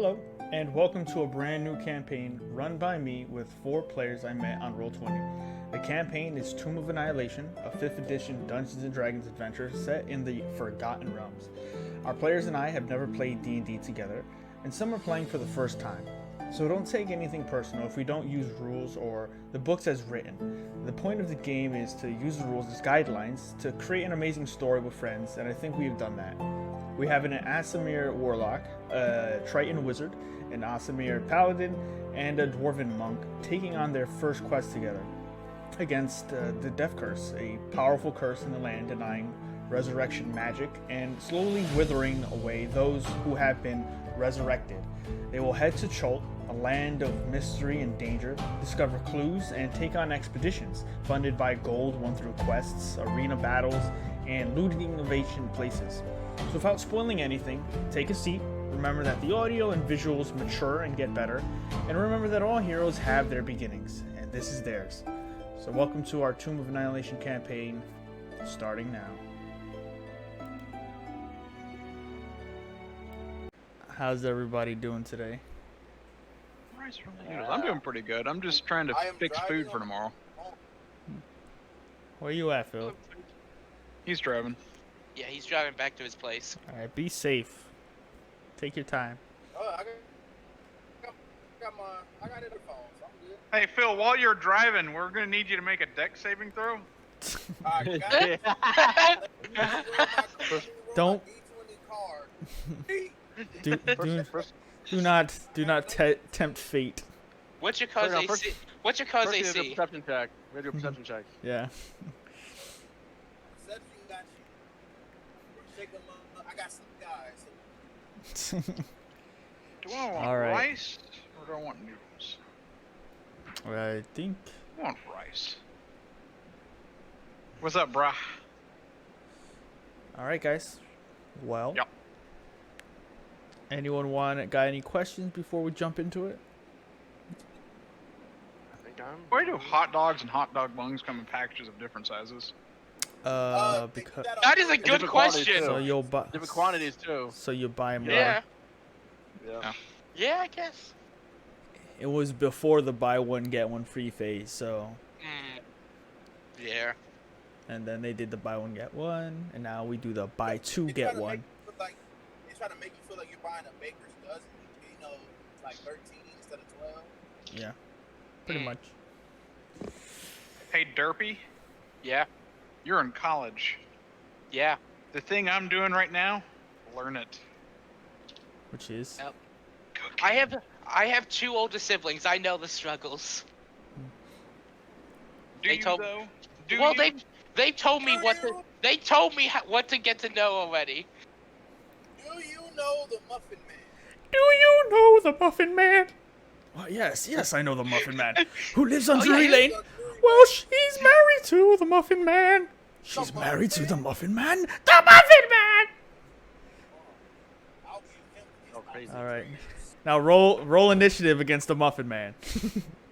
Hello, and welcome to a brand new campaign run by me with 4 players I met on Roll20. The campaign is Tomb of Annihilation, a 5th edition Dungeons & Dragons adventure set in the Forgotten Realms. Our players and I have never played D&D together, and some are playing for the first time. So don't take anything personal if we don't use rules or the books as written. The point of the game is to use the rules as guidelines to create an amazing story with friends, and I think we've done that. We have an Aasimar Warlock, a Triton Wizard, an Aasimar Paladin, and a Dwarven Monk taking on their first quest together against the Death Curse, a powerful curse in the land denying resurrection magic and slowly withering away those who have been resurrected. They will head to Chult, a land of mystery and danger, discover clues, and take on expeditions funded by gold won through quests, arena battles, and looting innovation places. So without spoiling anything, take a seat, remember that the audio and visuals mature and get better, and remember that all heroes have their beginnings, and this is theirs. So welcome to our Tomb of Annihilation campaign, starting now. How's everybody doing today? I'm doing pretty good. I'm just trying to fix food for tomorrow. Where you at, Phil? He's driving. Yeah, he's driving back to his place. Alright, be safe. Take your time. I got it phone, so I'm good. Hey, Phil, while you're driving, we're going to need you to make a deck saving throw. Don't. Do not tempt fate. What's your cause AC? What's your cause AC? Do a perception check. We gotta do a perception check. Yeah. I got some guys. Do I want rice or do I want noodles? I think. I want rice. What's up, brah? Alright, guys. Well. Yep. Anyone got any questions before we jump into it? I think I'm. Why do hot dogs and hot dog buns come in packages of different sizes? Because That is a good question. so you'll buy Different quantities too. So you buy more. Yeah. Yeah. Yeah, I guess. It was before the buy one get one free phase, so. Yeah. And then they did the buy one get one, and now we do the buy two get one. They try to make you feel like you're buying a baker's dozen, like 13 instead of 12. Yeah. Pretty much. Hey, Derpy, Yeah. you're in college. Yeah. The thing I'm doing right now, learn it. Which is? Yep. I have 2 older siblings. I know the struggles. Do you, though? Well, they told me what to get to know already. Do you know the Muffin Man? Do you know the Muffin Man? Well, yes, I know the Muffin Man. Who lives on Drury Lane? Well, she's married to the Muffin Man. She's married to the Muffin Man. The Muffin Man! Oh, crazy. Alright. Now roll initiative against the Muffin Man.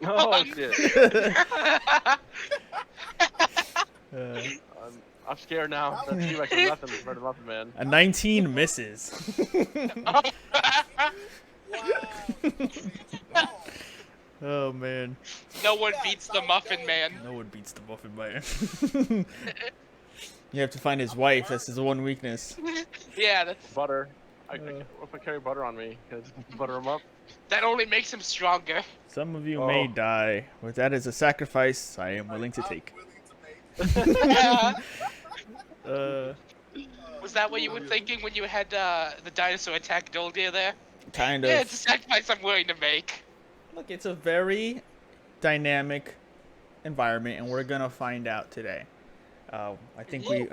Oh shit. I'm scared now. That seems like nothing for the Muffin Man. A 19 misses. Oh man. No one beats the Muffin Man. No one beats the Muffin Man. You have to find his wife. That's his one weakness. Yeah, that's, Butter. What if I carry butter on me? Can I butter him up? that only makes him stronger. Some of you may die, but that is a sacrifice I am willing to take. Was that what you were thinking when you had the dinosaur attack Doldir there? Kind of. Yeah, it's a sacrifice I'm willing to make. Look, it's a very dynamic environment, and we're gonna find out today. I think we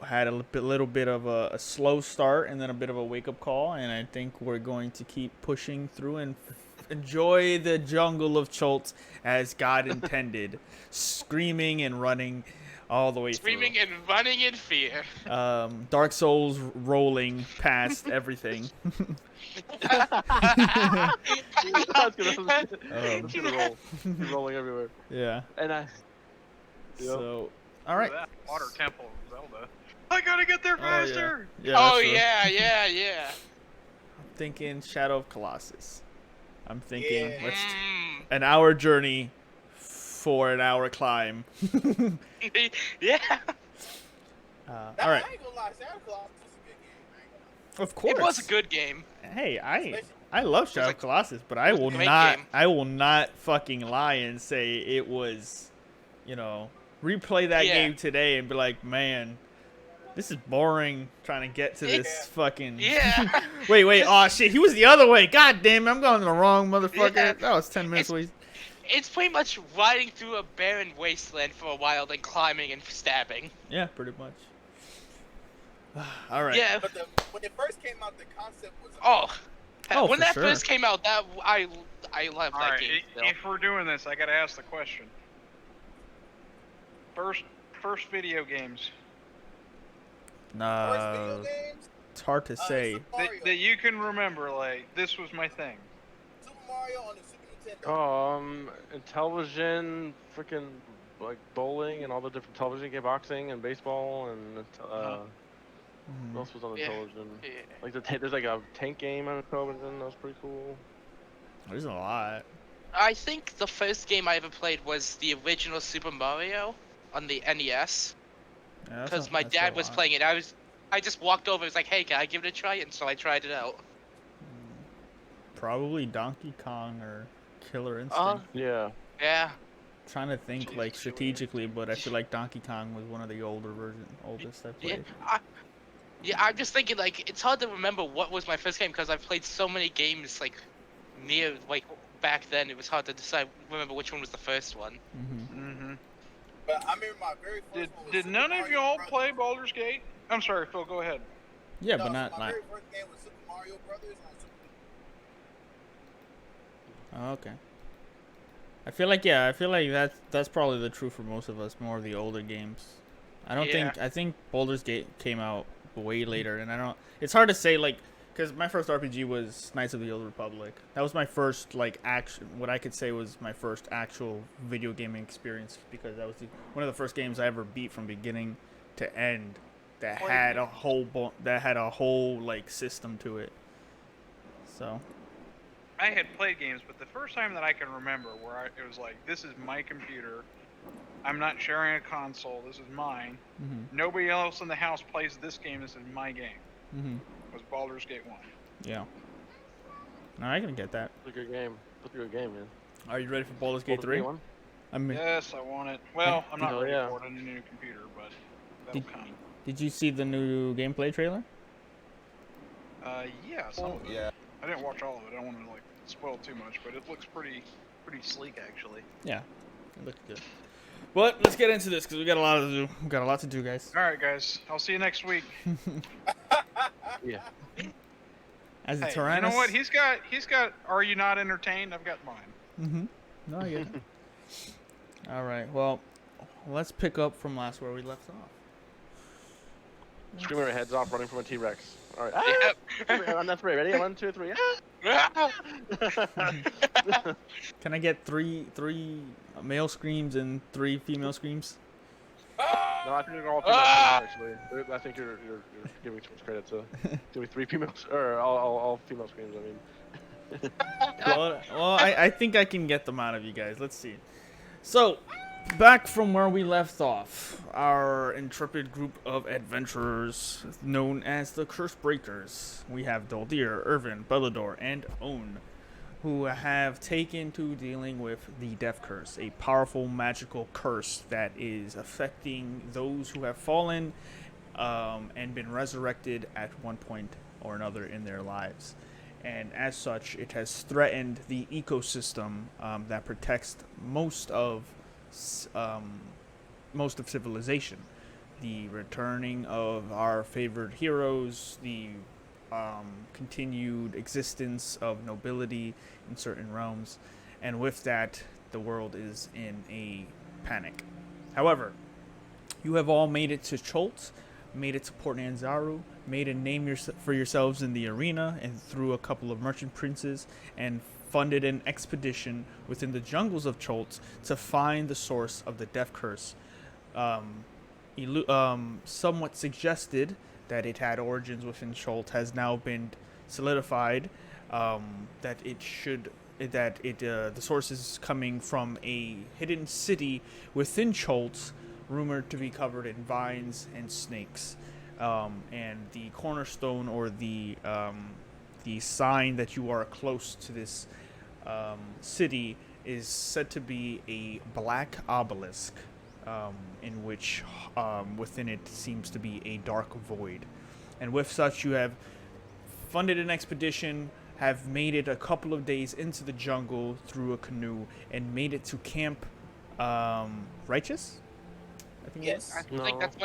had a little bit of a slow start and then a bit of a wake up call, and I think we're going to keep pushing through and enjoy the jungle of Chult as God intended, screaming and running all the way Screaming through. and running in fear. Dark Souls rolling past everything. I was gonna roll. Keep rolling everywhere. Yeah. And So, all right. That water temple of Zelda. I gotta get there faster. Yeah. Oh that's yeah. thinking Shadow of Colossus. I'm thinking Yeah. let's an hour journey for an hour climb. Yeah. All right. I ain't gonna lie, Santa Claus is a good game. I ain't gonna lie. Of course. It was a good game. Hey, I love Shadow of Colossus, but I was a will great not game. I will not fucking lie and say it was, replay that Yeah. game today and be like, man, this is boring trying to get to this fucking Yeah. Wait, oh shit, he was the other way. God damn it, I'm going the wrong motherfucker. Yeah. That was 10 minutes away. It's pretty much riding through a barren wasteland for a while, then climbing and stabbing. Yeah, pretty much. All right. Yeah. But when it first came out, the concept was. Oh, when for that sure. first came out, I loved All that right, game. Still. if we're doing this, I gotta ask the question. First video games First video games, It's hard to say. Super Mario. that you can remember. Like, this was my thing. Super Mario on the Super Nintendo. And television, freaking like bowling and all the different television game, boxing and baseball and what else was on the Yeah. television? Yeah. Like there's like a tank game on the television. That was pretty cool. There's a lot. I think the first game I ever played was the original Super Mario on the NES, Yeah, because my dad was playing it. I just walked over and was like, hey, can I give it a try? And so I tried it out. Probably Donkey Kong or Killer Instinct. Yeah. Yeah. Trying to think like strategically, but I feel like Donkey Kong was one of the oldest I Yeah. played. I'm just thinking, like, it's hard to remember what was my first game because I've played so many games, like, back then. It was hard to remember which one was the first one. Mm-hmm. But I remember my very first one was Did Super none of Mario y'all Brothers. play Baldur's Gate? I'm sorry, Phil. Go ahead. Yeah, No, but so not my like. very first game was Super Mario Brothers on Super Oh, okay. I feel like that's probably the truth for most of us. More of the older games. I think Baldur's Gate came out way later, and it's hard to say like, because my first RPG was Knights of the Old Republic. That was my first like what I could say was my first actual video gaming experience, because that was one of the first games I ever beat from beginning to end that had a whole like system to it. So I had played games, but the first time that I can remember where it was like, this is my computer. I'm not sharing a console. This is mine. Nobody else in the house plays this game. This is my game. Was Baldur's Gate 1. Yeah. No, I can get that. It's a good game. It's a good game, man. Are you ready for Baldur's Gate 3? One? I mean, Yes, I want it. Well, I'm not Oh, ready yeah. for it on a new computer, but that'll come. did you see the new gameplay trailer? Yeah, some of it. I didn't watch all of it. I don't want to like spoil too much, but it looks pretty sleek actually. Yeah, it looked good. But let's get into this because we got a lot to do. We got a lot to do, guys. All right, guys. I'll see you next week. Yeah. As a Hey, Tyrannus. you know what? He's got. Are you not entertained? I've got mine. No, I get it. All right. Well, let's pick up from last where we left off. Screaming our heads off, running from a T-Rex. All right. On that 3, ready? 1, 2, 3. Can I get three male screams and 3 female screams? No, I think they're all female screams, actually. I think you're giving too much credit to doing 3 females, or all female screams. I mean. Well, I think I can get them out of you guys. Let's see. So, back from where we left off, our intrepid group of adventurers known as the Curse Breakers. We have Doldir, Irvin, Bellador, and Own, who have taken to dealing with the Death Curse, a powerful magical curse that is affecting those who have fallen and been resurrected at one point or another in their lives. And as such, it has threatened the ecosystem that protects most of civilization. The returning of our favorite heroes, the continued existence of nobility in certain realms, and with that, the world is in a panic. However, you have all made it to Cholt, made it to Port Nanzaru, made a name for yourselves in the arena and through a couple of merchant princes, and funded an expedition within the jungles of Cholt to find the source of the Death Curse. Somewhat suggested that it had origins within Cholt has now been solidified that the source is coming from a hidden city within Choltz, rumored to be covered in vines and snakes. And the cornerstone, or the sign that you are close to this city, is said to be a black obelisk, in which within it seems to be a dark void. And with such, you have funded an expedition, have made it a couple of days into the jungle through a canoe, and made it to Camp Righteous? I think Yes. I think that's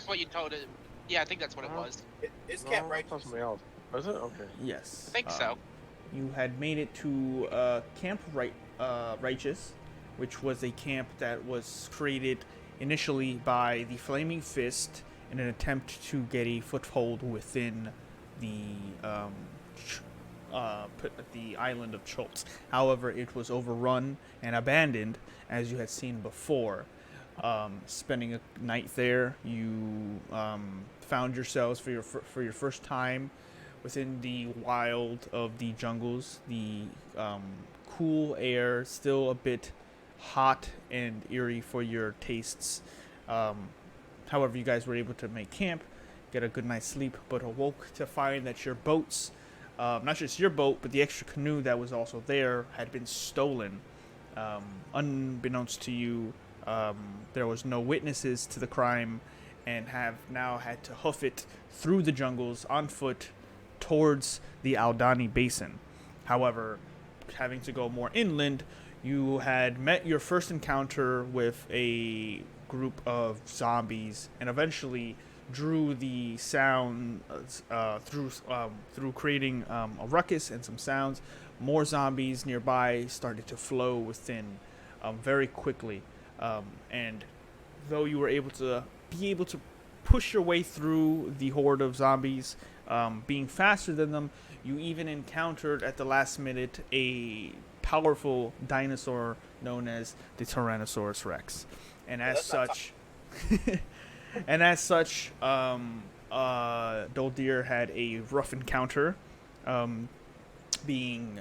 what you told it. Yeah, I think that's what it was. It's Camp No, I thought Righteous. something else. Was it? Okay. Yes. I think so. You had made it to Camp Righteous, which was a camp that was created initially by the Flaming Fist in an attempt to get a foothold within the island of Choltz. However, it was overrun and abandoned, as you had seen before. Spending a night there, you found yourselves for your first time within the wild of the jungles. The cool air, still a bit hot and eerie for your tastes. However, you guys were able to make camp, get a good night's sleep, but awoke to find that your boats, not just your boat, but the extra canoe that was also there, had been stolen. Unbeknownst to you, there was no witnesses to the crime, and have now had to hoof it through the jungles on foot towards the Aldani Basin. However, having to go more inland, you had met your first encounter with a group of zombies, and eventually drew the sound through creating a ruckus and some sounds. More zombies nearby started to flow within very quickly, and though you were able to push your way through the horde of zombies, being faster than them, you even encountered at the last minute a powerful dinosaur known as the Tyrannosaurus Rex, and as such, Doldir had a rough encounter, being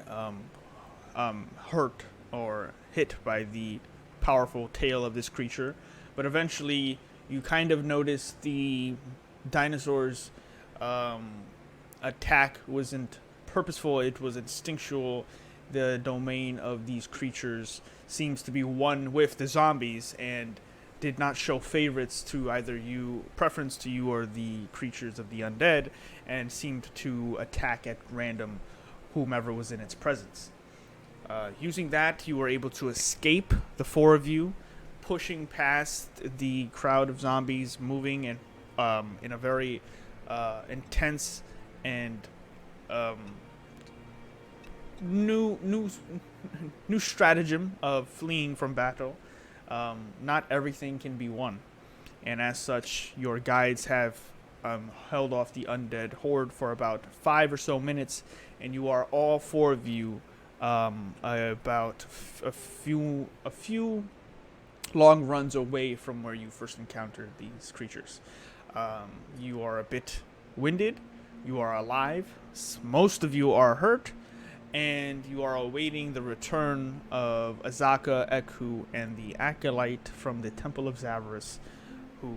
hurt or hit by the powerful tail of this creature. But eventually, you kind of noticed the dinosaur's attack wasn't purposeful, it was instinctual. The domain of these creatures seems to be one with the zombies, and did not show preference to you or the creatures of the undead, and seemed to attack at random whomever was in its presence. Using that, you were able to escape, the four of you, pushing past the crowd of zombies, moving in a very intense and new stratagem of fleeing from battle. Not everything can be won, and as such, your guides have held off the undead horde for about 5 or so minutes, and you are all four of you about a few long runs away from where you first encountered these creatures. You are a bit winded, you are alive, most of you are hurt, and you are awaiting the return of Azaka, Ekhu, and the Acolyte from the Temple of Zavras, who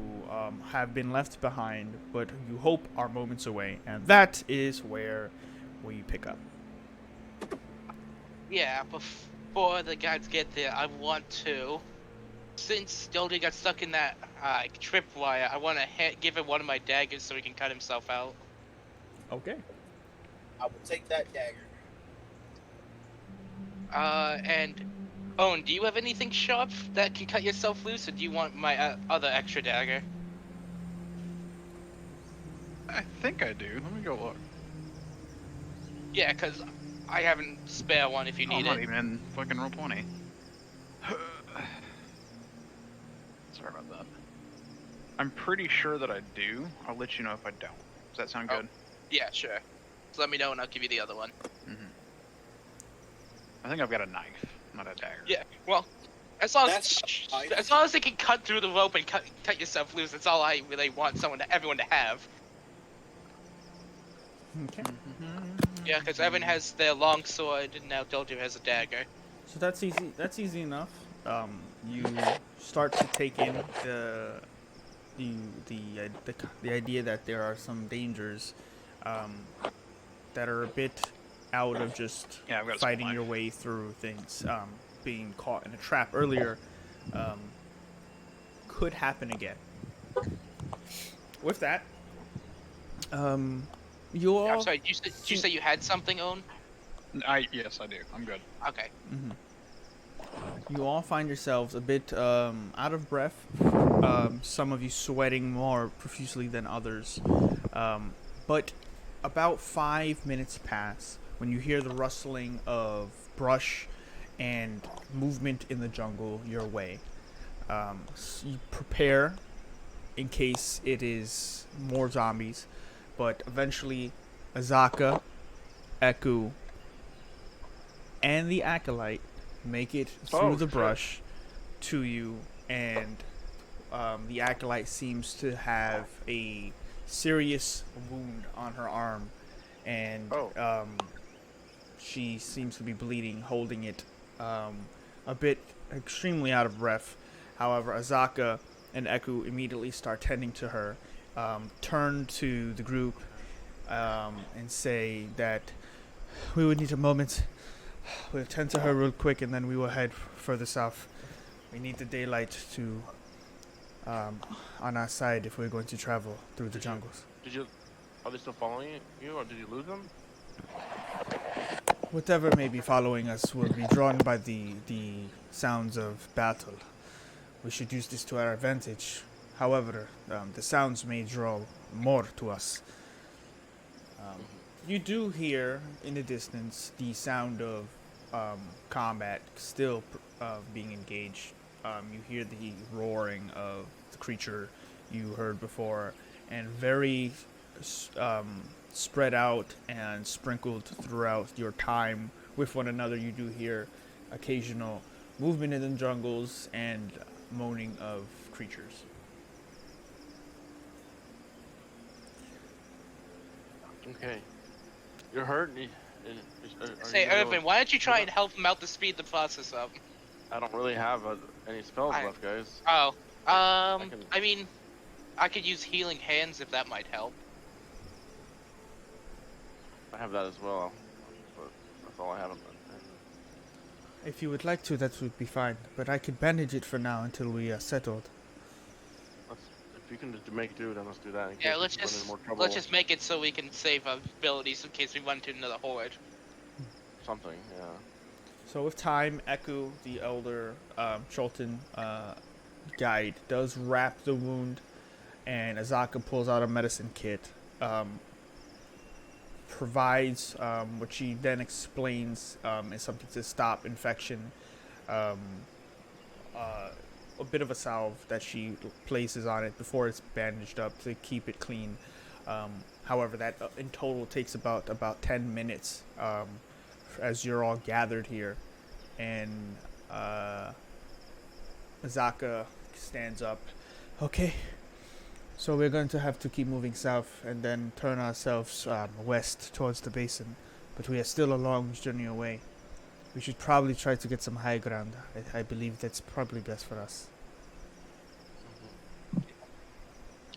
have been left behind, but you hope are moments away. And that is where we pick up. Yeah, before the guys get there, I want to, since Doldy got stuck in that tripwire, I want to give him one of my daggers so he can cut himself out. Okay. I will take that dagger. And Owen, do you have anything sharp that can cut yourself loose, or do you want my other extra dagger? I think I do. Let me go look. Yeah, because I haven't spare one if you I'm need not it. even in fucking roll 20. Sorry about that. I'm pretty sure that I do. I'll let you know if I don't. Does that sound good? Yeah, sure. Just let me know and I'll give you the other one. Mm-hmm. I think I've got a knife, not a dagger. Yeah, well, as long That's fine. as it can cut through the rope and cut yourself loose, that's all I really want everyone to have. Okay. Yeah, because Evan has their long sword, and now Dojo has a dagger. So that's easy. That's easy enough. You start to take in the the idea that there are some dangers um, that are a bit out of just Yeah, I've got a fighting supply. your way through things. Being caught in a trap earlier um, could happen again. With that, you I'm all sorry, did you say you had something on? Yes, I do. I'm good. Okay. you all find yourselves a bit out of breath. Some of you sweating more profusely than others. But about 5 minutes pass when you hear the rustling of brush and movement in the jungle your way. You prepare in case it is more zombies, but eventually Azaka, Eku, and the Acolyte make it through the brush to you, and the Acolyte seems to have a serious wound on her arm, and she seems to be bleeding, holding it a bit extremely out of breath. However, Azaka and Eku immediately start tending to her, turn to the group, and say that we would need a moment. We'll tend to her real quick, and then we will head further south. We need the daylight to on our side if we're going to travel through the jungles. Are they still following you, or did you lose them? Whatever may be following us will be drawn by the sounds of battle. We should use this to our advantage. However, the sounds may draw more to us. You do hear in the distance the sound of combat still being engaged. You hear the roaring of the creature you heard before, and very spread out and sprinkled throughout your time with one another, you do hear occasional movement in the jungles and moaning of creatures. Okay. You're hurt? Say, Irvin, why don't you try and help him out to speed the process up? I don't really have any spells left, guys. Oh, I mean, I could use healing hands if that might help. I have that as well, but that's all I have. If you would like to, that would be fine. But I could bandage it for now until we are settled. If you can just make do, then let's do that. Yeah, let's just make it so we can save our abilities in case we run into another horde. Something, yeah. So with time, Eku, the elder Cholton guide, does wrap the wound, and Azaka pulls out a medicine kit, provides what she then explains is something to stop infection, a bit of a salve that she places on it before it's bandaged up to keep it clean. However, that in total takes about 10 minutes as you're all gathered here, and Azaka stands up. Okay, so we're going to have to keep moving south and then turn ourselves west towards the basin, but we are still a long journey away. We should probably try to get some high ground. I believe that's probably best for us.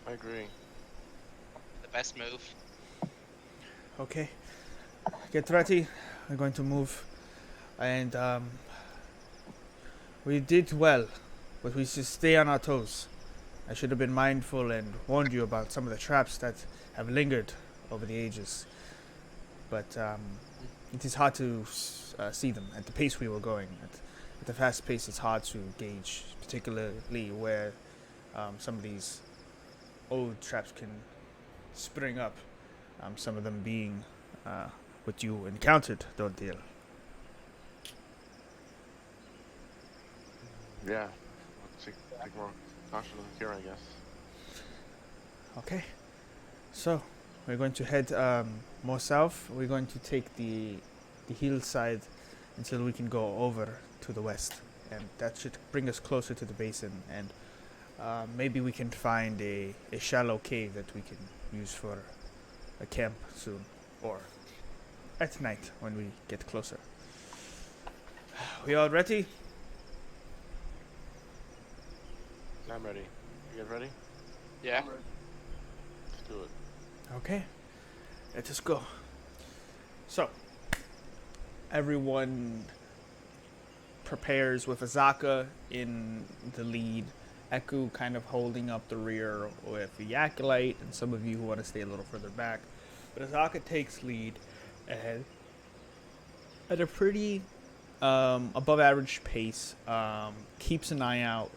I agree. The best move. Okay, get ready. We're going to move, and we did well, but we should stay on our toes. I should have been mindful and warned you about some of the traps that have lingered over the ages, but it is hard to see them at the pace we were going. At the fast pace, it's hard to gauge, particularly where some of these old traps can spring up, some of them being what you encountered, Dordil. Yeah, take more caution here, I guess. Okay, so we're going to head more south. We're going to take the hillside until we can go over to the west, and that should bring us closer to the basin, and maybe we can find a shallow cave that we can use for a camp soon. or at night when we get closer. We all ready? I'm ready. You guys ready? Yeah. Let's do it. Okay, let us go. So, everyone prepares with Azaka in the lead, Eku kind of holding up the rear with the Acolyte, and some of you who want to stay a little further back. But Azaka takes lead ahead at a pretty above average pace, keeps an eye out,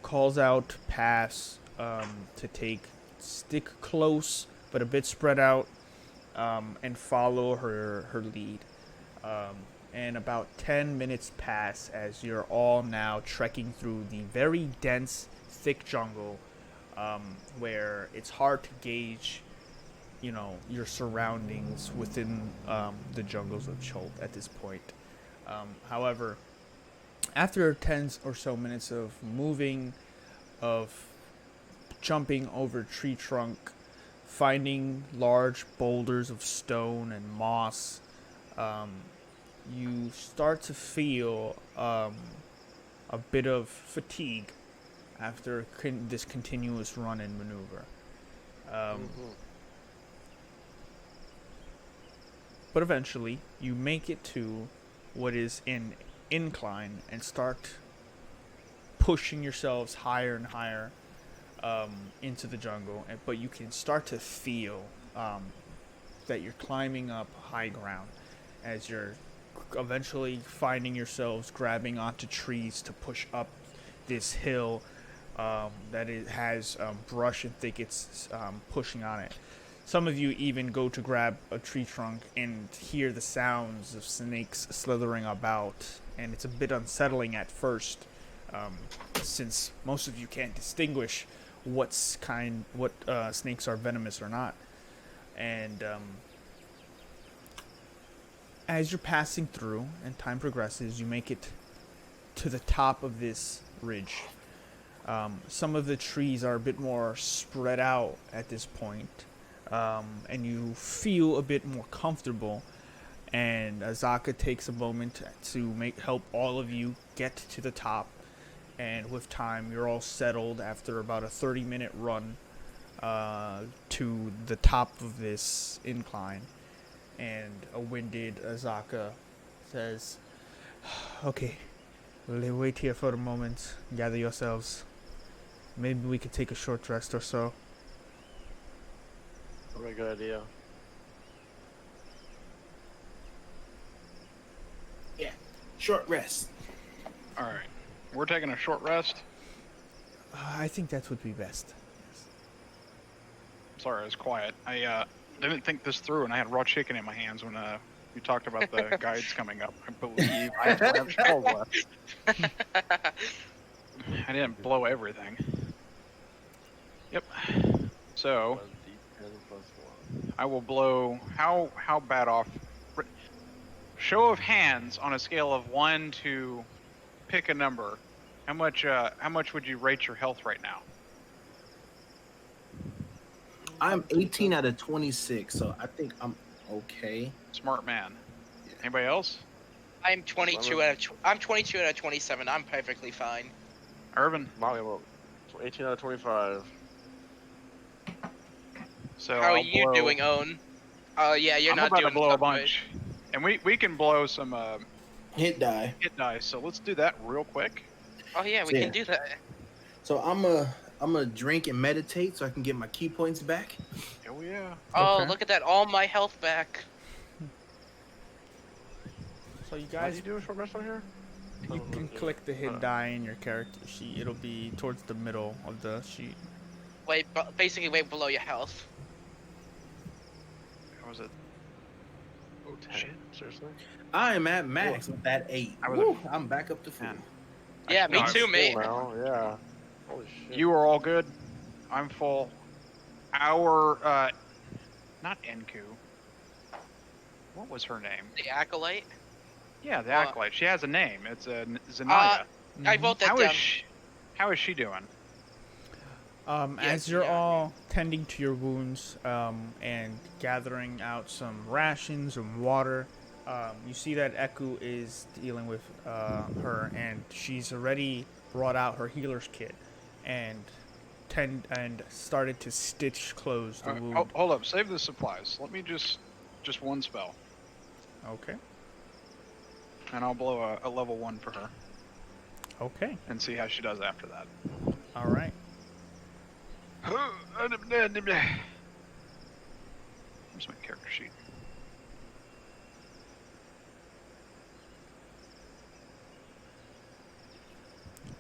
calls out pass to stick close but a bit spread out, and follow her lead. And about 10 minutes pass as you're all now trekking through the very dense, thick jungle, where it's hard to gauge, your surroundings within the jungles of Cholt at this point. However, after 10 or so minutes of moving, of jumping over tree trunk, finding large boulders of stone and moss, you start to feel a bit of fatigue after this continuous run and maneuver. But eventually, you make it to what is an incline and start pushing yourselves higher and higher into the jungle. But you can start to feel that you're climbing up high ground as you're eventually finding yourselves grabbing onto trees to push up this hill that it has brush and thickets pushing on it. Some of you even go to grab a tree trunk and hear the sounds of snakes slithering about, and it's a bit unsettling at first, since most of you can't distinguish what snakes are venomous or not. And as you're passing through and time progresses, you make it to the top of this ridge. Some of the trees are a bit more spread out at this point, and you feel a bit more comfortable. And Azaka takes a moment to help all of you get to the top. And with time, you're all settled after about a 30-minute run to the top of this incline. And a winded Azaka says, "Okay, we'll wait here for a moment. Gather yourselves. Maybe we could take a short rest or so." Very good idea. Yeah, short rest. All right, we're taking a short rest. I think that would be best. Sorry, I was quiet. I didn't think this through, and I had raw chicken in my hands when you talked about the guides coming up. I believe I have 12 left. I didn't blow everything. Yep. So I will blow. How bad off? Show of hands on a scale of 1 to pick a number. How much would you rate your health right now? I'm 18 out of 26, so I think I'm okay. Smart man. Anybody else? I'm 22 out of 27. I'm perfectly fine. Irvin. Molly, 18 out of 25. So how are you doing, Owen? Oh yeah, you're I'm not about doing to blow a stuff bunch, and we can blow some Hit die. hit dice. So let's do that real quick. Oh yeah, we can do that. So I'm gonna drink and meditate so I can get my key points back. Oh yeah. Oh, Okay. look at that! All my health back. So you How guys, do you do a short rest on here? you can click the hit die in your character sheet. It'll be towards the middle of the sheet. Basically way below your health. How was it? Oh, 10. Seriously? I am at max with that 8. I was Woo, I'm back up to 4. Man. Yeah, me No, too, I'm mate. Full now, yeah. Holy shit. You are all good. I'm full. Our not Enku. What was her name? The acolyte. Yeah, the acolyte. She has a name. It's Zanaya. I wrote that How down. is she doing? As you're all tending to your wounds and gathering out some rations and water, you see that Eku is dealing with her, and she's already brought out her healer's kit and started to stitch close the wound. Hold up, save the supplies. Let me just one spell, Okay. and I'll blow a level 1 for her. Okay. And see how she does after that. All right. Where's my character sheet?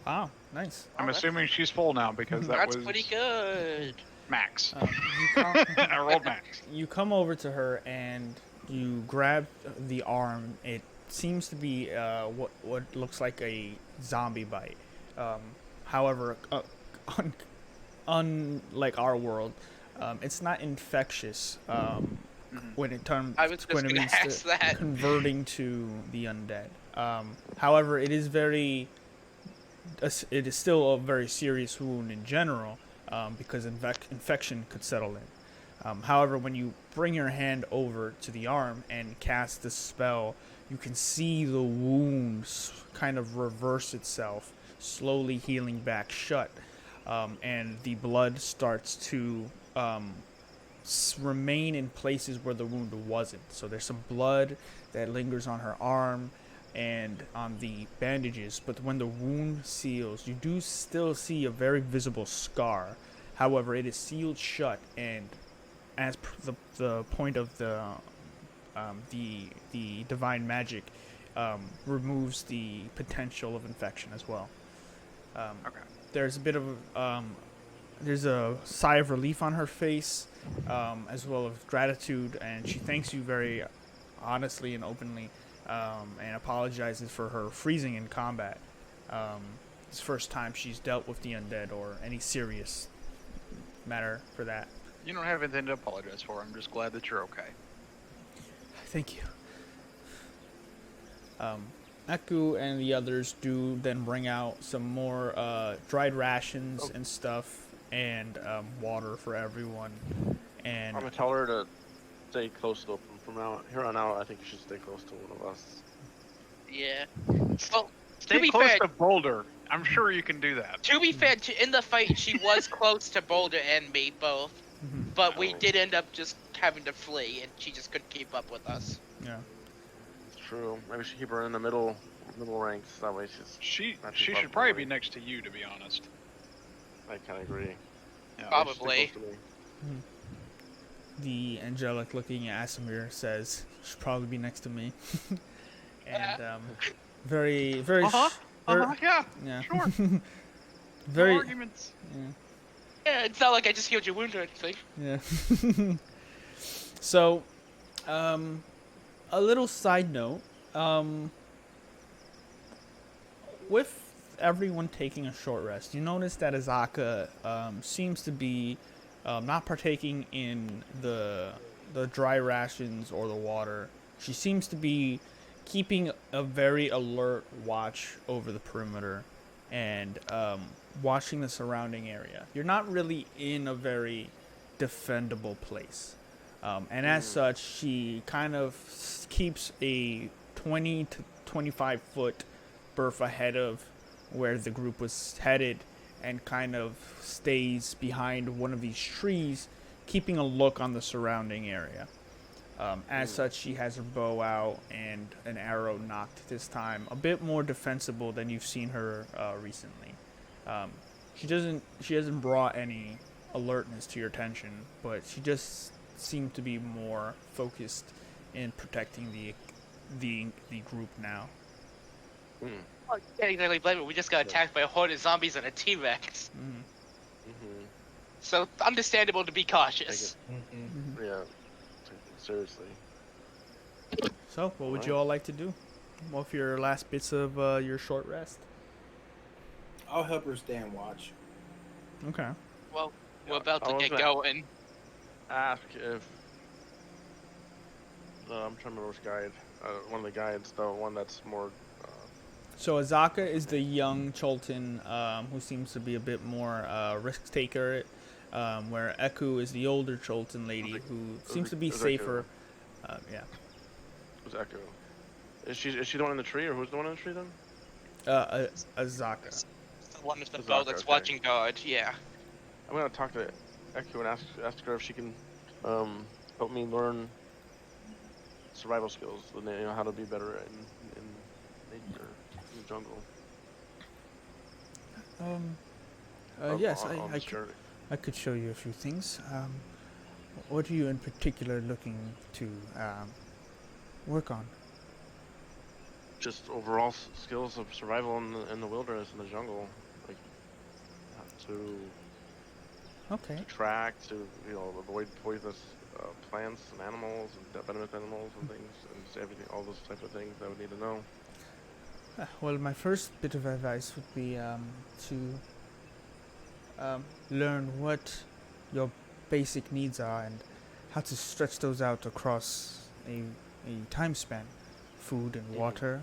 Wow. Nice. I'm assuming she's full now because That's was pretty good. max. You I rolled max. You come over to her and you grab the arm. It seems to be what looks like a zombie bite. However, unlike our world, it's not infectious. When it turns, I was just gonna ask that. Converting to the undead. However, it is still a very serious wound in general, because infection could settle in. However, when you bring your hand over to the arm and cast the spell, you can see the wound kind of reverse itself, slowly healing back shut, and the blood starts to remain in places where the wound wasn't. So there's some blood that lingers on her arm and on the bandages, but when the wound seals, you do still see a very visible scar. However, it is sealed shut, and as the point of the divine magic removes the potential of infection as well. Okay. There's a bit of there's a sigh of relief on her face, as well as gratitude, and she thanks you very honestly and openly, and apologizes for her freezing in combat. It's the first time she's dealt with the undead or any serious matter for that. You don't have anything to apologize for. I'm just glad that you're okay. Thank you. Eku and the others do then bring out some more dried rations and stuff, and water for everyone. And I'm gonna tell her to stay close to from here on out. I think you should stay close to one of us. Yeah. Well, Stay to be close fair, to Boulder. I'm sure you can do that. to be fair, in the fight, she was close to Boulder and me both, but we did end up just having to flee, and she just couldn't keep up with us. yeah. It's true. Maybe we should keep her in the middle ranks. That way She not too should far probably from be me. next to you, to be honest. I kind of agree. Yeah. Probably. Stay close to me. The angelic looking Asimir says, should probably be next to me. And very Yeah. yeah. Sure. Very No arguments. Yeah, it's not like I just healed your wound or anything. yeah. So, a little side note, with everyone taking a short rest, you notice that Azaka seems to be not partaking in the dry rations or the water. She seems to be keeping a very alert watch over the perimeter and watching the surrounding area. You're not really in a very defendable place. And as such, she kind of keeps a 20 to 25 foot berth ahead of where the group was headed, and kind of stays behind one of these trees, keeping a look on the surrounding area. As such, she has her bow out and an arrow knocked this time, a bit more defensible than you've seen her recently. She hasn't brought any alertness to your attention, but she just seemed to be more focused in protecting the group now. Oh, you can't exactly blame it. We just got attacked by a horde of zombies and a T-Rex. So, understandable to be cautious. Yeah. Take it seriously. So, what would you all like to do? What for your last bits of your short rest? I'll help her stand watch. Okay. Well, we're about I to was get gonna- going. Ask if I'm trying to remember which guide. One of the guides, the one that's more So Azaka is the young Cholton who seems to be a bit more risk taker, where Eku is the older Cholton lady who seems to be safer. Yeah. Who's Echo? Is she the one in the tree, or who's the one in the tree then? Azaka. It's the one with the Azaka, bow that's okay. watching guard. Yeah. I'm gonna talk to Echo and ask her if she can help me learn survival skills, how to be better in nature, in the jungle. Yes, on I this could, journey. I could show you a few things. What are you in particular looking to work on? Just overall skills of survival in the wilderness, in the jungle, like to Okay. track, to avoid poisonous plants and animals and venomous animals and things, and just everything, all those type of things I would need to know. Well, my first bit of advice would be to learn what your basic needs are and how to stretch those out across a time span. Food and water.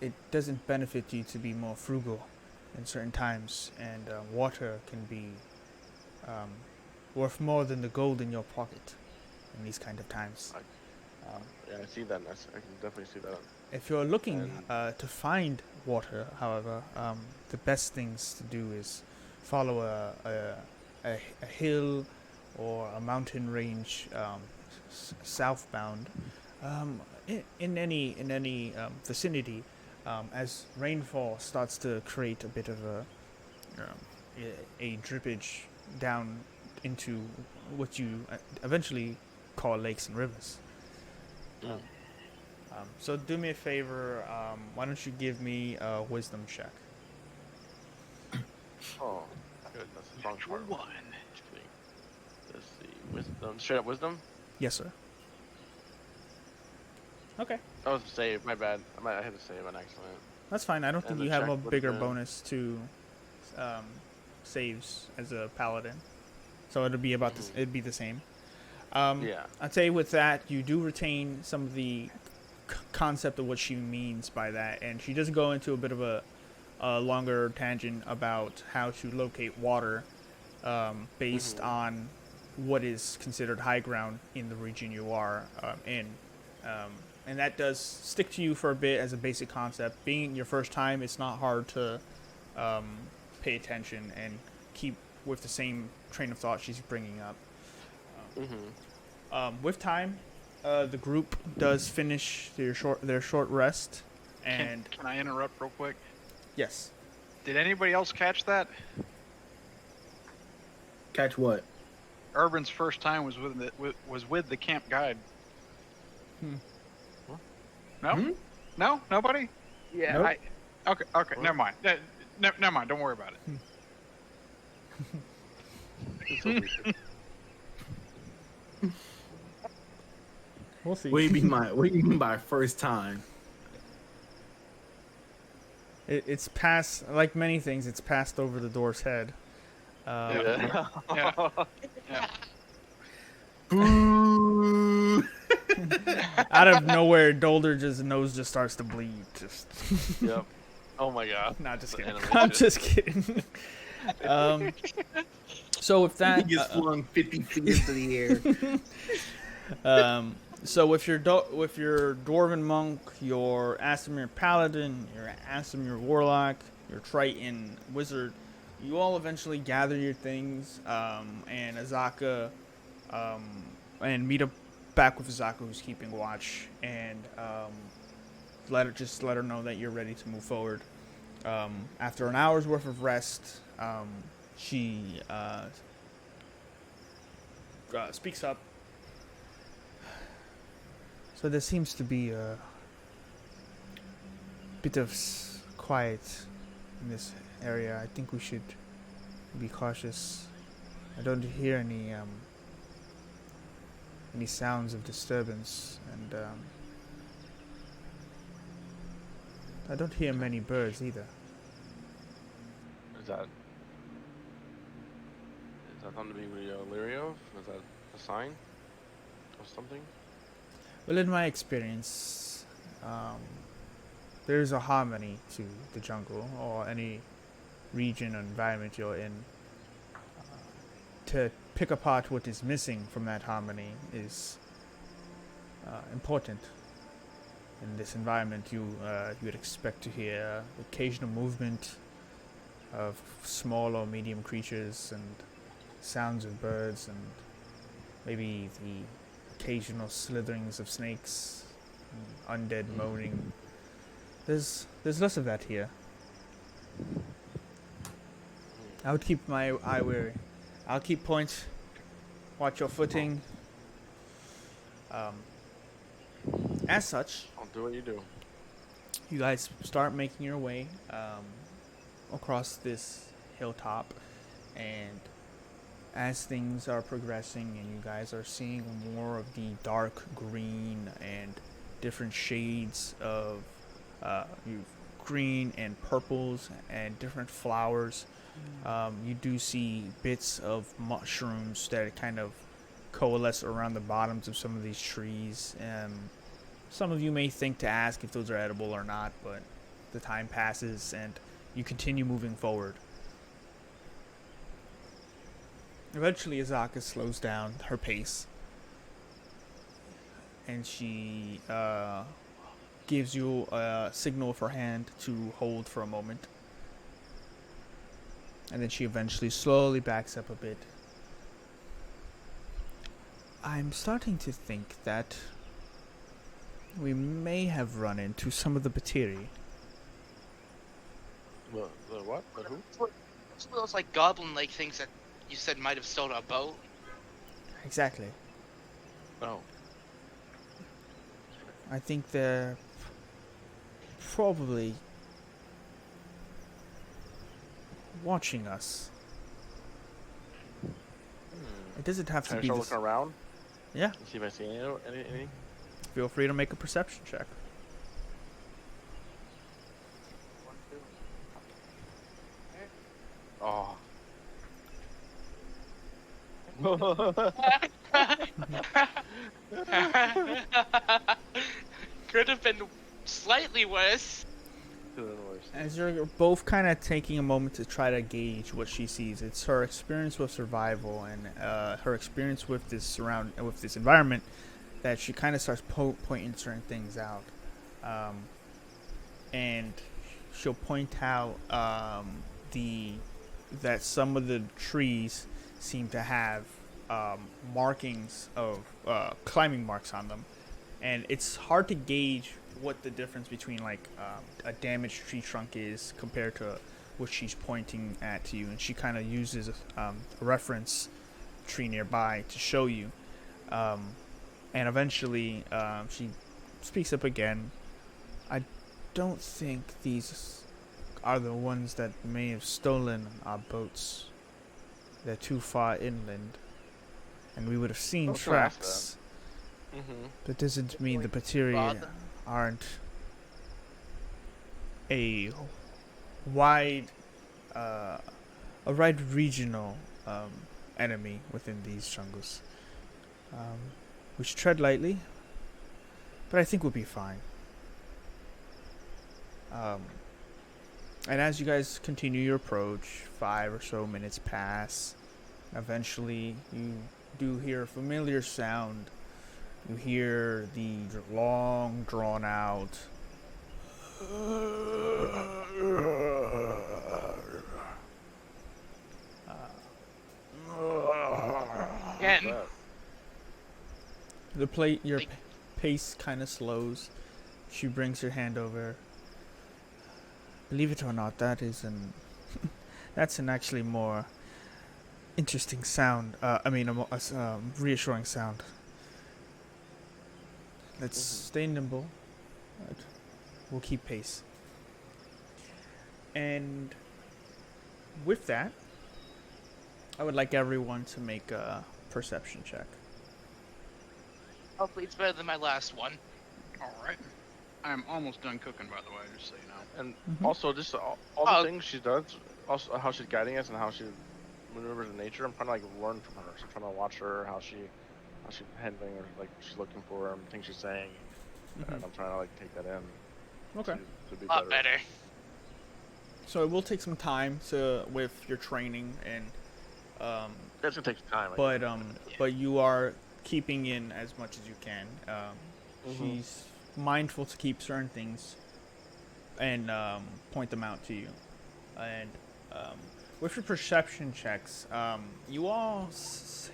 It doesn't benefit you to be more frugal in certain times, and water can be worth more than the gold in your pocket in these kind of times. Yeah, I see that. I can definitely see that. If you're looking to find water, however, the best things to do is follow a hill or a mountain range southbound. In any vicinity, as rainfall starts to create a bit of a drippage down into what you eventually call lakes and rivers. So do me a favor. Why don't you give me a wisdom check? Oh, goodness, wrong Natural part. one. Just kidding. Let's see, wisdom, straight up wisdom. Yes, sir. Okay. That was a save. My bad. I had to save an accident. That's fine. I don't think And you the have check a would've bigger been- bonus to saves as a paladin, so it'd be about this. It'd be the same. Yeah. I'd say with that, you do retain some of the concept of what she means by that, and she does go into a bit of a longer tangent about how to locate water based on what is considered high ground in the region you are in. And that does stick to you for a bit as a basic concept. Being your first time, it's not hard to pay attention and keep with the same train of thought she's bringing up. With time, the group does finish their short rest, and Can I interrupt real quick? yes, Did anybody else catch that? Catch what? Urban's first time was with the camp guide. No? No? Nobody? Yeah. Nope. Okay. Never mind. Never mind. Don't worry about it. we'll see. What do you mean by first time? It's passed, like many things, it's passed over the door's head. Yeah. Boo! Out of nowhere, Dolder nose just starts to bleed. Just Yep. Oh my god. not just The kidding. anime I'm shit. just kidding. So with He that, gets flung 50 feet into the air. so with your Dwarven monk, your Asimir paladin, your Asimir warlock, your Triton wizard, you all eventually gather your things, and Azaka, and meet up back with Azaka, who's keeping watch, and let her know that you're ready to move forward. After an hour's worth of rest, she speaks up. So there seems to be a bit of quiet in this area. I think we should be cautious. I don't hear any sounds of disturbance, and I don't hear many birds either. Is that something to be leery of? Is that a sign of something? Well, in my experience, there's a harmony to the jungle or any region or environment you're in. To pick apart what is missing from that harmony is important. In this environment, you would expect to hear occasional movement of small or medium creatures and sounds of birds and maybe the occasional slitherings of snakes, and undead moaning. There's less of that here. I would keep my eye wary. I'll keep point. Watch your footing. As such, I'll do what you do. you guys start making your way across this hilltop, and as things are progressing and you guys are seeing more of the dark green and different shades of green and purples and different flowers, you do see bits of mushrooms that kind of coalesce around the bottoms of some of these trees. Some of you may think to ask if those are edible or not, but the time passes and you continue moving forward. Eventually, Azaka slows down her pace, and she gives you a signal of her hand to hold for a moment. And then she eventually slowly backs up a bit. I'm starting to think that we may have run into some of the Batiri. The what? The who? Some of those like goblin-like things that you said might have stolen our boat. Exactly. Oh. I think they're probably watching us. It doesn't have to Can I be start this. looking around? Yeah. And see if I see any? Feel free to make a perception check. Oh. Could have been slightly worse. As you're both kind of taking a moment to try to gauge what she sees, it's her experience with survival and her experience with this environment that she kind of starts pointing certain things out, and she'll point out that some of the trees seem to have markings of climbing marks on them, and it's hard to gauge what the difference between like a damaged tree trunk is compared to what she's pointing at to you, and she kind of uses a reference tree nearby to show you, and eventually she speaks up again. I don't think these are the ones that may have stolen our boats. They're too far inland, and we would have seen tracks. That doesn't mean the Batiri aren't a wide regional enemy within these jungles. We should tread lightly, but I think we'll be fine. And as you guys continue your approach, 5 or so minutes pass. Eventually, you do hear a familiar sound. You hear the long, drawn-out Again. Your pace kind of slows. She brings her hand over. Believe it or not, that's an actually more interesting sound. A reassuring sound. Let's stay nimble. We'll keep pace. And with that, I would like everyone to make a perception check. Hopefully it's better than my last one. Alright. I'm almost done cooking, by the way, just so you know. And also, just all the things she does, also how she's guiding us and how she maneuvers in nature. I'm trying to like learn from her. So I'm trying to watch her, how she's handling, or like she's looking for, things she's saying, and I'm trying to like take that in. Okay. To be A lot better. So it will take some time with your training and That's gonna take time. but you are keeping in as much as you can. Mhm. She's mindful to keep certain things and point them out to you. And with your perception checks, you all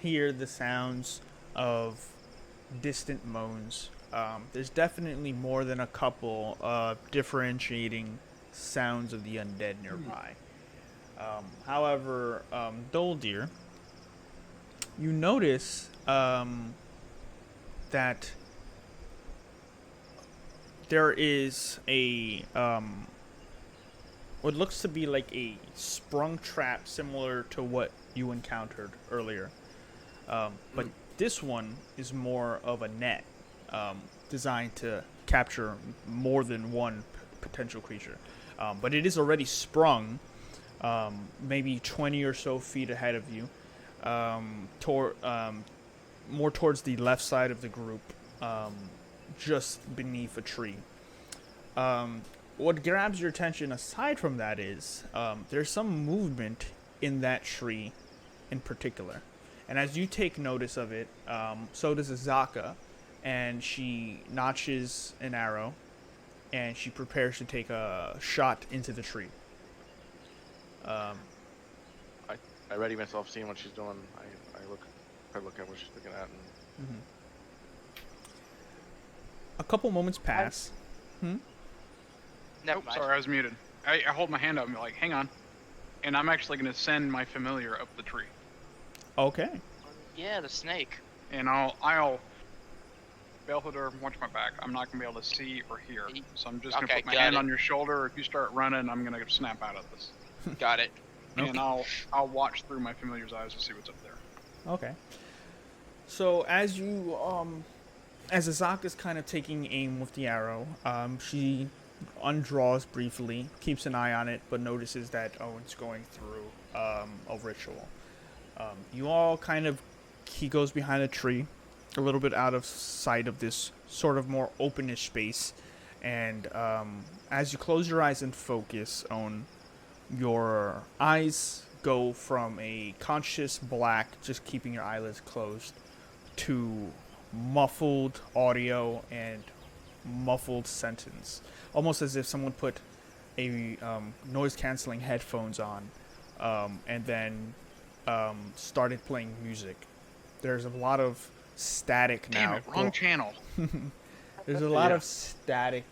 hear the sounds of distant moans. There's definitely more than a couple differentiating sounds of the undead nearby. However, Doldir, you notice that there is a what looks to be like a sprung trap similar to what you encountered earlier. But this one is more of a net designed to capture more than one potential creature. But it is already sprung maybe 20 or so feet ahead of you, more towards the left side of the group, just beneath a tree. What grabs your attention aside from that is there's some movement in that tree in particular. And as you take notice of it, so does Azaka, and she notches an arrow, and she prepares to take a shot into the tree. I ready myself, seeing what she's doing. I look at what she's looking at, and A couple moments pass. Never mind. Sorry, I was muted. I hold my hand up and be like, hang on. And I'm actually going to send my familiar up the tree. Okay. Yeah, the snake. And I'll Belhador, watch my back. I'm not going to be able to see or hear. So I'm just going to Okay, put my got hand it. on your shoulder. If you start running, I'm going to snap out of this. Got it. And I'll watch through my familiar's eyes to see what's up there. Okay. So as you as Azaka's kind of taking aim with the arrow, she undraws briefly, keeps an eye on it, but notices that Owen's going through a ritual. You all he goes behind a tree, a little bit out of sight of this sort of more openish space, and as you close your eyes and focus, Owen, your eyes go from a conscious black, just keeping your eyelids closed, to muffled audio and muffled sentence, almost as if someone put a noise-canceling headphones on and then started playing music. There's a lot of static now. Damn it, wrong channel. There's a lot of static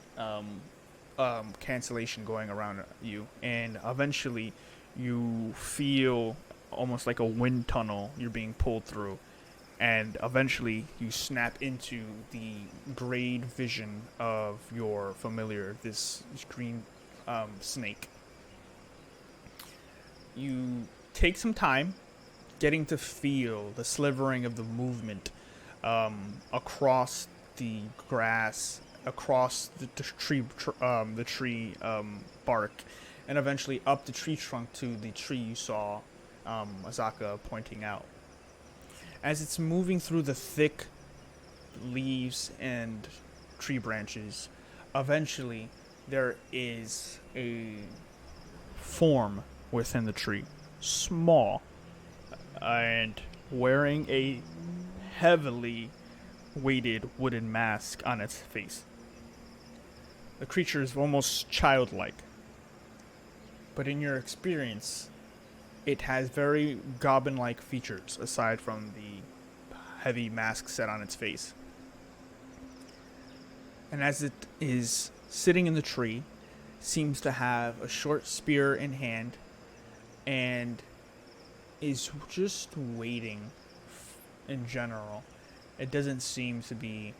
cancellation going around you, and eventually you feel almost like a wind tunnel you're being pulled through, and eventually you snap into the grayed vision of your familiar, this green snake. You take some time getting to feel the slivering of the movement across the grass, across the tree bark, and eventually up the tree trunk to the tree you saw Azaka pointing out. As it's moving through the thick leaves and tree branches, eventually there is a form within the tree, small, and wearing a heavily weighted wooden mask on its face. The creature is almost childlike, but in your experience, it has very goblin-like features aside from the heavy mask set on its face. And as it is sitting in the tree, seems to have a short spear in hand and is just waiting in general. It doesn't seem to be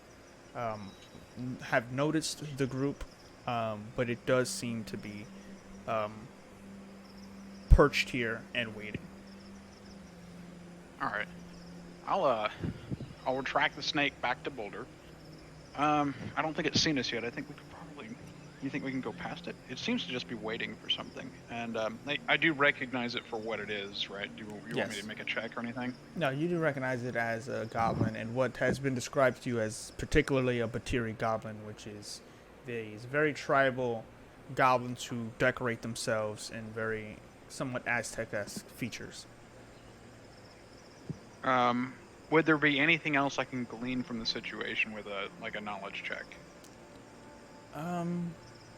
have noticed the group, but it does seem to be perched here and waiting. All right. I'll retract the snake back to Boulder. I don't think it's seen us yet. I think we could probably. You think we can go past it? It seems to just be waiting for something. And I do recognize it for what it is, right? Do you want me to make a check or anything? No, you do recognize it as a goblin, and what has been described to you as particularly a Batiri goblin, which is these very tribal goblins who decorate themselves in very somewhat Aztec-esque features. Would there be anything else I can glean from the situation with a knowledge check?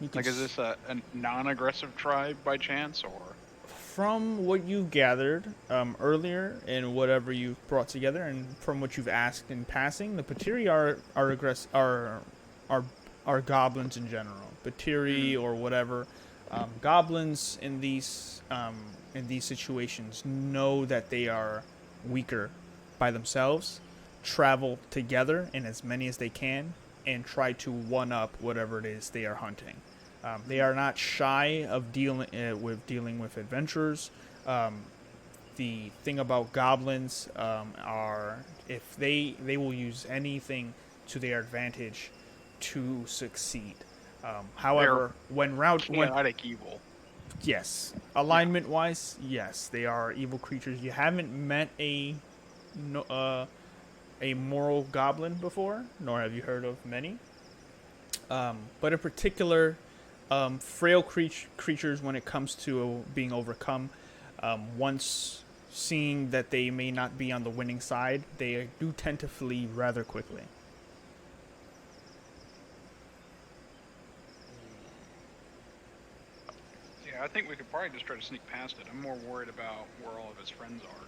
Is this a non-aggressive tribe by chance, or? From what you gathered earlier and whatever you've brought together, and from what you've asked in passing, the Batiri are goblins in general. Batiri or whatever, goblins in these situations know that they are weaker by themselves, travel together in as many as they can, and try to one up whatever it is they are hunting. They are not shy of dealing with adventurers. The thing about goblins are if they will use anything to their advantage to succeed. However, when chaotic evil. Yes, alignment wise, yes, they are evil creatures. You haven't met a moral goblin before, nor have you heard of many. But in particular, frail creatures, when it comes to being overcome, once seeing that they may not be on the winning side, they do tend to flee rather quickly. Yeah, I think we could probably just try to sneak past it. I'm more worried about where all of his friends are.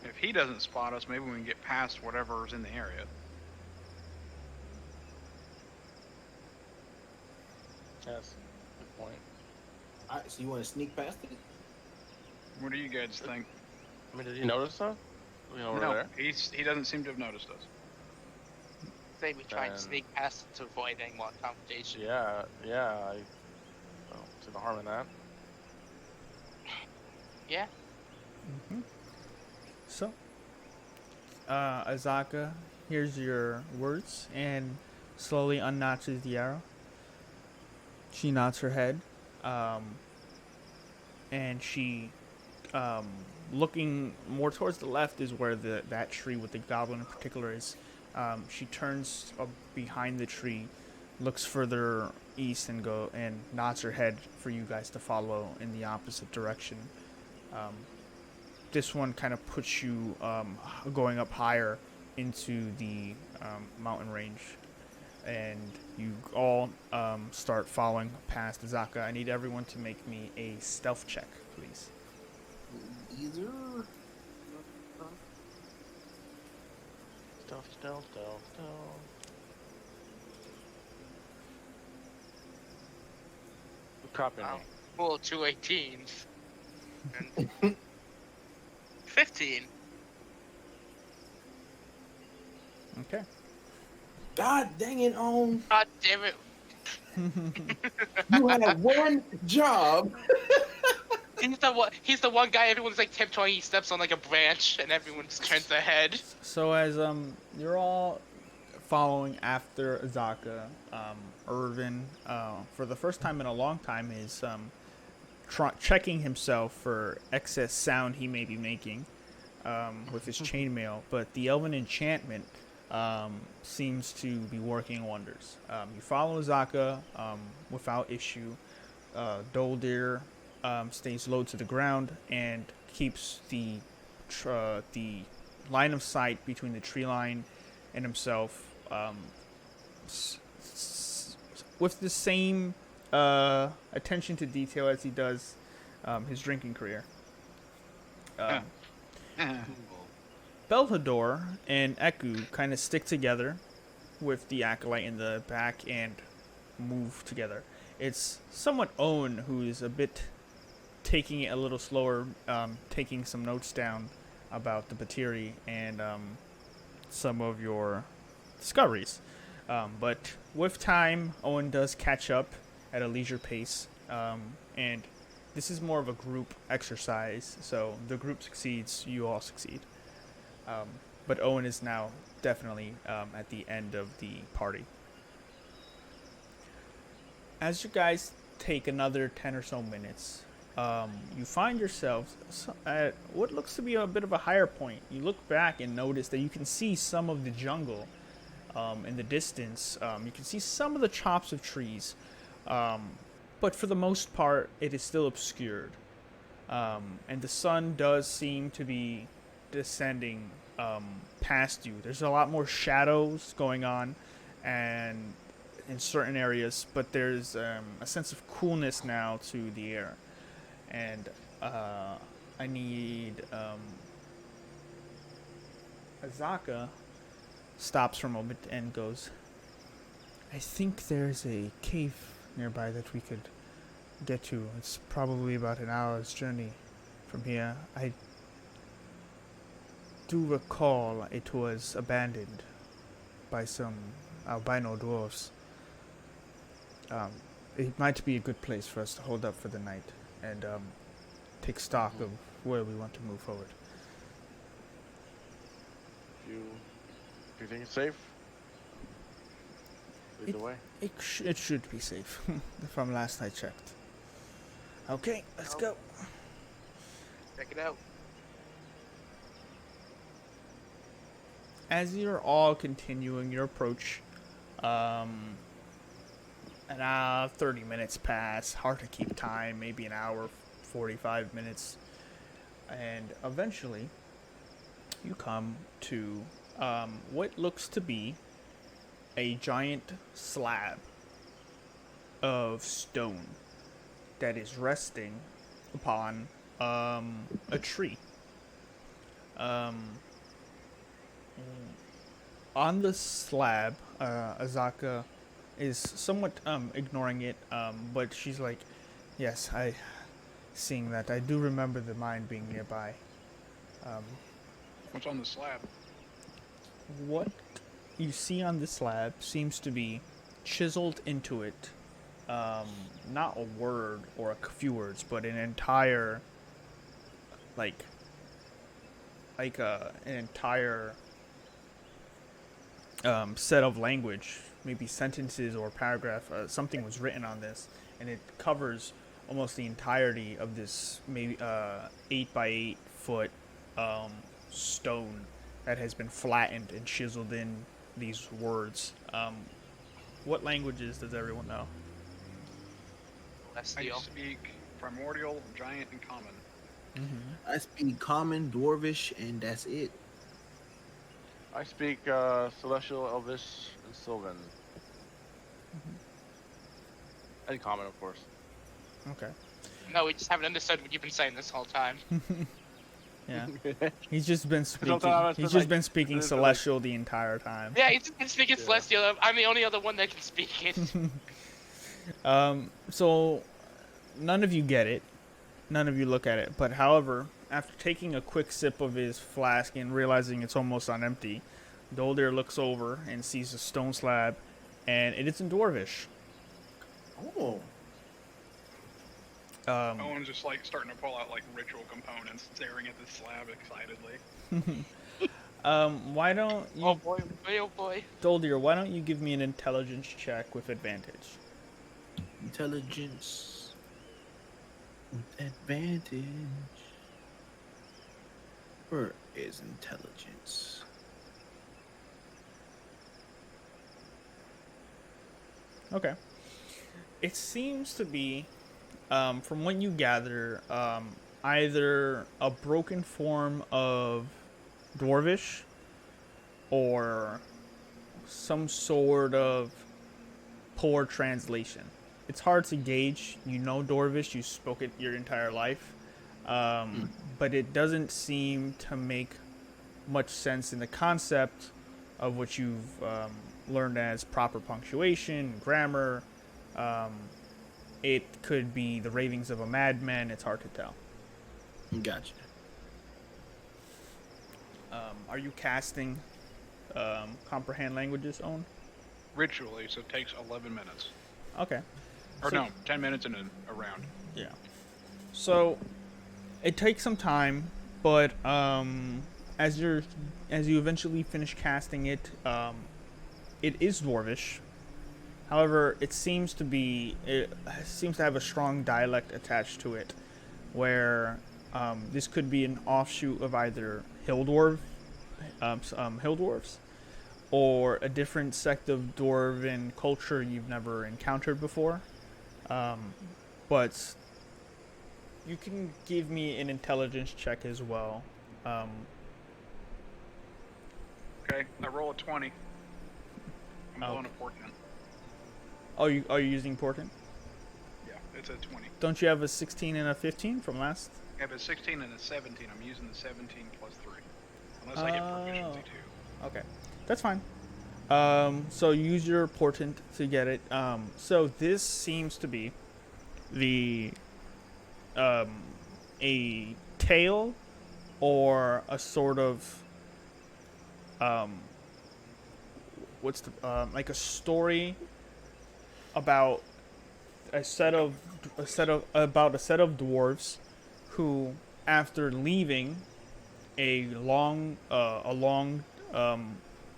If he doesn't spot us, maybe we can get past whatever's in the area. Yes, good point. Alright, so you want to sneak past it? What do you guys think? I mean, did he notice us? Over No, there? he doesn't seem to have noticed us. Say we try and sneak past it to avoid any more confrontation. Yeah, I don't see the harm in that. Yeah. Mm-hmm. So, Azaka hears your words and slowly unnotches the arrow. She nods her head, and she, looking more towards the left is where that tree with the goblin in particular is. She turns behind the tree, looks further east, and nods her head for you guys to follow in the opposite direction. This one kind of puts you going up higher into the mountain range, and you all start following past Azaka. I need everyone to make me a stealth check, please. Either. Stealth. Copy me. Well, 2 18s. And 15. Okay. God dang it, Owen. God damn it. You had one job. He's the one guy everyone's like tiptoeing, he steps on like a branch and everyone just turns their head. So as you're all following after Azaka, Irvin, for the first time in a long time, is checking himself for excess sound he may be making with his chainmail, but the elven enchantment seems to be working wonders. You follow Azaka without issue. Doldir stays low to the ground and keeps the line of sight between the tree line and himself with the same attention to detail as he does his drinking career. Belhador and Eku kind of stick together with the Acolyte in the back and move together. It's somewhat Owen who's a bit taking it a little slower, taking some notes down about the Batiri and some of your discoveries. But with time, Owen does catch up at a leisure pace, and this is more of a group exercise, so the group succeeds, you all succeed. But Owen is now definitely at the end of the party. As you guys take another 10 or so minutes, you find yourselves at what looks to be a bit of a higher point. You look back and notice that you can see some of the jungle In the distance, you can see some of the chops of trees, but for the most part, it is still obscured. And the sun does seem to be descending past you. There's a lot more shadows going on, and in certain areas, but there's a sense of coolness now to the air. And I need Azaka stops for a moment and goes, I think there's a cave nearby that we could get to. It's probably about an hour's journey from here. I do recall it was abandoned by some albino dwarves. It might be a good place for us to hold up for the night and take stock of where we want to move forward. If you think it's safe, lead the way. It should be safe, from last I checked. Okay, let's go. Check it out. As you're all continuing your approach, an hour, 30 minutes pass, hard to keep time, maybe an hour, 45 minutes, and eventually you come to what looks to be a giant slab of stone that is resting upon a tree. On the slab, Azaka is somewhat ignoring it, but she's like, yes, seeing that, I do remember the mine being nearby. What's on the slab? What you see on the slab seems to be chiseled into it, not a word or a few words, but an entire, an entire set of language, maybe sentences or paragraph. Something was written on this, and it covers almost the entirety of this maybe 8 by 8 foot stone that has been flattened and chiseled in these words. What languages does everyone know? I speak Primordial, Giant, and Common. Mm-hmm. I speak Common, Dwarvish, and that's it. I speak Celestial, Elvish, and Sylvan. And Common, of course. Okay. No, we just haven't understood what you've been saying this whole time. Yeah. He's just been speaking. Sometimes He's it's just like- been speaking it's Celestial the entire time. Yeah, he's just been speaking Yeah. Celestial. I'm the only other one that can speak it. So none of you get it. None of you look at it. But however, after taking a quick sip of his flask and realizing it's almost on empty, Doldir looks over and sees a stone slab, and it is in Dwarvish. Oh. Owen's just like starting to pull out like ritual components, staring at the slab excitedly. Why don't you, Oh boy, oh boy. Doldir, why don't you give me an intelligence check with advantage? Intelligence. With advantage. Where is intelligence? Okay. It seems to be, from what you gather, either a broken form of Dwarvish or some sort of poor translation. It's hard to gauge. You know Dwarvish, you spoke it your entire life, but it doesn't seem to make much sense in the concept of what you've learned as proper punctuation, grammar. It could be the ravings of a madman. It's hard to tell. Gotcha. Are you casting comprehend languages, Owen? Ritually, so it takes 11 minutes. Okay. Or So- no, 10 minutes in a round. Yeah. So it takes some time, but as you eventually finish casting it, it is Dwarvish. However, it seems to have a strong dialect attached to it, where this could be an offshoot of either Hill Dwarves, or a different sect of dwarven culture you've never encountered before. But you can give me an intelligence check as well. Okay, I roll a 20. I'm blowing a portent. Are you using portent? Yeah, it's a 20. Don't you have a 16 and a 15 from last? I have a 16 and a 17. I'm using the 17 plus 3. Unless I get proficiency too. Okay, that's fine. So use your portent to get it. So this seems to be the a tale or a sort of what's the like a story about a set of dwarves who, after leaving a long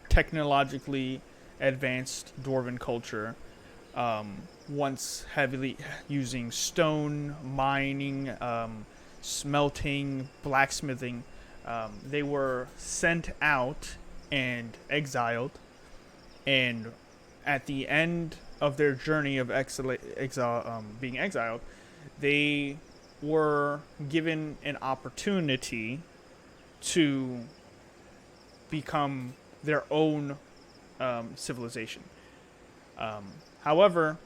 technologically advanced dwarven culture, once heavily using stone, mining, smelting, blacksmithing, they were sent out and exiled, and at the end of their journey of being exiled, they were given an opportunity to become their own civilization. However,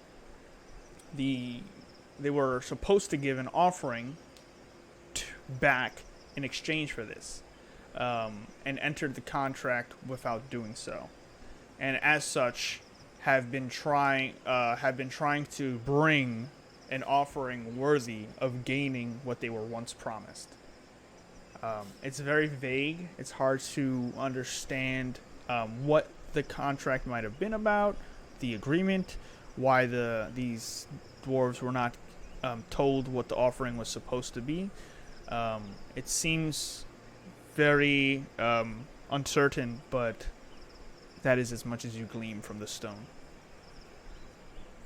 they were supposed to give an offering back in exchange for this, and entered the contract without doing so, and as such have been trying to bring an offering worthy of gaining what they were once promised. It's very vague. It's hard to understand what the contract might have been about, the agreement, why these dwarves were not told what the offering was supposed to be. It seems very uncertain, but that is as much as you glean from the stone.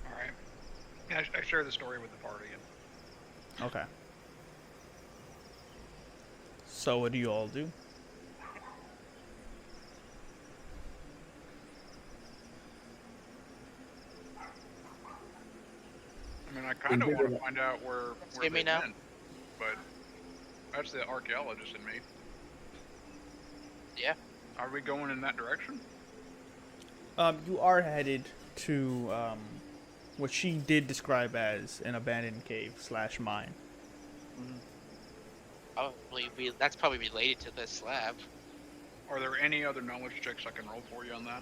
All right. Yeah, I share the story with the party. Okay. So what do you all do? I mean, I kind of want to find out where Hear me they've now? been, but that's the archaeologist in me. Yeah. Are we going in that direction? You are headed to what she did describe as an abandoned cave / mine. That's probably related to this slab. Are there any other knowledge checks I can roll for you on that?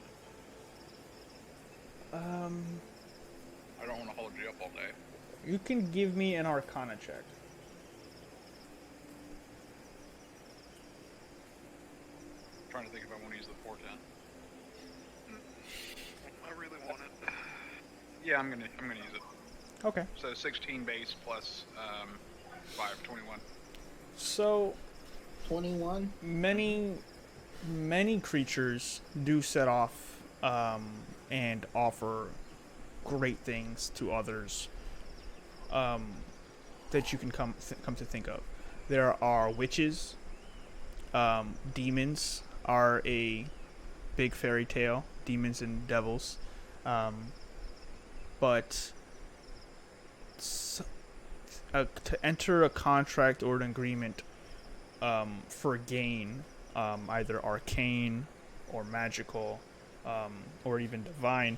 I don't want to hold you up all day. You can give me an Arcana check. I'm trying to think if I want to use the portent. I really want it. Yeah, I'm gonna use it. Okay. So 16 base plus 5, 21. So 21. many creatures do set off and offer great things to others that you can come to think of. There are witches. Demons are a big fairy tale. Demons and devils. But to enter a contract or an agreement for gain, either arcane or magical or even divine,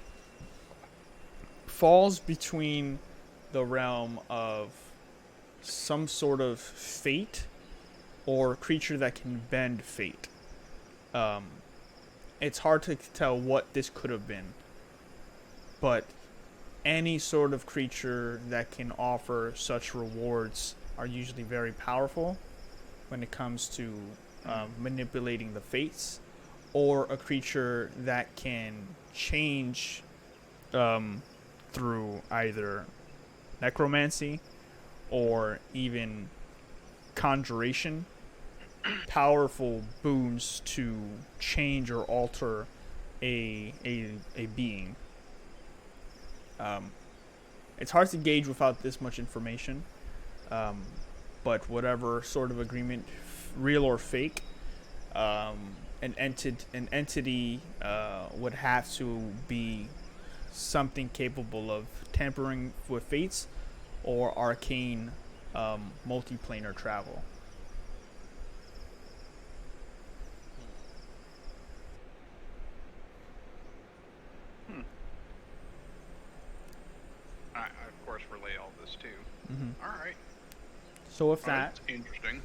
falls between the realm of some sort of fate or creature that can bend fate. It's hard to tell what this could have been, but any sort of creature that can offer such rewards are usually very powerful when it comes to manipulating the fates, or a creature that can change through either necromancy or even conjuration, powerful boons to change or alter a being. It's hard to gauge without this much information, but whatever sort of agreement, real or fake, an entity would have to be something capable of tampering with fates or arcane multiplanar travel. I of course relay all this too. Mm-hmm. All right. So with that, that's interesting.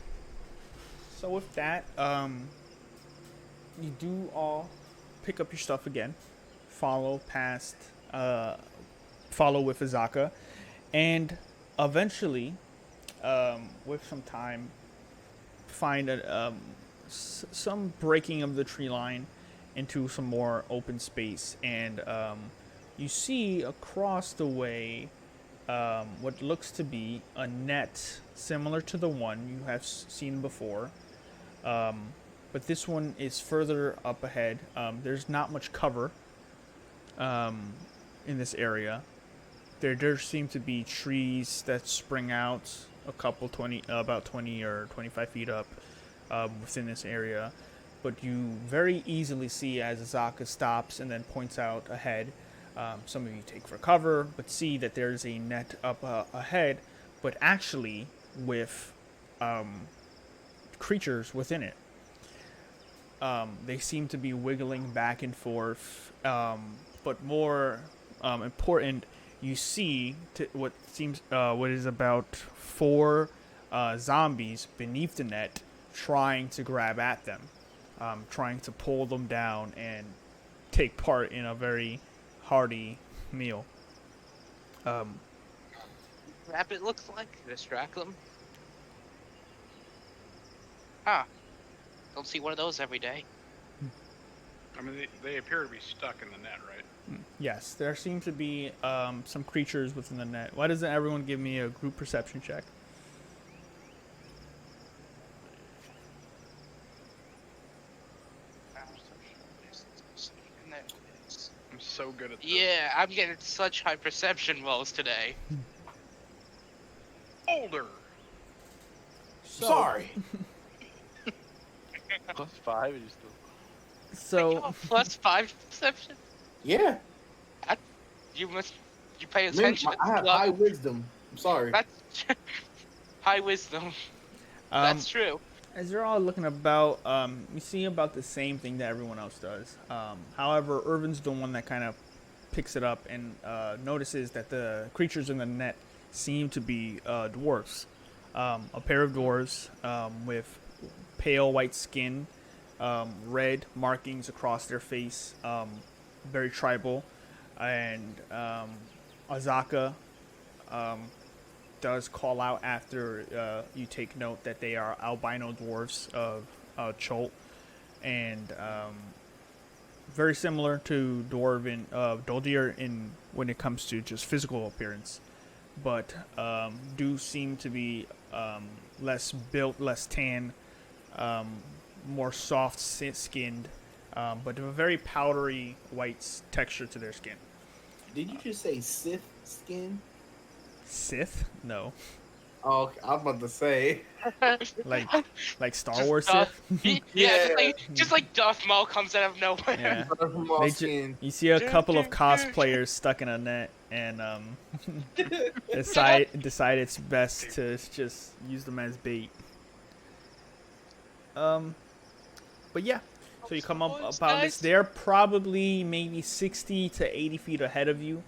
So with that, you do all pick up your stuff again, follow with Azaka, and eventually, with some time, find some breaking of the tree line into some more open space, and you see across the way what looks to be a net similar to the one you have seen before. But this one is further up ahead. There's not much cover in this area. There seem to be trees that spring out about 20 or 25 feet up within this area. But you very easily see as Azaka stops and then points out ahead. Some of you take for cover, but see that there's a net up ahead, but actually with creatures within it. They seem to be wiggling back and forth, but more important, you see what is about 4 zombies beneath the net trying to grab at them, trying to pull them down and take part in a very hearty meal. Grab it looks like distract them. Huh. Don't see one of those every day. I mean, they appear to be stuck in the net, right? Yes, there seem to be some creatures within the net. Why doesn't everyone give me a group perception check? I'm so good at this. Yeah, I'm getting such high perception rolls today. Older. Sorry. +5 and you still. So +5 perception? Yeah. You pay attention. I have high wisdom. I'm sorry. That's high wisdom. That's true. as you're all looking about, you see about the same thing that everyone else does. However, Irvin's the one that kind of picks it up and notices that the creatures in the net seem to be dwarves. A pair of dwarves with pale white skin, red markings across their face, very tribal. And Azaka does call out after you take note that they are albino dwarves of Cholt, and very similar to Doldir in when it comes to just physical appearance, but do seem to be less built, less tan, more soft skinned, but a very powdery white texture to their skin. Did you just say Sith skin? Sith? No. Oh, okay. I was about to say. like Star Wars Sith? Yeah, just like Darth Maul comes out of nowhere. Yeah. You see a couple of cosplayers stuck in a net and decide it's best to just use them as bait. But yeah. So you come up about this. They're probably maybe 60 to 80 feet ahead of you.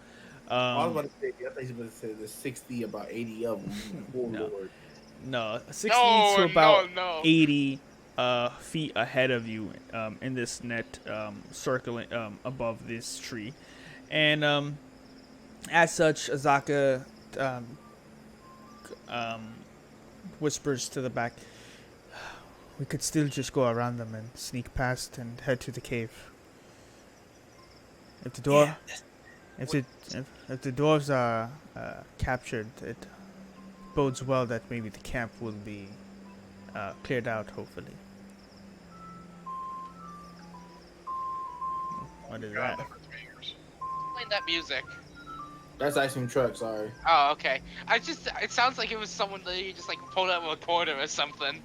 I was about to say, I thought you were about to say there's 60, about 80 of them. Oh, Lord. No, 60 to about 80 feet ahead of you in this net circling above this tree. And as such, Azaka whispers to the back, "We could still just go around them and sneak past and head to the cave. If the door, if the dwarves are captured, it bodes well that maybe the camp will be cleared out. Hopefully." What is that? Playing that music. That's Ice Cream Truck, sorry. Oh, okay. It sounds like it was someone that you just like pulled out a recorder or something.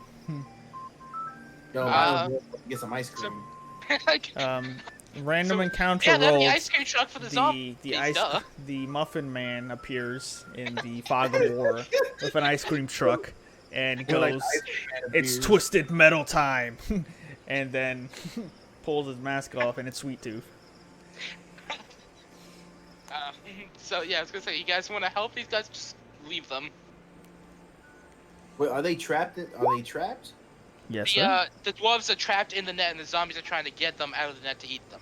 Yo, Uh, I'm gonna get some ice cream. Random So, encounter yeah, that'd be rolled. ice cream truck for the zombies. Duh. The Muffin Man appears in the fog of war with an ice cream truck and We're like goes, the ice cream man "It's appears. twisted metal time," and then pulls his mask off and it's Sweet Tooth. So yeah, I was gonna say, you guys want to help these guys? Just leave them. Wait, are they trapped? Are they trapped? Yes, sir. The dwarves are trapped in the net, and the zombies are trying to get them out of the net to eat them.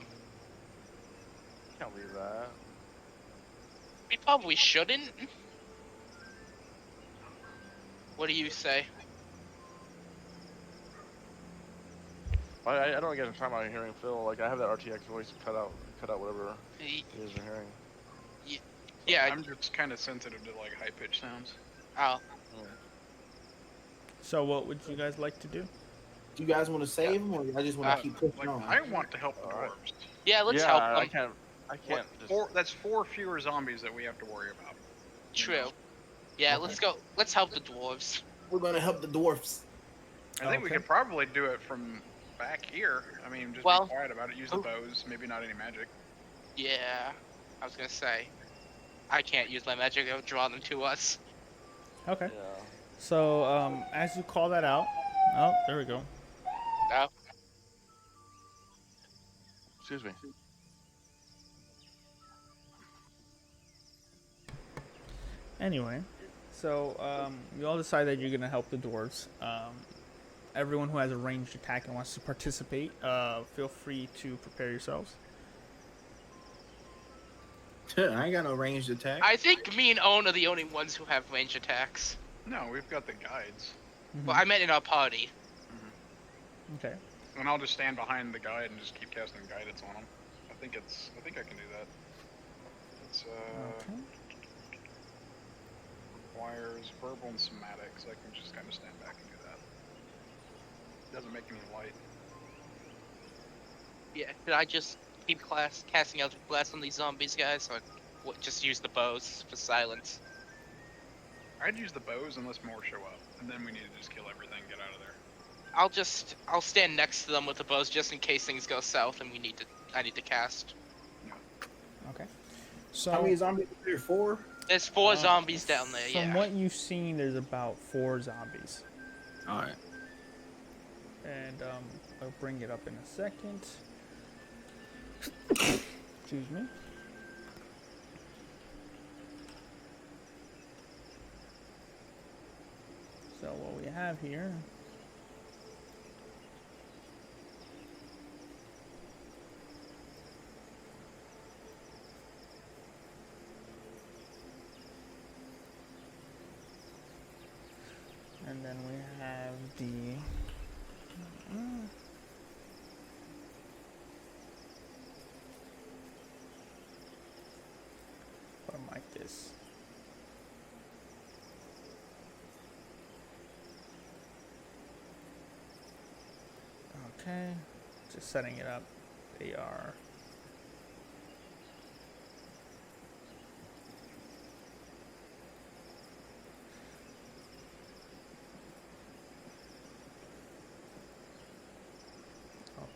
Can't believe that. We probably shouldn't. What do you say? I don't get a time out hearing Phil. Like I have that RTX voice cut out whatever you guys are hearing. Yeah. I'm just kind of sensitive to like high pitched sounds. Oh. So what would you guys like to do? Do you guys want to save them, or I just want to keep pushing Like on? I want to help the dwarves. Yeah, let's help them. I can't. That's 4 fewer zombies that we have to worry about. True. Yeah, let's go. Let's help the dwarves. We're gonna help the dwarfs. I think we could probably do it from back here. I mean, just be quiet about it. Use the bows. Maybe not any magic. Yeah, I was gonna say. I can't use my magic. I'll draw them to us. Okay. Yeah. So as you call that out, oh, there we go. Oh. Excuse me. Anyway, so you all decide that you're gonna help the dwarves. Everyone who has a ranged attack and wants to participate, feel free to prepare yourselves. I ain't got no ranged attack. I think me and Owen are the only ones who have range attacks. No, we've got the guides. Well, I meant in our party. Okay. And I'll just stand behind the guide and just keep casting guidance on them. I think I can do that. It's Okay. requires verbal and somatic, so I can just kind of stand back and do that. Doesn't make any light. Yeah, could I just keep casting out blast on these zombies, guys, or just use the bows for silence? I'd use the bows unless more show up, and then we need to just kill everything and get out of there. I'll stand next to them with the bows just in case things go south and I need to cast. Okay. So How many zombies are there? 4? There's 4 zombies down there, From what you've seen, there's about 4 zombies. All right. And I'll bring it up in a second. Excuse me. So what we have here. And then we have the put them like this. Okay, just setting it up. They are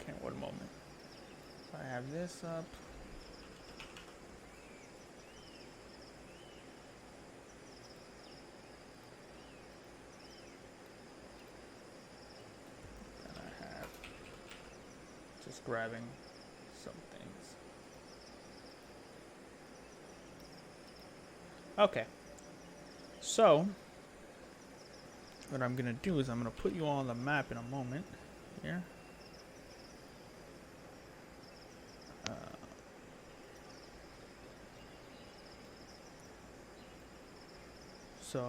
okay, one moment. I have this up. And I have just grabbing some things. Okay. So what I'm gonna do is I'm gonna put you all on the map in a moment here. So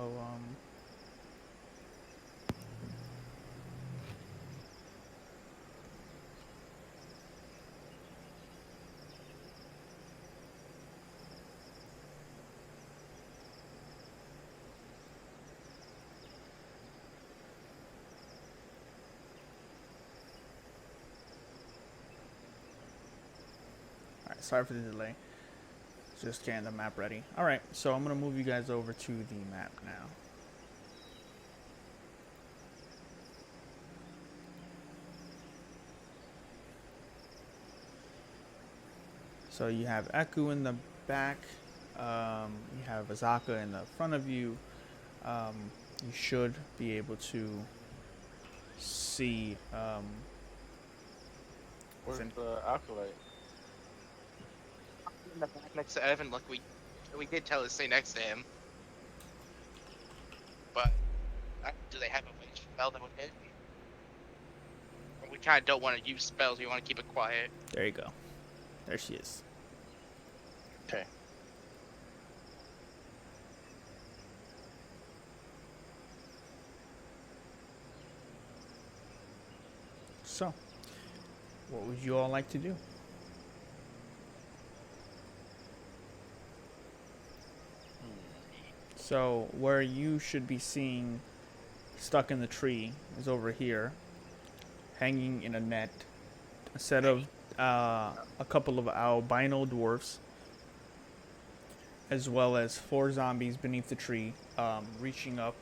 alright, sorry for the delay. Just getting the map ready. Alright, so I'm gonna move you guys over to the map now. So you have Eku in the back. You have Azaka in the front of you. You should be able to see. Where's the acolyte? In the back next to Evan, like we did tell her to stay next to him. But do they have a ranged spell that would hit? We kind of don't want to use spells. We want to keep it quiet. There you go. There she is. Okay. So, what would you all like to do? So, where you should be seeing stuck in the tree is over here, hanging in a net, a set of a couple of albino dwarves, as well as 4 zombies beneath the tree, reaching up,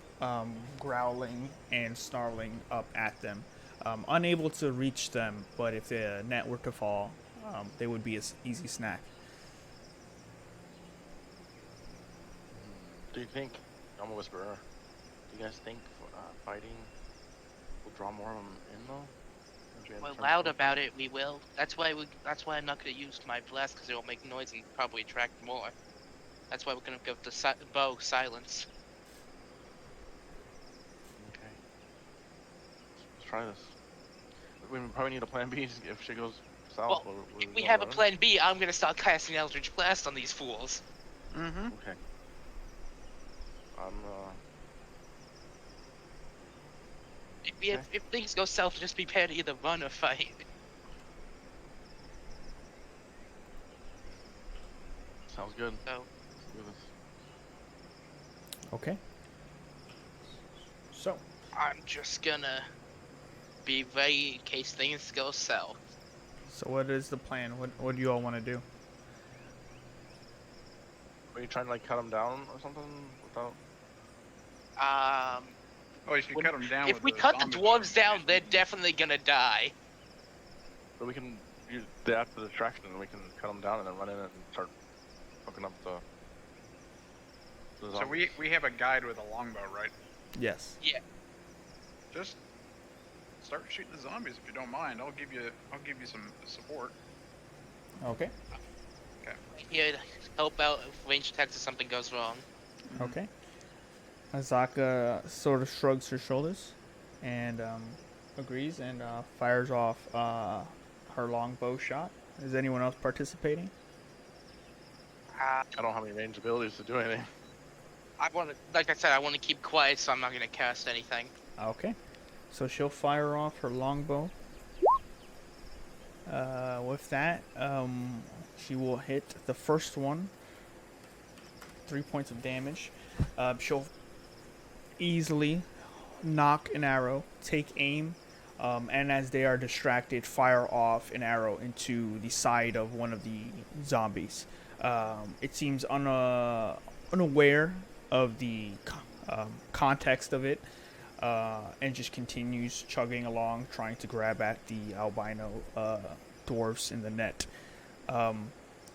growling and snarling up at them. Unable to reach them, but if the net were to fall, they would be an easy snack. Do you think, I'm a whisperer, do you guys think fighting will draw more of them in though? We're loud about it, we will. That's why I'm not gonna use my blast, because it'll make noise and probably attract more. That's why we're gonna give the bow silence. Okay. Let's try this. We probably need a plan B if shit goes south. Well, if we have a plan B, I'm gonna start casting Eldritch Blast on these fools. Mm-hmm. Okay. If things go south, just prepare to either run or fight. Sounds good. So, Let's do this. Okay. So, I'm just gonna be ready in case things go south. so what is the plan? What do you all want to do? Are you trying to like cut them down or something without? Oh, if you cut them down. If with we the cut the zombie dwarves down, shit, they're definitely gonna die. But we can use the after the distraction and we can cut them down and then run in and start hooking up the So zombies. we have a guide with a longbow, right? Yes. Yeah. Just start shooting the zombies if you don't mind. I'll give you some support. Okay. Here to help out if range attacks if something goes wrong. Okay. Azaka sort of shrugs her shoulders and agrees and fires off her longbow shot. Is anyone else participating? I don't have any range abilities to do anything. Like I said, I want to keep quiet, so I'm not gonna cast anything. Okay. So she'll fire off her longbow. With that, she will hit the first one. 3 points of damage. She'll easily knock an arrow, take aim, and as they are distracted, fire off an arrow into the side of one of the zombies. It seems unaware of the context of it, and just continues chugging along, trying to grab at the albino dwarves in the net.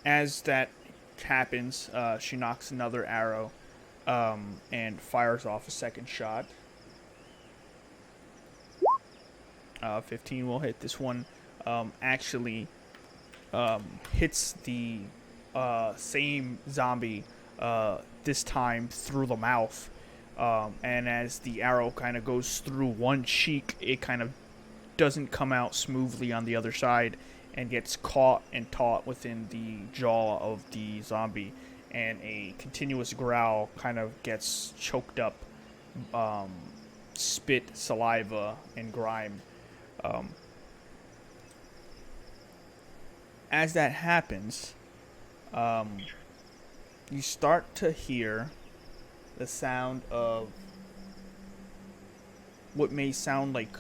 As that happens, she knocks another arrow and fires off a second shot. 15 will hit. This one actually hits the same zombie, this time through the mouth. And as the arrow kind of goes through one cheek, it kind of doesn't come out smoothly on the other side and gets caught and taut within the jaw of the zombie. And a continuous growl kind of gets choked up, spit, saliva, and grime. As that happens, you start to hear the sound of what may sound like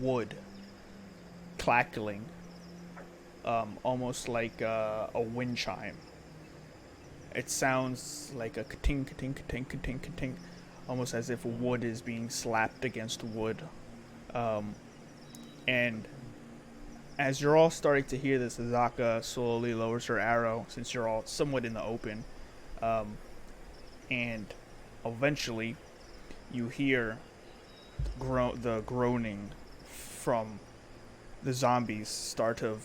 wood clackling, almost like a wind chime. It sounds like a ka-ting, ka-ting, ka-ting, ka-ting, ka-ting, almost as if wood is being slapped against wood. And as you're all starting to hear this, Azaka slowly lowers her arrow since you're all somewhat in the open. And eventually you hear the groaning from the zombies start to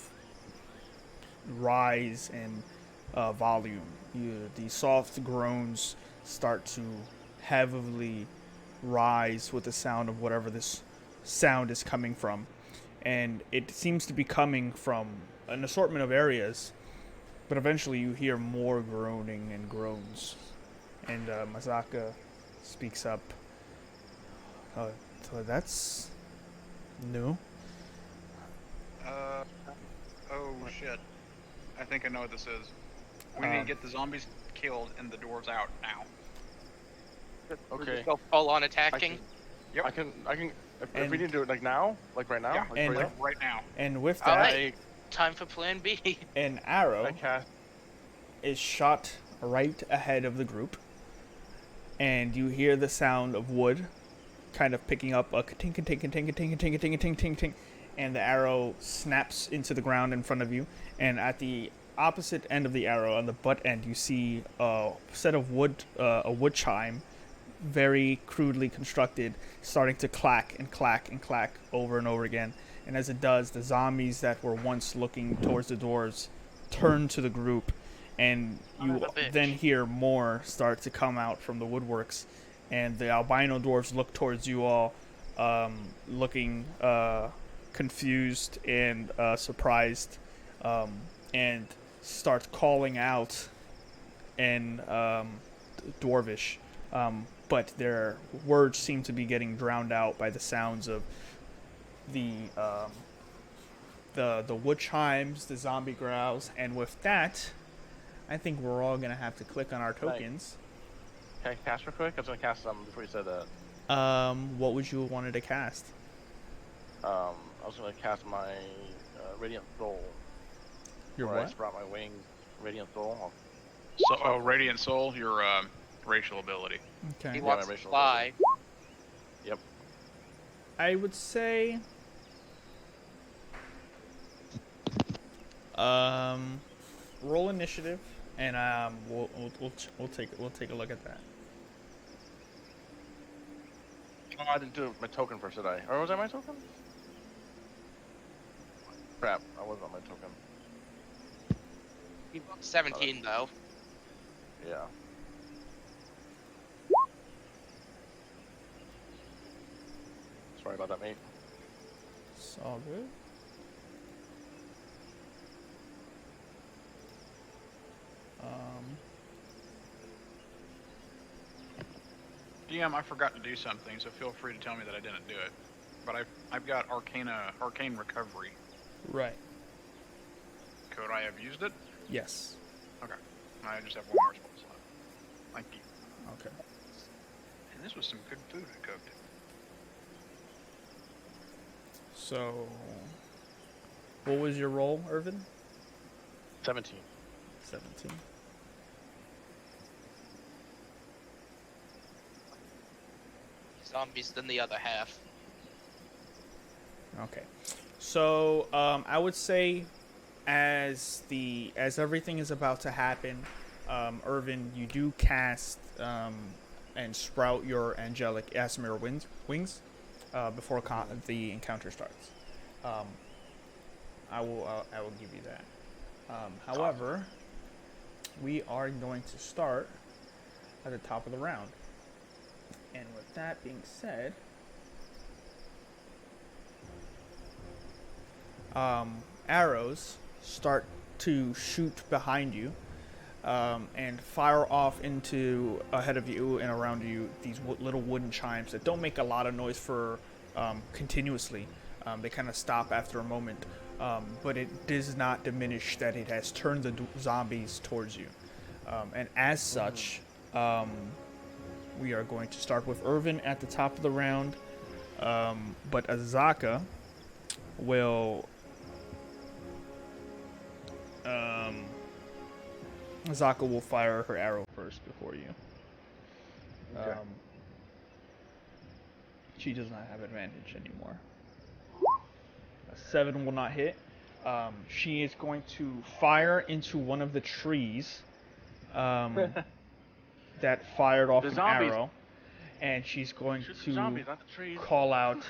rise in volume. The soft groans start to heavily rise with the sound of whatever this sound is coming from. And it seems to be coming from an assortment of areas, but eventually you hear more groaning and groans. And Masaka speaks up. So that's new. Oh shit. I think I know what this is. We need to get the zombies killed and the dwarves out now. Okay. Go full on attacking. I can. If we need to do it like now, like right now, Yeah, like and- right right now. And with All that, right. Time for Plan B. an arrow I cast. is shot right ahead of the group, and you hear the sound of wood kind of picking up a tink tink tink tink tink tink tink tink tink, and the arrow snaps into the ground in front of you. And at the opposite end of the arrow, on the butt end, you see a set of wood, a wood chime, very crudely constructed, starting to clack and clack and clack over and over again. And as it does, the zombies that were once looking towards the doors turn to the group, and you then hear more start to come out from the woodworks. And the albino dwarves look towards you all, looking confused and surprised, and start calling out in Dwarvish. But their words seem to be getting drowned out by the sounds of the wood chimes, the zombie growls, and with that, I think we're all gonna have to click on our tokens. Can I cast real quick? I was gonna cast some before you said that. What would you wanted to cast? I was gonna cast my Radiant Soul. Your where I what? sprout my wings. Radiant Soul. So, Radiant Soul, your racial ability. Okay. He Yeah, wants my to racial fly. Yep. I would say roll initiative, and we'll take a look at that. Oh, I didn't do my token first, did I? Or was that my token? Crap, I was on my token. He wants 17 though. Yeah. Sorry about that, mate. It's all good. DM, I forgot to do something, so feel free to tell me that I didn't do it. But I've got Arcane Recovery. Right. Could I have used it? Yes. Okay. I just have one more spell slot. Thank you. Okay. And this was some good food I cooked. So, what was your roll, Irvin? 17. 17. Zombies than the other half. Okay. So, I would say as everything is about to happen, Irvin, you do cast and sprout your angelic Asimir wings before the encounter starts. I will give you that. However, we are going to start at the top of the round. And with that being said, arrows start to shoot behind you and fire off into ahead of you and around you these little wooden chimes that don't make a lot of noise for continuously. They kind of stop after a moment, but it does not diminish that it has turned the zombies towards you. And as such, we are going to start with Irvin at the top of the round, but Azaka will fire her arrow first before you. Okay. She does not have advantage anymore. A 7 will not hit. She is going to fire into one of the trees that fired off The an zombies. arrow, and she's going Shoot the to zombies, not the trees. call out,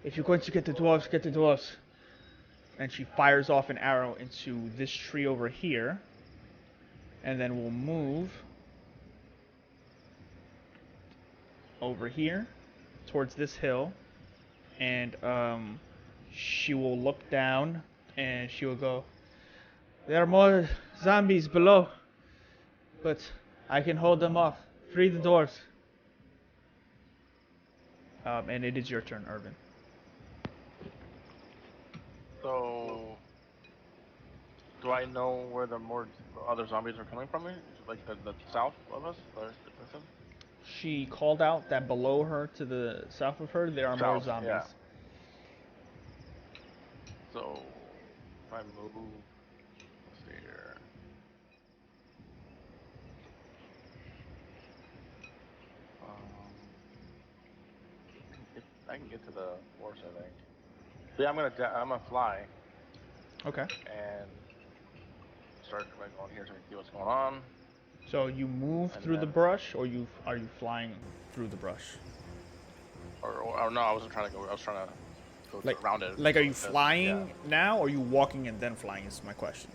"If you're going to get the dwarves, get the dwarves." And she fires off an arrow into this tree over here, and then we'll move over here towards this hill, and she will look down and she will go, "There are more zombies below, but I can hold them off. Free the dwarves." And it is your turn, Irvin. So, do I know where the more other zombies are coming from? Like the south of us? Or this one? She called out that below her, to the south of her, there are more South, zombies. yeah. So, if I move, let's see here. I can get to the forest, I think. So yeah, I'm gonna fly Okay. and start by going here so I can see what's going on. So you move And through the then- brush, or are you flying through the brush? Or no, I wasn't trying to go. I was trying to go around it. Like, are you So, flying yeah. now, or are you walking and then flying? Is my question.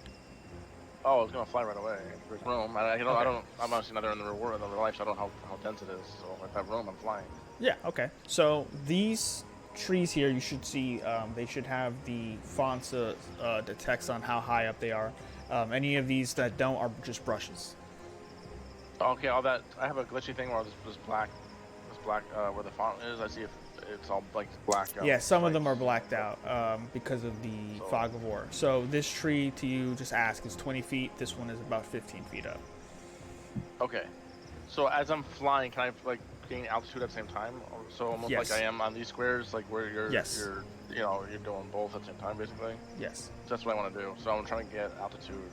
Oh, I was gonna fly right away. There's room. I'm obviously not in the real life, so I don't know how dense it is. So if I have room, I'm flying. Yeah. Okay. So these trees here, you should see. They should have the fonts, the text on how high up they are. Any of these that don't are just brushes. Okay, all that. I have a glitchy thing where this black, where the font is. I see if it's all like black. Yeah, some of them are blacked out because of the So- fog of war. So this tree, to you, just ask, is 20 feet. This one is about 15 feet up. Okay. So as I'm flying, can I like gain altitude at the same time? So almost Yes. like I am on these squares, like where you're Yes. you're doing both at the same time, basically. Yes. So that's what I want to do. So I'm trying to get altitude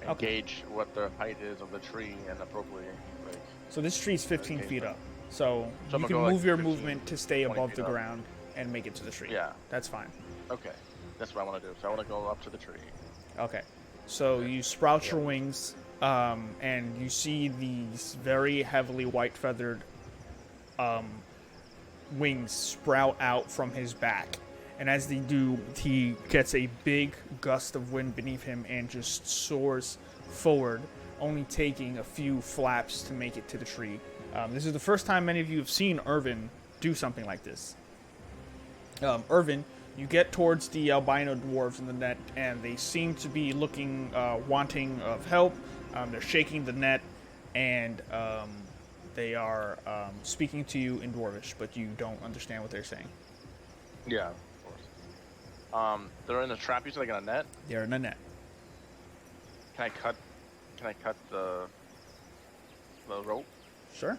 and Okay. gauge what the height is of the tree and appropriately like. So this tree's 15 Okay, feet so- up. So So I'm you gonna can go, like, move your 15, movement to stay 20 above feet the up. ground and make it to the tree. Yeah. That's fine. Okay. That's what I want to do. So I want to go up to the tree. Okay. So you sprout your wings, and you see these very heavily white feathered wings sprout out from his back. And as they do, he gets a big gust of wind beneath him and just soars forward, only taking a few flaps to make it to the tree. This is the first time many of you have seen Irvin do something like this. Irvin, you get towards the albino dwarves in the net, and they seem to be looking, wanting of help. They're shaking the net, and they are speaking to you in Dwarvish, but you don't understand what they're saying. Yeah, of course. They're in a trap. You said like in a net. They're in a net. Can I cut the rope? Sure.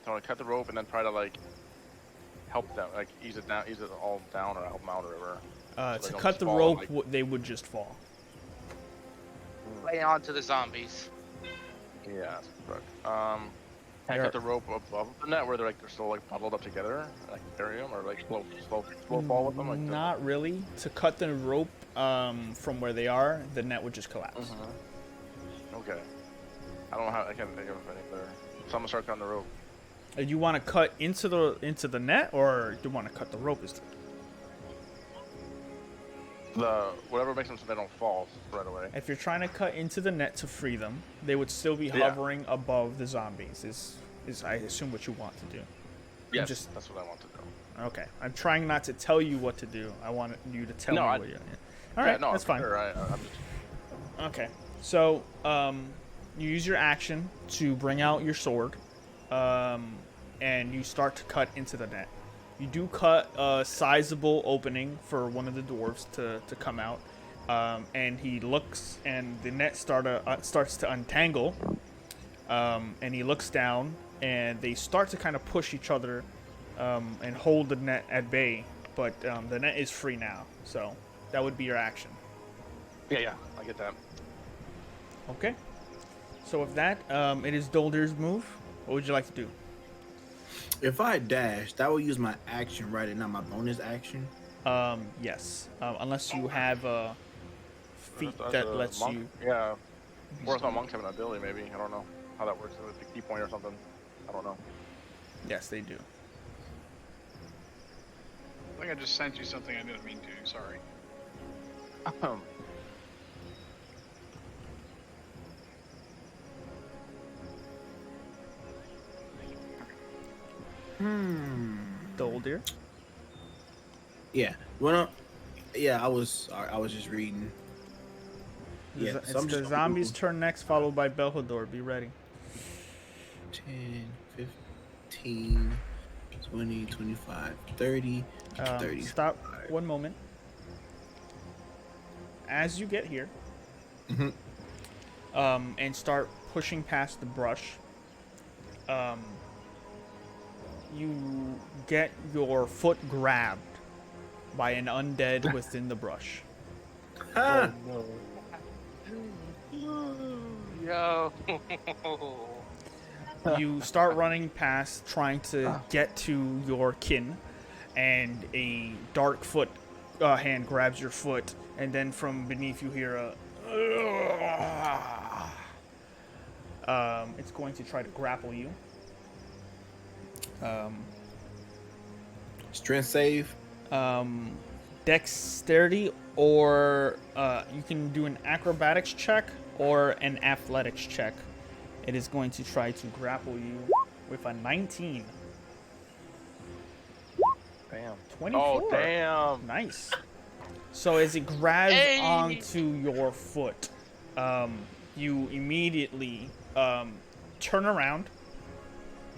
So I want to cut the rope and then try to like help them, like ease it all down, or help them out, or whatever. So they To don't cut the fall, rope, like- they would just fall. Lay on to the zombies. Yeah, that's correct. Can I cut the rope above the net where they're still like bundled up together, like carry them, or like slow fall with them, like the- Not really. To cut the rope from where they are, the net would just collapse. Okay. I don't know how. I can't think of any better. So I'm gonna start cutting the rope. You want to cut into the net, or do you want to cut the rope? Whatever makes them so they don't fall right away. If you're trying to cut into the net to free them, they would still be Yeah. hovering above the zombies. Is I assume what you want to do. Yes, just- that's what I want to do. Okay. I'm trying not to tell you what to do. I want you to tell No, me I- what you. All right, no, that's fine. Sure, I'm just. Okay. So, you use your action to bring out your sword, and you start to cut into the net. You do cut a sizable opening for one of the dwarves to come out, and he looks, and the net starts to untangle, and he looks down, and they start to kind of push each other and hold the net at bay, but the net is free now, so that would be your action. Yeah, I get that. Okay. So with that, it is Dolder's move. What would you like to do? If I dashed, I would use my action right and not my bonus action. Yes. Unless you have a feat As that a lets monk? you. Yeah. Or if my monks have an ability, maybe. I don't know how that works with the key point or something. I don't know. Yes, they do. I think I just sent you something I didn't mean to. Sorry. Doldir. Yeah. Well, yeah, I was just reading. Yeah, It's so I'm the just zombie's turn next, followed by Belhador. Be ready. 10, 15, 20, 25, 30, 30. Stop 1 moment. As you get here, Mhm. and start pushing past the brush, you get your foot grabbed by an undead within the brush. Ah! Yo. You start running past, trying to get to your kin, and a dark foot hand grabs your foot, and then from beneath you hear a. It's going to try to grapple you. Strength save. Dexterity, or you can do an acrobatics check or an athletics check. It is going to try to grapple you with a 19. Damn. 24. Oh, damn. Nice. So as it grabs Hey! onto your foot, you immediately turn around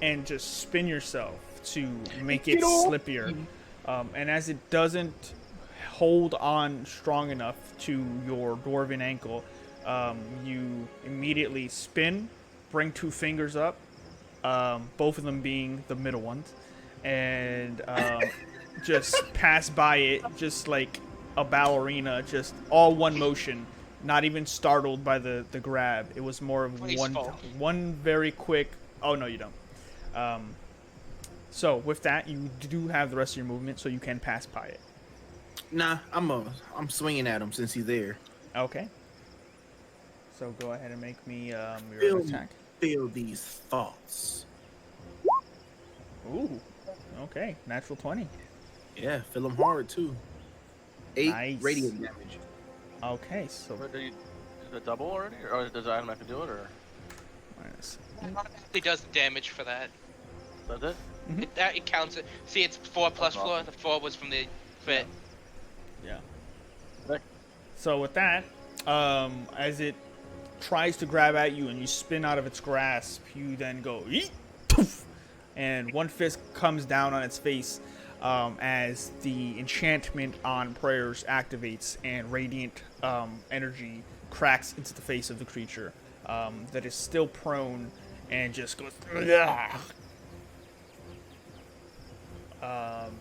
and just spin yourself to make it slippier. And as it doesn't hold on strong enough to your dwarven ankle, you immediately spin, bring 2 fingers up, both of them being the middle ones, and just pass by it just like a ballerina, just all one motion, not even startled by the grab. It was more of one very quick, oh no you don't. So with that, you do have the rest of your movement, so you can pass by it. Nah, I'm swinging at him since he's there. Okay. So go ahead and make me your attack. Feel these thoughts. Ooh. Okay. Natural 20. Yeah, feel them hard too. 8 Nice. radiant damage. Okay. So Is it double already? Or does the item have to do it? Or minus. It does damage for that. does it? It counts it. See, it's 4 plus That's 4. awesome. The 4 was from the crit. Yeah. Sick. So with that, as it tries to grab at you and you spin out of its grasp, you then go eat, poof, and one fist comes down on its face as the enchantment on prayers activates and radiant energy cracks into the face of the creature that is still prone and just goes.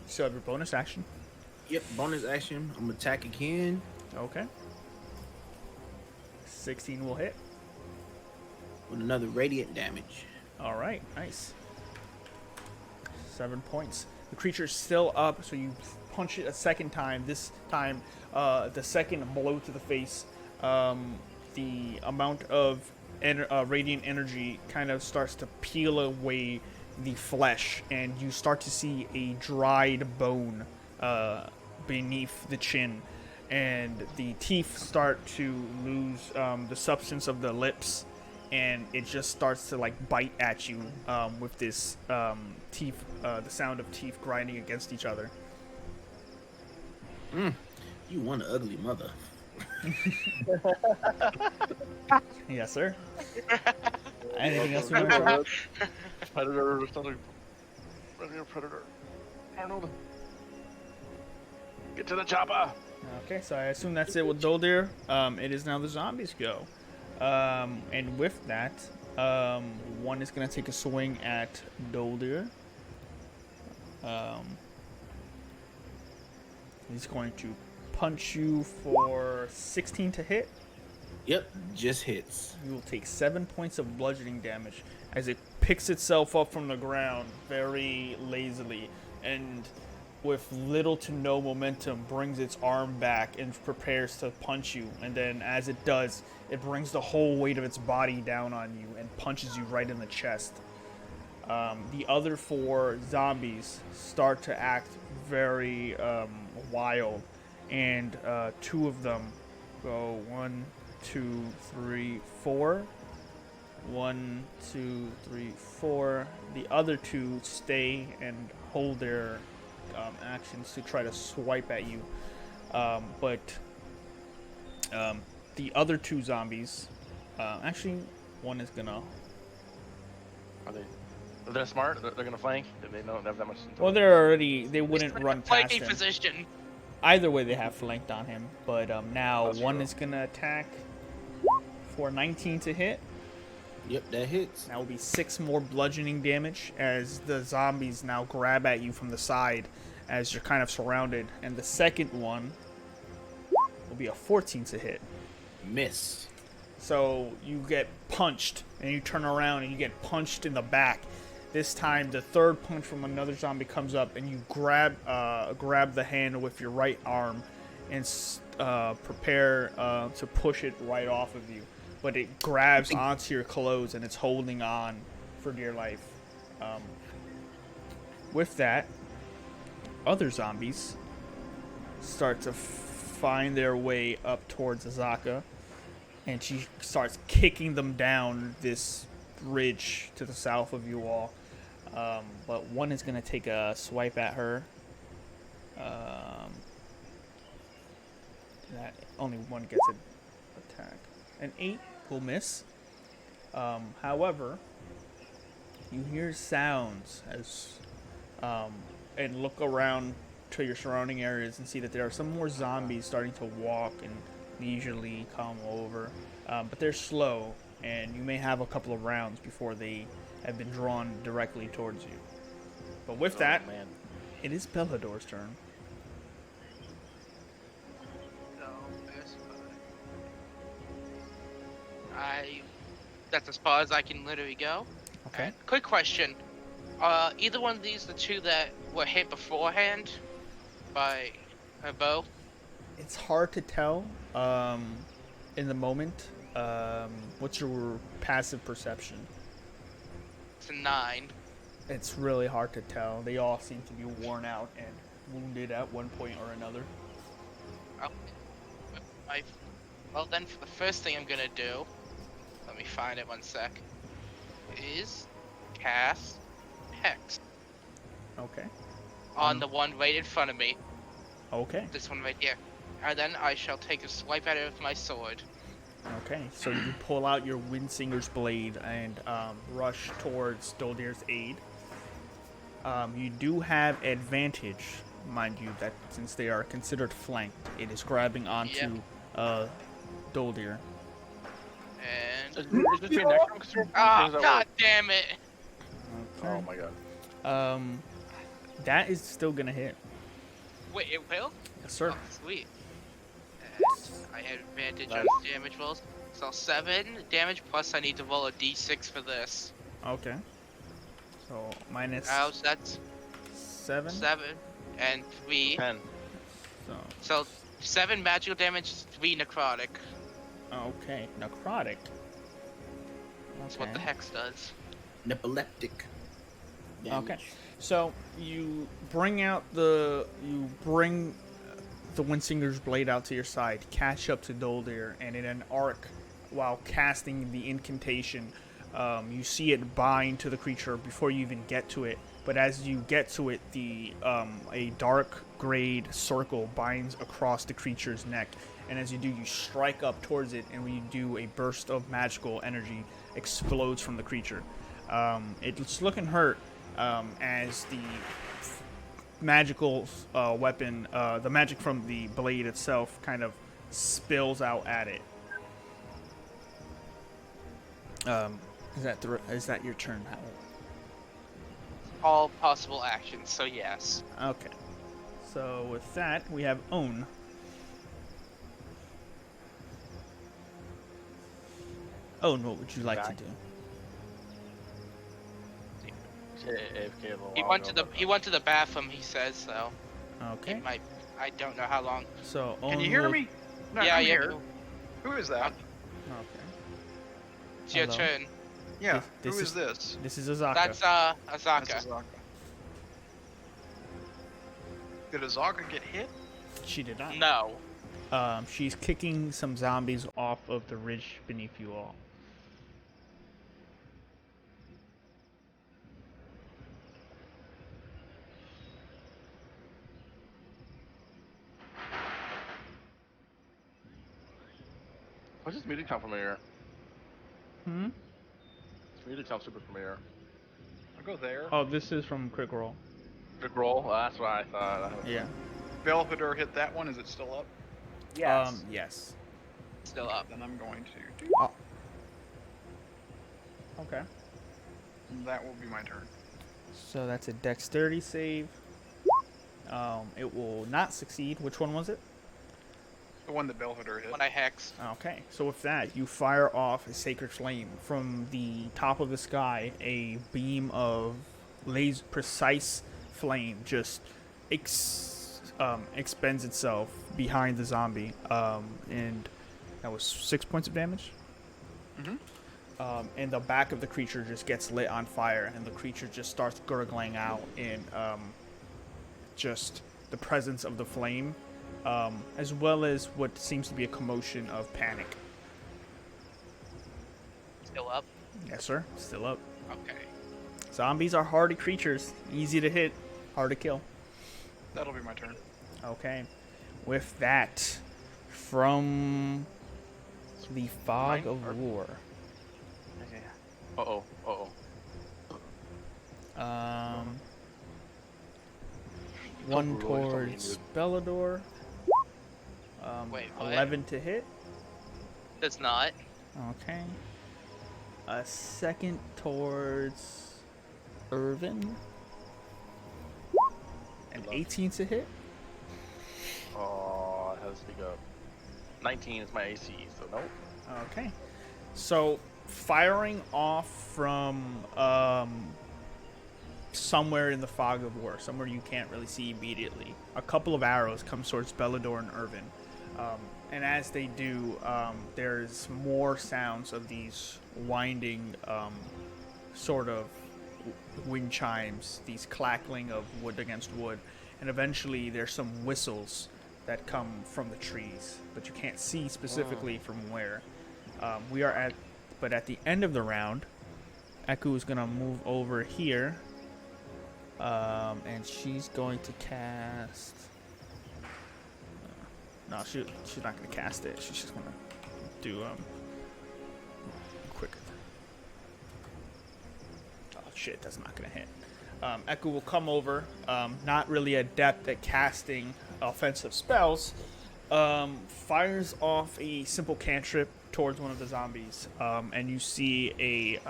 So have your bonus action. Yep, bonus action. I'm gonna attack again. Okay. 16 will hit. With another radiant damage. All right, nice. 7 points. The creature's still up, so you punch it a second time. This time, the second blow to the face, the amount of radiant energy kind of starts to peel away the flesh, and you start to see a dried bone beneath the chin, and the teeth start to lose the substance of the lips, and it just starts to like bite at you with this teeth, the sound of teeth grinding against each other. You one ugly mother. Yes, sir. Anything else you want to try? Predator or something. Predator. Arnold. Get to the chopper. Okay, so I assume that's it with Doldir. It is now the zombies go. And with that, one is going to take a swing at Doldir. He's going to punch you for 16 to hit. Yep, just hits. You will take 7 points of bludgeoning damage as it picks itself up from the ground very lazily and with little to no momentum, brings its arm back and prepares to punch you. And then as it does, it brings the whole weight of its body down on you and punches you right in the chest. The other 4 zombies start to act very wild, and 2 of them go 1, 2, 3, 4. 1, 2, 3, 4. The other 2 stay and hold their actions to try to swipe at you. But the other 2 zombies, actually, one is gonna. Are they're smart? They're gonna flank? They don't have that much. Well, they wouldn't run past Flanking him. position. Either way, they have flanked on him. But now That's one true. is gonna attack for 19 to hit. Yep, that hits. That will be 6 more bludgeoning damage as the zombies now grab at you from the side as you're kind of surrounded. And the second one will be a 14 to hit. Miss. So you get punched and you turn around and you get punched in the back. This time the third punch from another zombie comes up and you grab the hand with your right arm and prepare to push it right off of you. But it grabs onto your clothes and it's holding on for dear life. With that, other zombies start to find their way up towards Azaka, and she starts kicking them down this ridge to the south of you all. But one is going to take a swipe at her. That only one gets an attack. An 8 will miss. However, you hear sounds as and look around to your surrounding areas and see that there are some more zombies starting to walk and leisurely come over. But they're slow, and you may have a couple of rounds before they have been drawn directly towards you. But with that, man. it is Bellador's turn. So, that's as far as I can literally go. Okay. Quick question. Either one of these the 2 that were hit beforehand by a bow? It's hard to tell in the moment. What's your passive perception? It's a 9. It's really hard to tell. They all seem to be worn out and wounded at one point or another. Okay. Well then, for the first thing I'm gonna do, let me find it 1 sec, is cast Hex Okay. on the one right in front of me. Okay. This one right here. And then I shall take a swipe at it with my sword. Okay. So you pull out your Windsinger's blade and rush towards Doldir's aid. You do have advantage, mind you, that since they are considered flanked, it is grabbing onto Doldir. And Is this being next one? 'Cause ah, things that god work. damn it! Oh my god. That is still gonna hit. Wait, it will? Yes, sir. Oh, sweet. And I had advantage on damage rolls. So 7 damage plus I need to roll a d6 for this. Okay. So minus That's 7. 7 and 3. 10. So 7 magical damage, 3 necrotic. Okay, necrotic. That's what the hex does. Epileptic. Okay, so you bring the Windsinger's blade out to your side, catch up to Doldir, and in an arc, while casting the incantation, you see it bind to the creature before you even get to it. But as you get to it, a dark grayed circle binds across the creature's neck, and as you do, you strike up towards it, and when you do, a burst of magical energy explodes from the creature. It's looking hurt as the magical weapon, the magic from the blade itself, kind of spills out at it. Is that your turn, Howell? All possible actions, so yes. Okay. So with that, we have Own. Own, what would you like to do? AFK a little He while went ago, to the but, he went to the bathroom. He says so. Okay. It might. I don't know how long. So Can you hear will- me? No, Yeah, I'm yeah. here. Who is that? Okay. It's your Hello. turn. Yeah. this Who is- is this? This is Azaka. That's That's Azaka. Azaka. Did Azaka get hit? She did not. No. She's kicking some zombies off of the ridge beneath you all. What's this music sound familiar? Hmm? This music sounds super familiar. I'll go there. Oh, this is from Quick Roll. Big roll? That's what I thought. Yeah. Belvedere hit that one. Is it still up? Yes. Yes. Still up. Then I'm going to. Okay. That will be my turn. So that's a dexterity save. It will not succeed. Which one was it? The one that Belvedere hit. When I hex. Okay. So with that, you fire off a sacred flame from the top of the sky. A beam of precise flame just expends itself behind the zombie. And that was 6 points of damage. Mhm. And the back of the creature just gets lit on fire, and the creature just starts gurgling out in just the presence of the flame, as well as what seems to be a commotion of panic. Still up. Yes, sir. Still up. Okay. Zombies are hardy creatures, easy to hit, hard to kill. That'll be my turn. Okay. With that, from the fog Mine? of war. Uh-oh. One Don't ruin it, don't towards need Bellador. Wait, what? 11 to hit. That's not. Okay. A second towards Irvin. An 18 to hit. Oh, it has to speak up. 19 is my AC, so nope. Okay. So, firing off from somewhere in the fog of war, somewhere you can't really see immediately, a couple of arrows come towards Bellador and Irvin. And as they do, there's more sounds of these winding sort of wind chimes, these clackling of wood against wood, and eventually there's some whistles that come from the trees, but you can't see specifically from where. But at the end of the round, Eku is gonna move over here, and she's going to cast. No, she's not gonna cast it. She's just gonna do quick. Oh shit, that's not gonna hit. Eku will come over, not really adept at casting offensive spells, fires off a simple cantrip towards one of the zombies, and you see a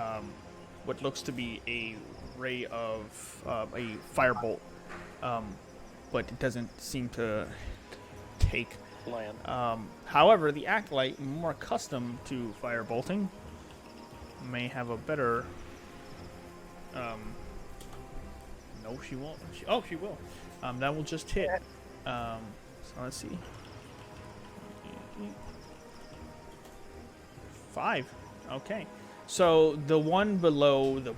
what looks to be a ray of a firebolt, but it doesn't seem to take. Land. However, the acolyte, more accustomed to firebolting, may have a better. No, she won't. She will. That will just hit. So let's see. 5. Okay. So the one below the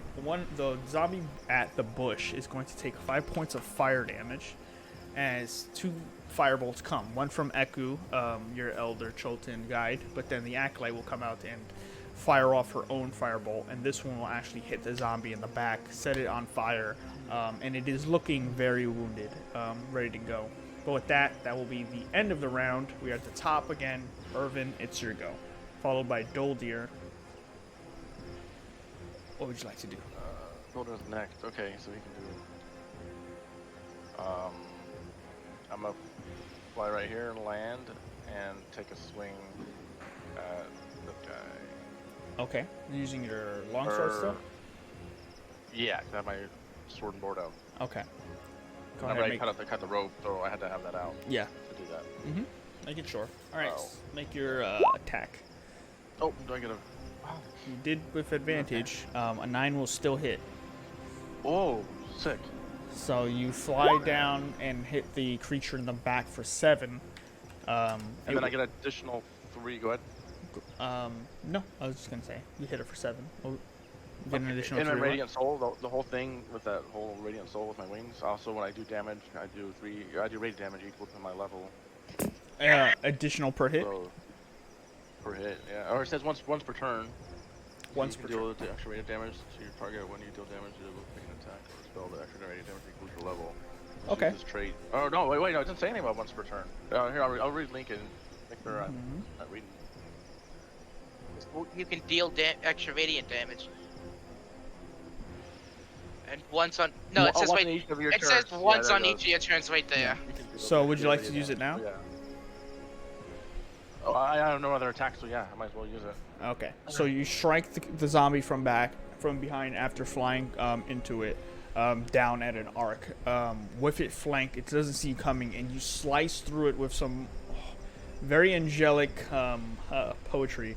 zombie at the bush is going to take 5 points of fire damage, as 2 firebolts come. One from Eku, your elder Cholton guide, but then the acolyte will come out and fire off her own firebolt, and this one will actually hit the zombie in the back, set it on fire, and it is looking very wounded, ready to go. But with that, that will be the end of the round. We are at the top again. Irvin, it's your go. Followed by Doldir. What would you like to do? Golden's next. Okay, so we can do. I'm gonna fly right here and land and take a swing at the guy. Okay. You're using your longsword still? Yeah, 'cause I have my sword and board out. Okay. Go I ahead. already cut the rope, so I had to have that out Yeah. to do that. Mm-hmm. Make it sure. All right. Oh. Make your attack. Oh, do I get a? Wow. You did with advantage. A 9 will still hit. Oh, sick. So you fly down and hit the creature in the back for 7. And then I get an additional 3. Go ahead. No, I was just gonna say you hit it for 7. We'll get an additional And 3. then Radiant Soul, the whole thing with that whole Radiant Soul with my wings. Also, when I do damage, I do radiant damage equal to my level. Additional per hit. So, per hit, yeah. Or it says once per turn. Once you per can deal turn. with the extra radiant damage to your target. When you deal damage, you will take an attack or spell the extra radiant damage equals your level. Just Okay. use this trait. Oh no, wait, no, it doesn't say anything about once per turn. Here, I'll read link and make sure I'm not reading. You can deal extra radiant damage. And once on no, it says once wait. on each of your It turns. says once there on it each of your turns right there. goes. So would you like to use it now? Yeah. Oh, I have no other attacks, so yeah, I might as well use it. Okay. So you strike the zombie from behind after flying into it, down at an arc. With it flanked, it doesn't see you coming, and you slice through it with some very angelic poetry.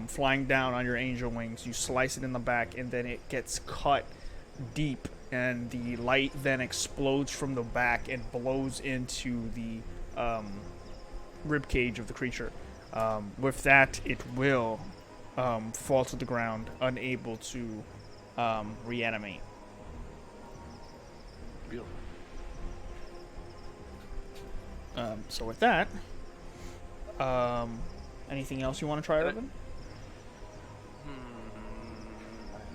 Flying down on your angel wings, you slice it in the back, and then it gets cut deep, and the light then explodes from the back and blows into the rib cage of the creature. With that, it will fall to the ground, unable to reanimate. Beautiful. So with that, anything else you want to try, Urban?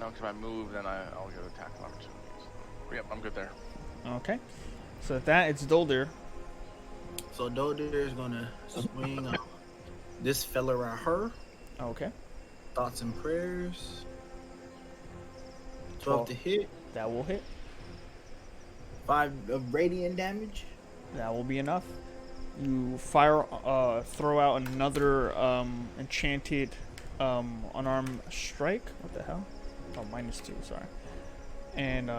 No, because if I move, then I'll get attack opportunities. Yep, I'm good there. Okay. So with that, it's Doldir. So Doldir is gonna swing on this fella right here. Okay. Thoughts and prayers. 12 to hit. That will hit. 5 of radiant damage. That will be enough. You throw out another enchanted unarmed strike. What the hell? Oh, -2, sorry. And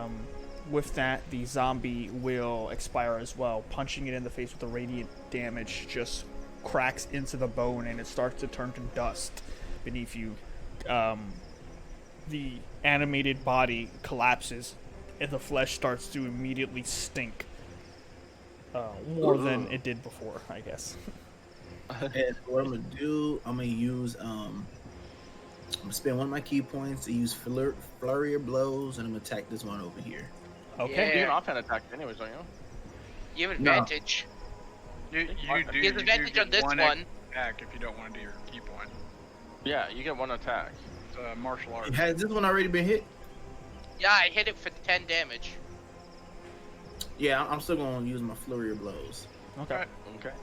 with that, the zombie will expire as well. Punching it in the face with the radiant damage just cracks into the bone, and it starts to turn to dust beneath you. The animated body collapses, and the flesh starts to immediately stink. More than it did before, I guess. And what I'm gonna do, I'm gonna use I'm gonna spend one of my key points to use flurry of blows, and I'm gonna attack this one over here. Okay. You can Yeah. offhand attack anyways, don't you? You have advantage. You do. He has You advantage get on this one one. attack if you don't want to do your key point. Yeah, you get one attack. It's martial arts. Has this one already been hit? Yeah, I hit it for 10 damage. Yeah, I'm still gonna use my flurry of blows. Okay. Alright. Okay.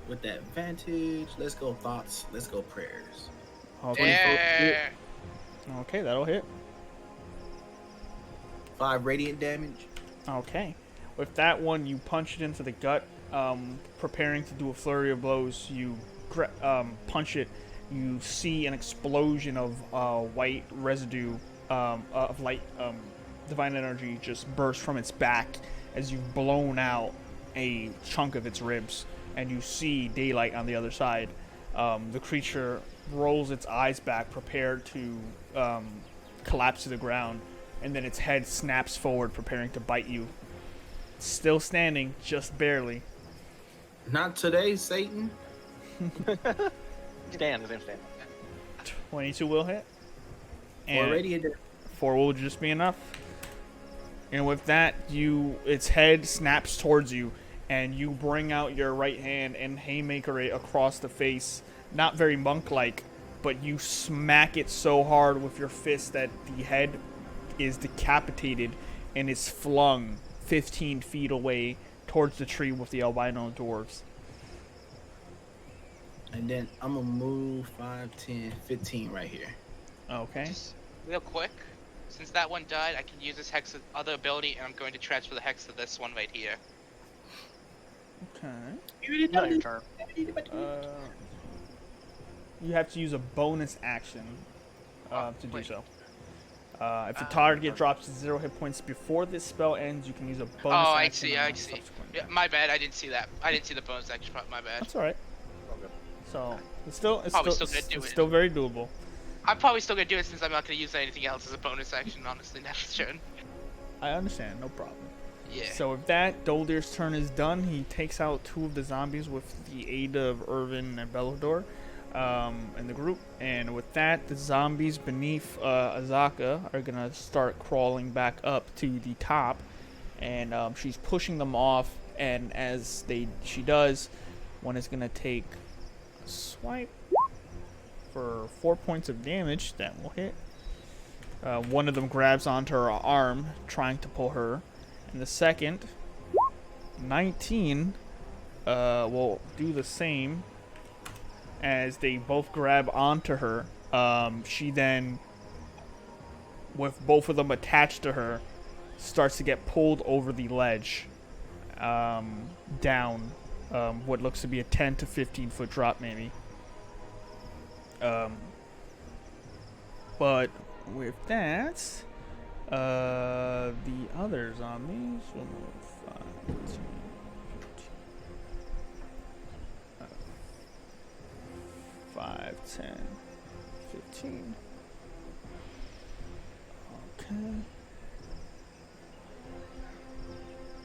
With that advantage, let's go thoughts, let's go prayers. Okay. Yeah. Okay, that'll hit. 5 radiant damage. Okay. With that one, you punch it into the gut. Preparing to do a flurry of blows, you punch it. You see an explosion of white residue of light, divine energy just burst from its back as you've blown out a chunk of its ribs, and you see daylight on the other side. The creature rolls its eyes back, prepared to collapse to the ground, and then its head snaps forward, preparing to bite you. Still standing, just barely. Not today, Satan. Stan, his name's Stan. 22 will hit. 4 radiant damage. 4 will just be enough. And with that, its head snaps towards you, and you bring out your right hand and haymaker it across the face. Not very monk-like, but you smack it so hard with your fist that the head is decapitated and is flung 15 feet away towards the tree with the albino dwarves. And then I'm gonna move 5, 10, 15 right here. Okay. Just real quick, since that one died, I can use this hex other ability, and I'm going to transfer the hex to this one right here. Okay. Not your turn. You have to use a bonus action to do wait. so. If the target drops 0 hit points before this spell ends, you can use a bonus Oh, I action. see, on I a see. subsequent Yeah, attack. my bad, I didn't see that. I didn't see the bonus action part, my bad. That's alright. Okay. So, it's still Probably still gonna do it's it. still very doable. I'm probably still gonna do it since I'm not gonna use anything else as a bonus action, honestly, next turn. I understand, no problem. Yeah. So with that, Doldir's turn is done. He takes out 2 of the zombies with the aid of Irvin and Bellador in the group. And with that, the zombies beneath Azaka are going to start crawling back up to the top. And she's pushing them off. And as she does, one is going to take a swipe for 4 points of damage. That will hit. One of them grabs onto her arm, trying to pull her. And the second, 19, will do the same as they both grab onto her. She then, with both of them attached to her, starts to get pulled over the ledge down what looks to be a 10 to 15 foot drop maybe. But with that, the other zombies will move 5, 10, 15. Okay.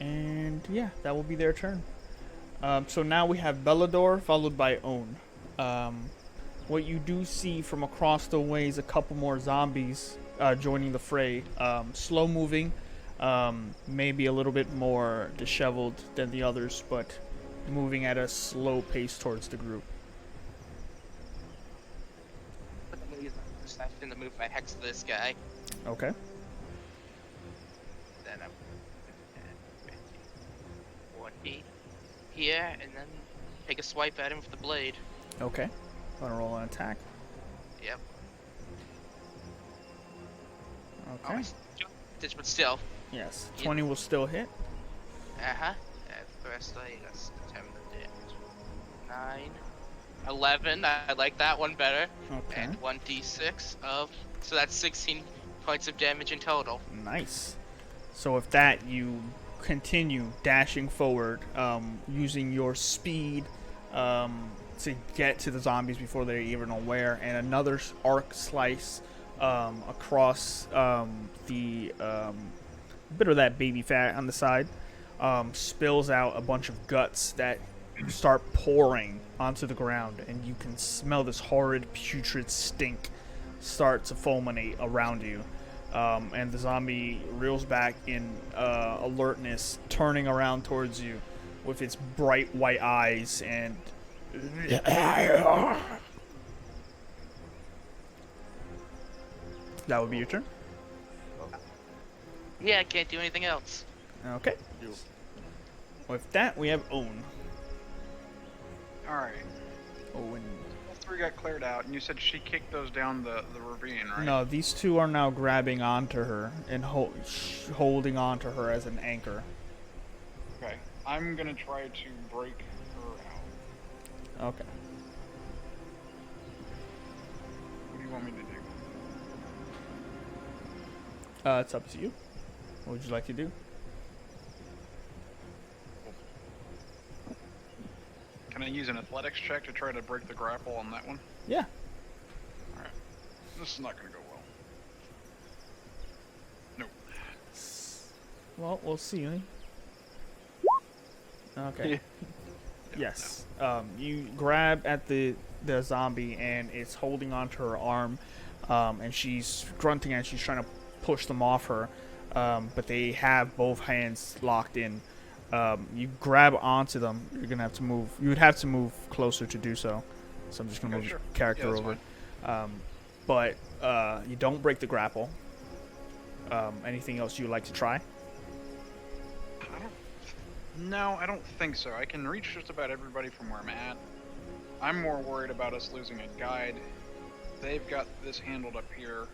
And yeah, that will be their turn. So now we have Bellador followed by Own. What you do see from across the way is a couple more zombies joining the fray. Slow moving, maybe a little bit more disheveled than the others, but moving at a slow pace towards the group. I'm gonna use my first action to move my hex to this guy. Okay. Then I'm 40 here, and then take a swipe at him with the blade. Okay. Gonna roll an attack. Yep. Okay. But still. Yes. 20 will still hit. Uh-huh. At first I just determine the damage. 9. 11. I like that one better. Okay. And 1d6 of... So that's 16 points of damage in total. Nice. So with that, you continue dashing forward, using your speed to get to the zombies before they're even aware, and another arc slice across the bit of that baby fat on the side spills out a bunch of guts that start pouring onto the ground, and you can smell this horrid putrid stink start to fulminate around you. And the zombie reels back in alertness, turning around towards you with its bright white eyes and that would be your turn. Yeah, I can't do anything else. Okay. With that, we have Owen. Alright. Owen. All 3 got cleared out, and you said she kicked those down the ravine, right? No, these 2 are now grabbing onto her and holding onto her as an anchor. Okay. I'm gonna try to break her out. Okay. What do you want me to do? It's up to you. What would you like to do? Can I use an athletics check to try to break the grapple on that one? Yeah. Alright. This is not gonna go well. Nope. Well, we'll see. Okay. Yeah. Yes. You grab at the zombie, and it's holding onto her arm, and she's grunting and she's trying to push them off her, but they have both hands locked in. You grab onto them. You're gonna have to move. You would have to move closer to do so. So I'm just gonna move sure. the character Yeah, over. But you don't break the grapple. Anything else you'd like to try? No, I don't think so. I can reach just about everybody from where I'm at. I'm more worried about us losing a guide. They've got this handled up here,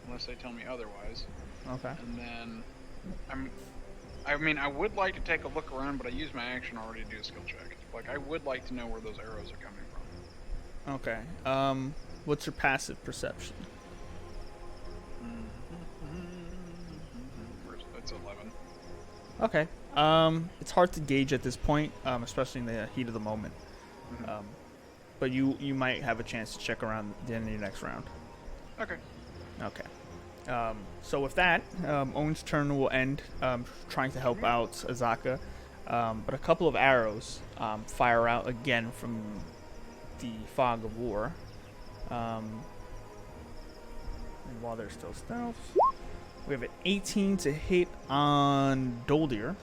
unless they tell me otherwise. Okay. And then I mean, I would like to take a look around, but I used my action already to do a skill check. Like, I would like to know where those arrows are coming from. Okay. What's your passive perception? It's 11. Okay. It's hard to gauge at this point, especially in the heat of the moment. But you might have a chance to check around the end of your next round. Okay. Okay. So with that, Owen's turn will end trying to help out Azaka. But a couple of arrows fire out again from the fog of war. And while they're still stealth, we have an 18 to hit on Doldir.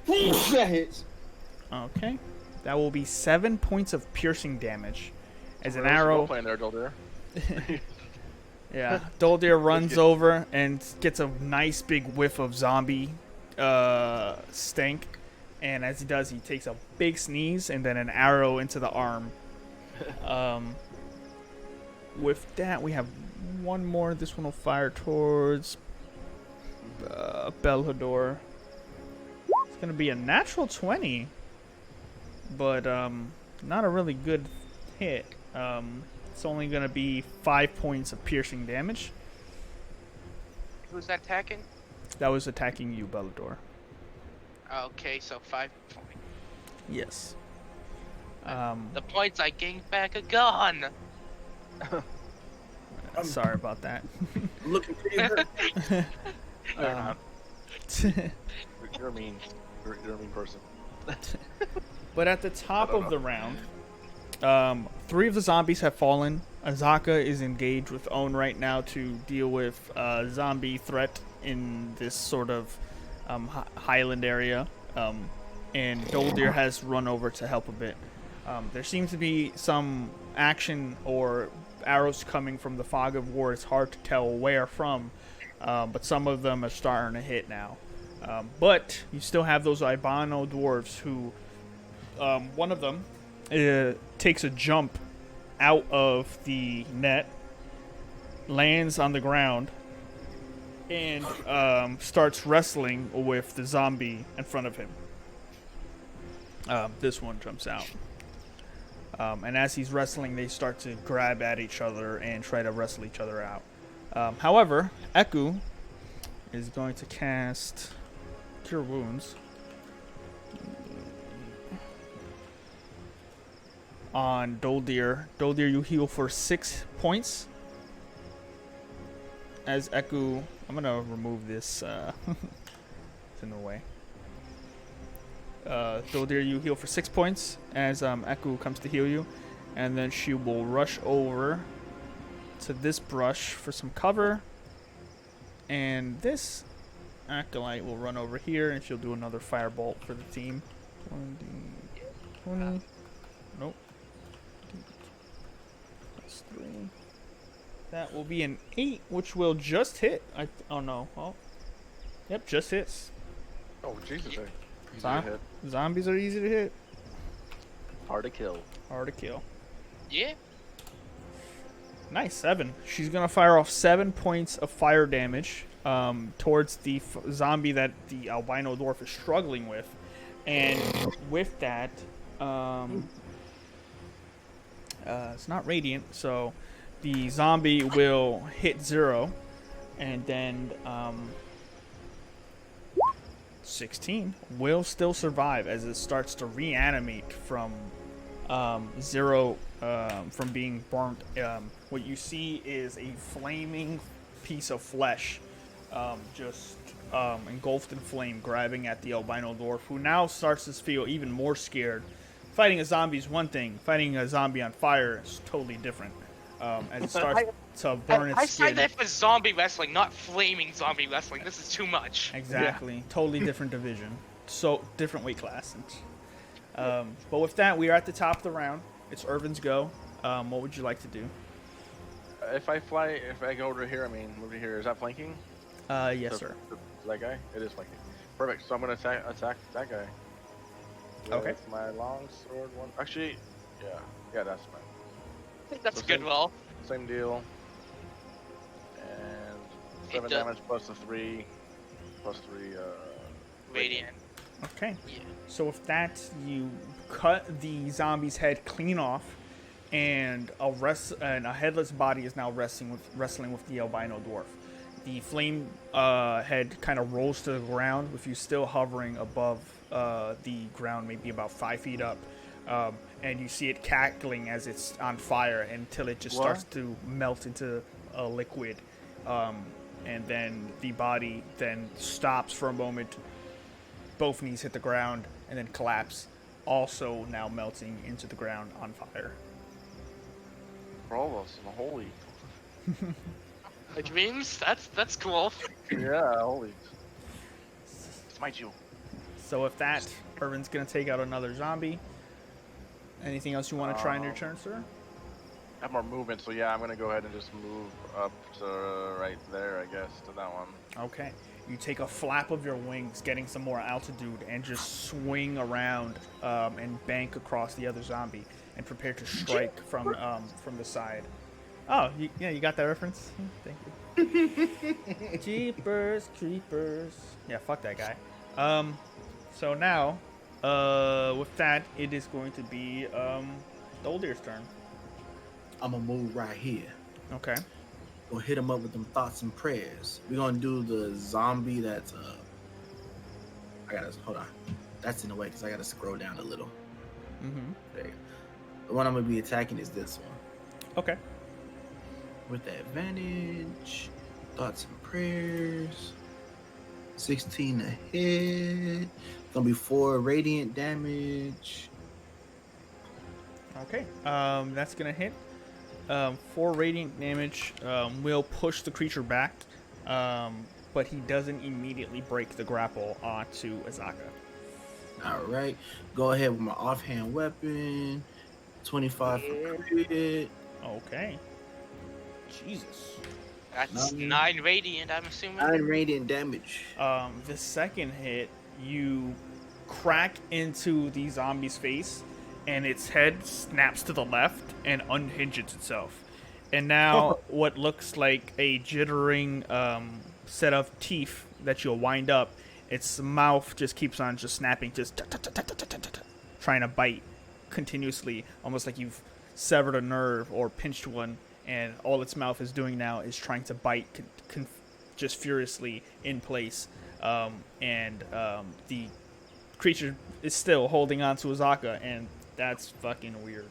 That hits. Okay. That will be 7 points of piercing damage. As an Where's the arrow. role playing there, Doldir? Yeah, Doldir runs over and gets a nice big whiff of zombie stank. And as he does, he takes a big sneeze and then an arrow into the arm. With that, we have one more. This one will fire towards Belhador. It's going to be a natural 20, but not a really good hit. It's only going to be 5 points of piercing damage. Who's that attacking? That was attacking you, Belhador. Okay, so 5 points. Yes. The points I gained back are gone. Sorry about that. I'm looking pretty hurt. You're mean. You're a mean person. But at the top of the round, 3 of the zombies have fallen. Azaka is engaged with Owen right now to deal with zombie threat in this sort of highland area. And Doldir has run over to help a bit. There seems to be some action or arrows coming from the fog of war. It's hard to tell where from, but some of them are starting to hit now. But you still have those Albino dwarves who, one of them takes a jump out of the net, lands on the ground, and starts wrestling with the zombie in front of him. This one jumps out. And as he's wrestling, they start to grab at each other and try to wrestle each other out. However, Eku is going to cast Cure Wounds on Doldir. Doldir, you heal for 6 points. As Eku, I'm going to remove this. It's in the way. Doldir, you heal for 6 points as Eku comes to heal you. And then she will rush over to this brush for some cover. And this Acolyte will run over here and she'll do another firebolt for the team. 20. Nope. That's 3. That will be an 8, which will just hit. Oh no. Oh. Yep, just hits. Oh, Jesus. Easy to hit. Zombies are easy to hit. Hard to kill. Hard to kill. Yeah. Nice, 7. She's gonna fire off 7 points of fire damage towards the zombie that the albino dwarf is struggling with, and with that, it's not radiant, so the zombie will hit 0, and then 16 will still survive as it starts to reanimate from 0, from being burnt. What you see is a flaming piece of flesh just engulfed in flame, grabbing at the albino dwarf, who now starts to feel even more scared. Fighting a zombie is one thing. Fighting a zombie on fire is totally different. As it starts to burn its I skin. signed up for zombie wrestling, not flaming zombie wrestling. This is too much. Exactly. Totally different division. So, different weight class. But with that, we are at the top of the round. It's Irvin's go. What would you like to do? If I go over here, over here, is that flanking? Yes, sir. That guy? It is flanking. Perfect. So I'm gonna attack that guy. Okay. With my long sword one. Actually, yeah, that's fine. I think that's So a good roll. Same deal. And 7 does- damage plus the 3. Plus 3. Radiant. Okay. Yeah. So with that, you cut the zombie's head clean off, and a headless body is now wrestling with the albino dwarf. The flame head kind of rolls to the ground, with you still hovering above the ground, maybe about 5 feet up. And you see it cackling as it's on fire until it just starts to melt into a liquid. and then the body then stops for a moment. Both knees hit the ground and then collapse, also now melting into the ground on fire. For all of us, holy. My dreams? That's cool. Yeah, holy. Smite you. So with that, Irvin's gonna take out another zombie. Anything else you want to try in your turn, sir? I have more movement, so yeah, I'm gonna go ahead and just move up to right there, I guess, to that one. Okay. You take a flap of your wings, getting some more altitude, and just swing around and bank across the other zombie, and prepare to strike from the side. Oh, you got that reference? Thank you. Jeepers, creepers. Yeah, fuck that guy. So now, with that, it is going to be Doldir's turn. I'm gonna move right here. Okay. Gonna hit him up with them thoughts and prayers. We're gonna do the zombie that's hold on. That's in the way because I gotta scroll down a little. Mm-hmm. There you go. The one I'm gonna be attacking is this one. Okay. With the advantage, thoughts and prayers. 16 to hit. Gonna be 4 radiant damage. Okay. That's gonna hit. 4 radiant damage will push the creature back, but he doesn't immediately break the grapple onto Azaka. All right. Go ahead with my offhand weapon. 25 for crit. Okay. Jesus. That's 9 radiant, I'm assuming. 9 radiant damage. The second hit, you crack into the zombie's face, and its head snaps to the left and unhinges itself. And now what looks like a jittering set of teeth that you'll wind up, its mouth just keeps on just snapping, just trying to bite continuously, almost like you've severed a nerve or pinched one, and all its mouth is doing now is trying to bite just furiously in place. The creature is still holding on to Azaka, and that's fucking weird.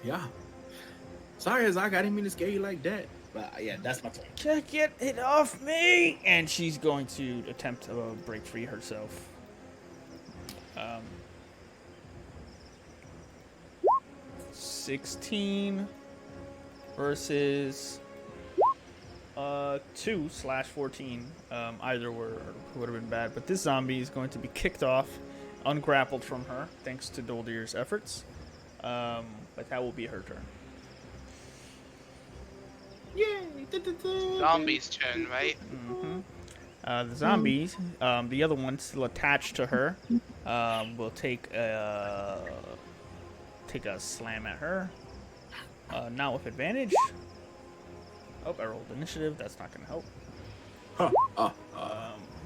Yeah. Sorry, Azaka, I didn't mean to scare you like that. But yeah, that's my turn. Get it off me! And she's going to attempt to break free herself. 16 versus 2/14. Either would have been bad, but this zombie is going to be kicked off, ungrappled from her, thanks to Doldir's efforts. But that will be her turn. Yay! Zombie's turn, right? Mm-hmm. The zombies, the other one still attached to her, will take a slam at her. Not with advantage. Oh, I rolled initiative. That's not going to help.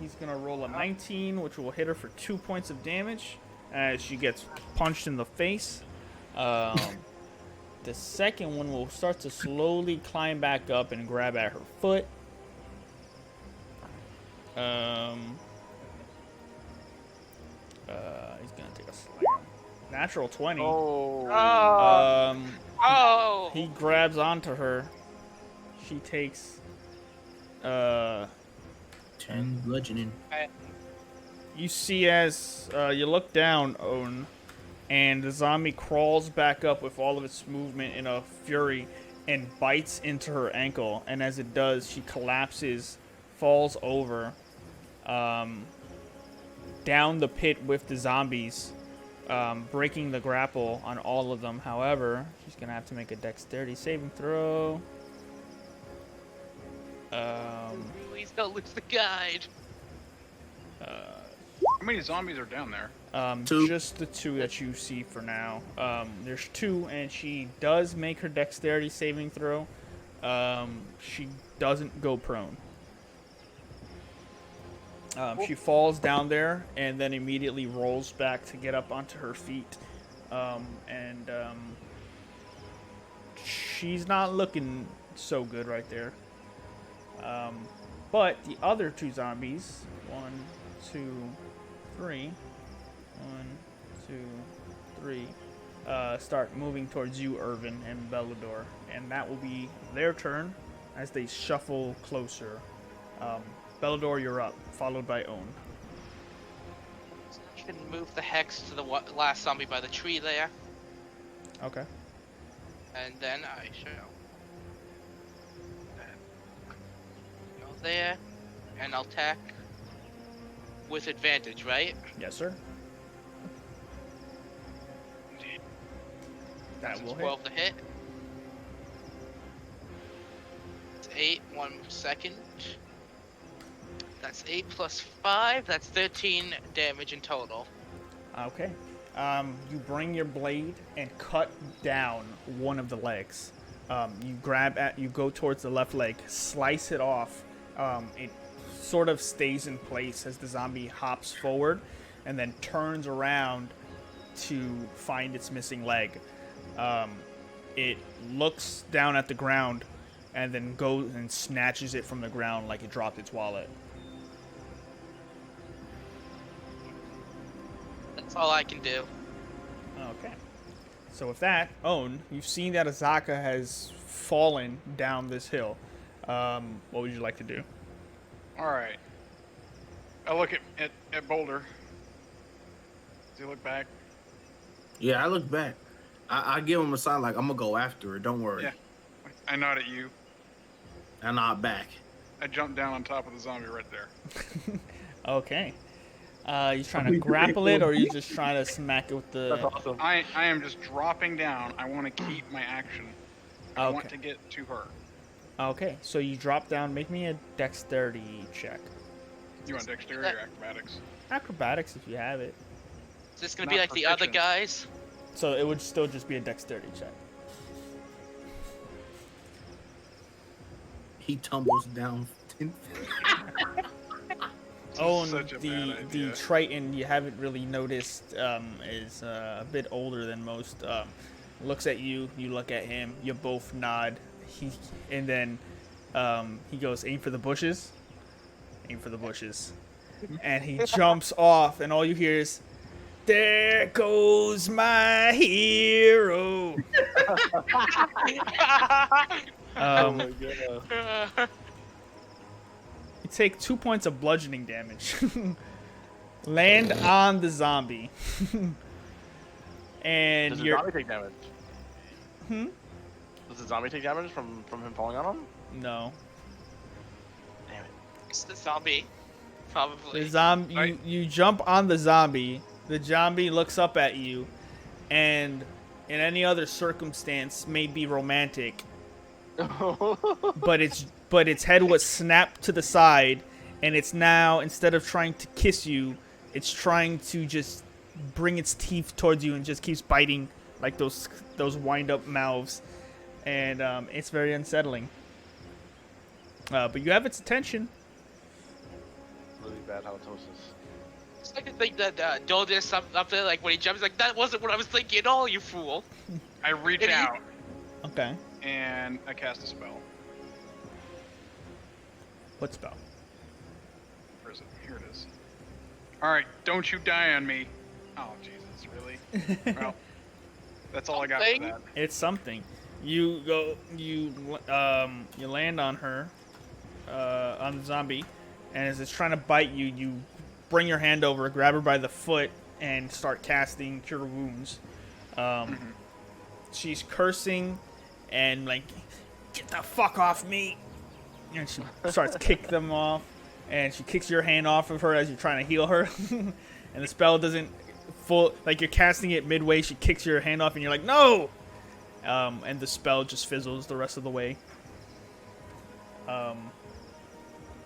He's going to roll a 19, which will hit her for 2 points of damage as she gets punched in the face. The second one will start to slowly climb back up and grab at her foot. He's going to take a slam. Natural 20. He grabs onto her. She takes 10 bludgeoning. You see as you look down, Owen, and the zombie crawls back up with all of its movement in a fury and bites into her ankle. And as it does, she collapses, falls over, down the pit with the zombies, breaking the grapple on all of them. However, she's going to have to make a dexterity saving throw. Please don't lose the guide. How many zombies are down there? 2. Just the 2 that you see for now. There's 2, and she does make her dexterity saving throw. She doesn't go prone. She falls down there and then immediately rolls back to get up onto her feet. She's not looking so good right there. But the other 2 zombies, 1, 2, 3, 1, 2, 3, start moving towards you, Irvin and Bellador, and that will be their turn. as they shuffle closer. Beldor, you're up, followed by Own. So I can move the hex to the last zombie by the tree there, Okay. and then I shall go there, and I'll attack with advantage, right? Yes, sir. That will hit. 12 to hit. It's 8, 1 second. That's 8 plus 5, that's 13 damage in total. Okay. You bring your blade and cut down one of the legs. You go towards the left leg, slice it off. It sort of stays in place as the zombie hops forward and then turns around to find its missing leg. It looks down at the ground and then goes and snatches it from the ground like it dropped its wallet. That's all I can do. Okay. So with that, Own, you've seen that Azaka has fallen down this hill. What would you like to do? All right. I look at Boulder. Does he look back? Yeah, I look back. I give him a sign like I'm gonna go after her. Don't worry. Yeah. I nod at you. I nod back. I jump down on top of the zombie right there. Okay. You trying to grapple it, or you just trying to smack it with the... That's awesome. I am just dropping down. I want to keep my action. I want Okay. to get to her. Okay, so you drop down. Make me a dexterity check. You want dexterity or acrobatics? Acrobatics, if you have it. Is this gonna Not be like the other proficient. guys? So it would still just be a dexterity check. He tumbles down 10 feet. Oh, Such a the bad idea. Triton you haven't really noticed is a bit older than most. Looks at you, you look at him, you both nod. And then he goes, aim for the bushes. Aim for the bushes. And he jumps off, and all you hear is, there goes my hero. Oh my god. You take 2 points of bludgeoning damage. Land on the zombie. And Does the you're... zombie take damage? Hmm? Does the zombie take damage from him falling on him? No. Damn it. It's the zombie, probably. The zombie, Right. you jump on the zombie. The zombie looks up at you, and in any other circumstance, may be romantic, but its head was snapped to the side, and it's now, instead of trying to kiss you, it's trying to just bring its teeth towards you and just keeps biting like those wind-up mouths, and it's very unsettling. But you have its attention. Really bad halitosis. It's like the thing that Doldis up there, like when he jumps, like that wasn't what I was thinking at all, you fool. I reach Did he- out Okay. and I cast a spell. What spell? Where is it? Here it is. All right, don't you die on me. Oh Jesus, really? Well, that's all I got for Something? that. It's something. You land on her, on the zombie, and as it's trying to bite you, you bring your hand over, grab her by the foot, and start casting Cure Wounds. She's cursing and like, get the fuck off me! And she starts kick them off, and she kicks your hand off of her as you're trying to heal her, and the spell doesn't like you're casting it midway. She kicks your hand off, and you're like, no! And the spell just fizzles the rest of the way.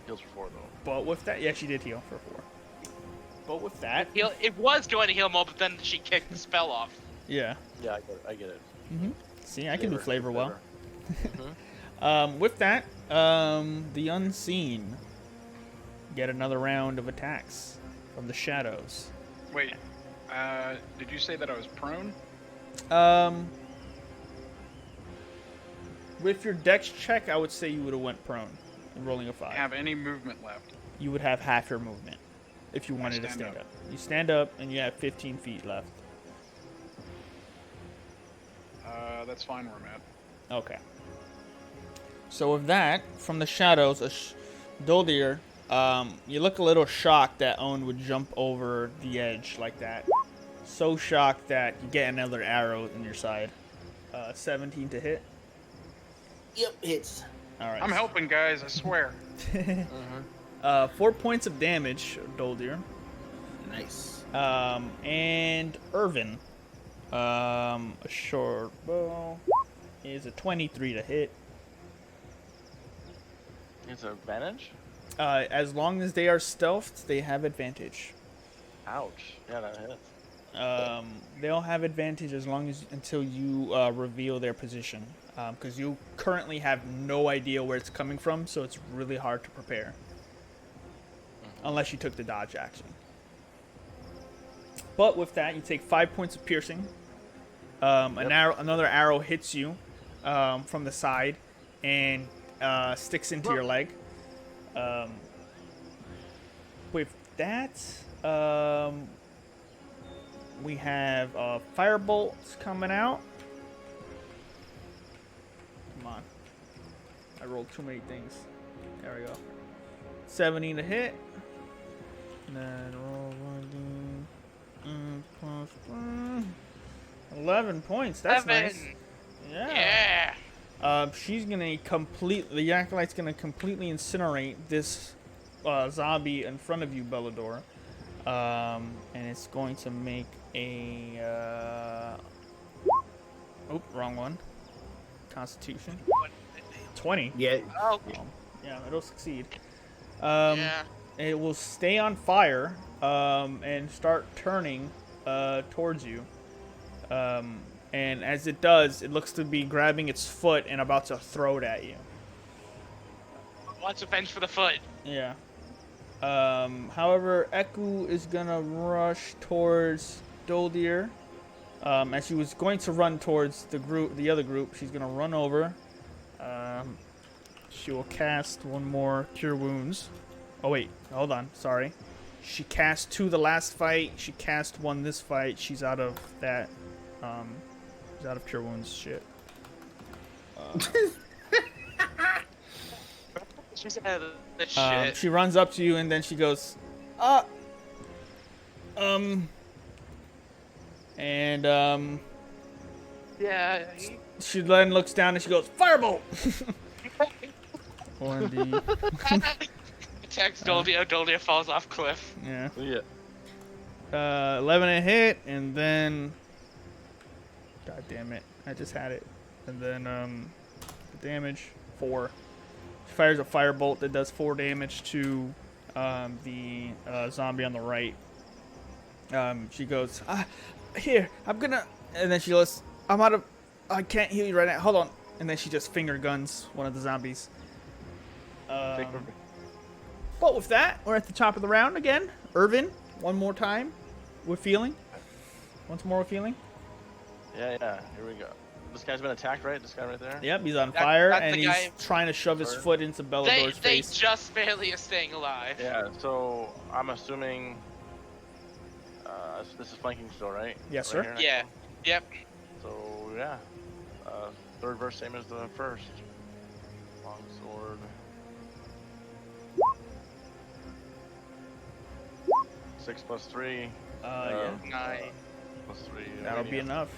Heals for 4 though. But with that, yeah, she did heal for 4. But with that, It was going to heal more, but then she kicked the spell off. yeah. Yeah, I get it. See, I can do flavor well. Mhm. With that, the Unseen get another round of attacks from the shadows. Wait, did you say that I was prone? With your dex check, I would say you would have went prone and rolling a 5. Have any movement left? You would have half your movement if you wanted to stand stand up. up. You stand up, and you have 15 feet left. That's fine where I'm at. Okay. So with that, from the shadows, Doldir, you look a little shocked that Owen would jump over the edge like that. So shocked that you get another arrow in your side. 17 to hit. Yep, hits. All right. I'm helping, guys. I swear. 4 points of damage, Doldir. Nice. And Irvin. A short bow is a 23 to hit. It's an advantage? As long as they are stealthed, they have advantage. Ouch. Yeah, that hits. They'll have advantage as long as until you reveal their position, because you currently have no idea where it's coming from, so it's really hard to prepare. Unless you took the dodge action. But with that, you take 5 points of piercing. Another arrow hits you from the side and sticks into your leg. With that, we have firebolts coming out. Come on. I rolled too many things. There we go. 17 to hit. And then roll 11 points. That's 7. nice. Yeah. She's gonna the Acolyte's gonna completely incinerate this zombie in front of you, Bellador. And it's going to make a wrong one. Constitution. 20. Yeah. Oh, Yeah, it'll succeed. yeah. It will stay on fire and start turning towards you. And as it does, it looks to be grabbing its foot and about to throw it at you. Wants revenge for the foot. Yeah. However, Eku is gonna rush towards Doldir. As she was going to run towards the other group, she's gonna run over. She will cast one more Cure Wounds. Oh wait, hold on. Sorry. She cast 2 the last fight. She cast 1 this fight. She's out of that. She's out of Cure Wounds. Shit. She's out of the shit. She runs up to you and then she goes, and Yeah. she then looks down and she goes, Firebolt! 1D. Attacks Doldia. Doldia falls off cliff. Yeah. Yeah. 11 a hit, and then... God damn it. I just had it. And then, the damage, 4. She fires a firebolt that does 4 damage to the zombie on the right. She goes, here, I'm gonna... And then she goes, I can't heal you right now. Hold on. And then she just finger guns one of the zombies. But with that, we're at the top of the round again. Irvin, one more time. With feeling. Once more with feeling. Yeah, here we go. This guy's been attacked, right? This guy right there? Yep, he's on fire, that's and the he's guy- trying to shove his foot into Bellador's They face. just barely are staying alive. Yeah, so I'm assuming this is flanking still, right? Yes, sir. Here next Yeah. one. Yep. So, yeah. Third verse, same as the first. Long sword. 6 plus 3. Yeah. 9. Plus 3. That'll be enough.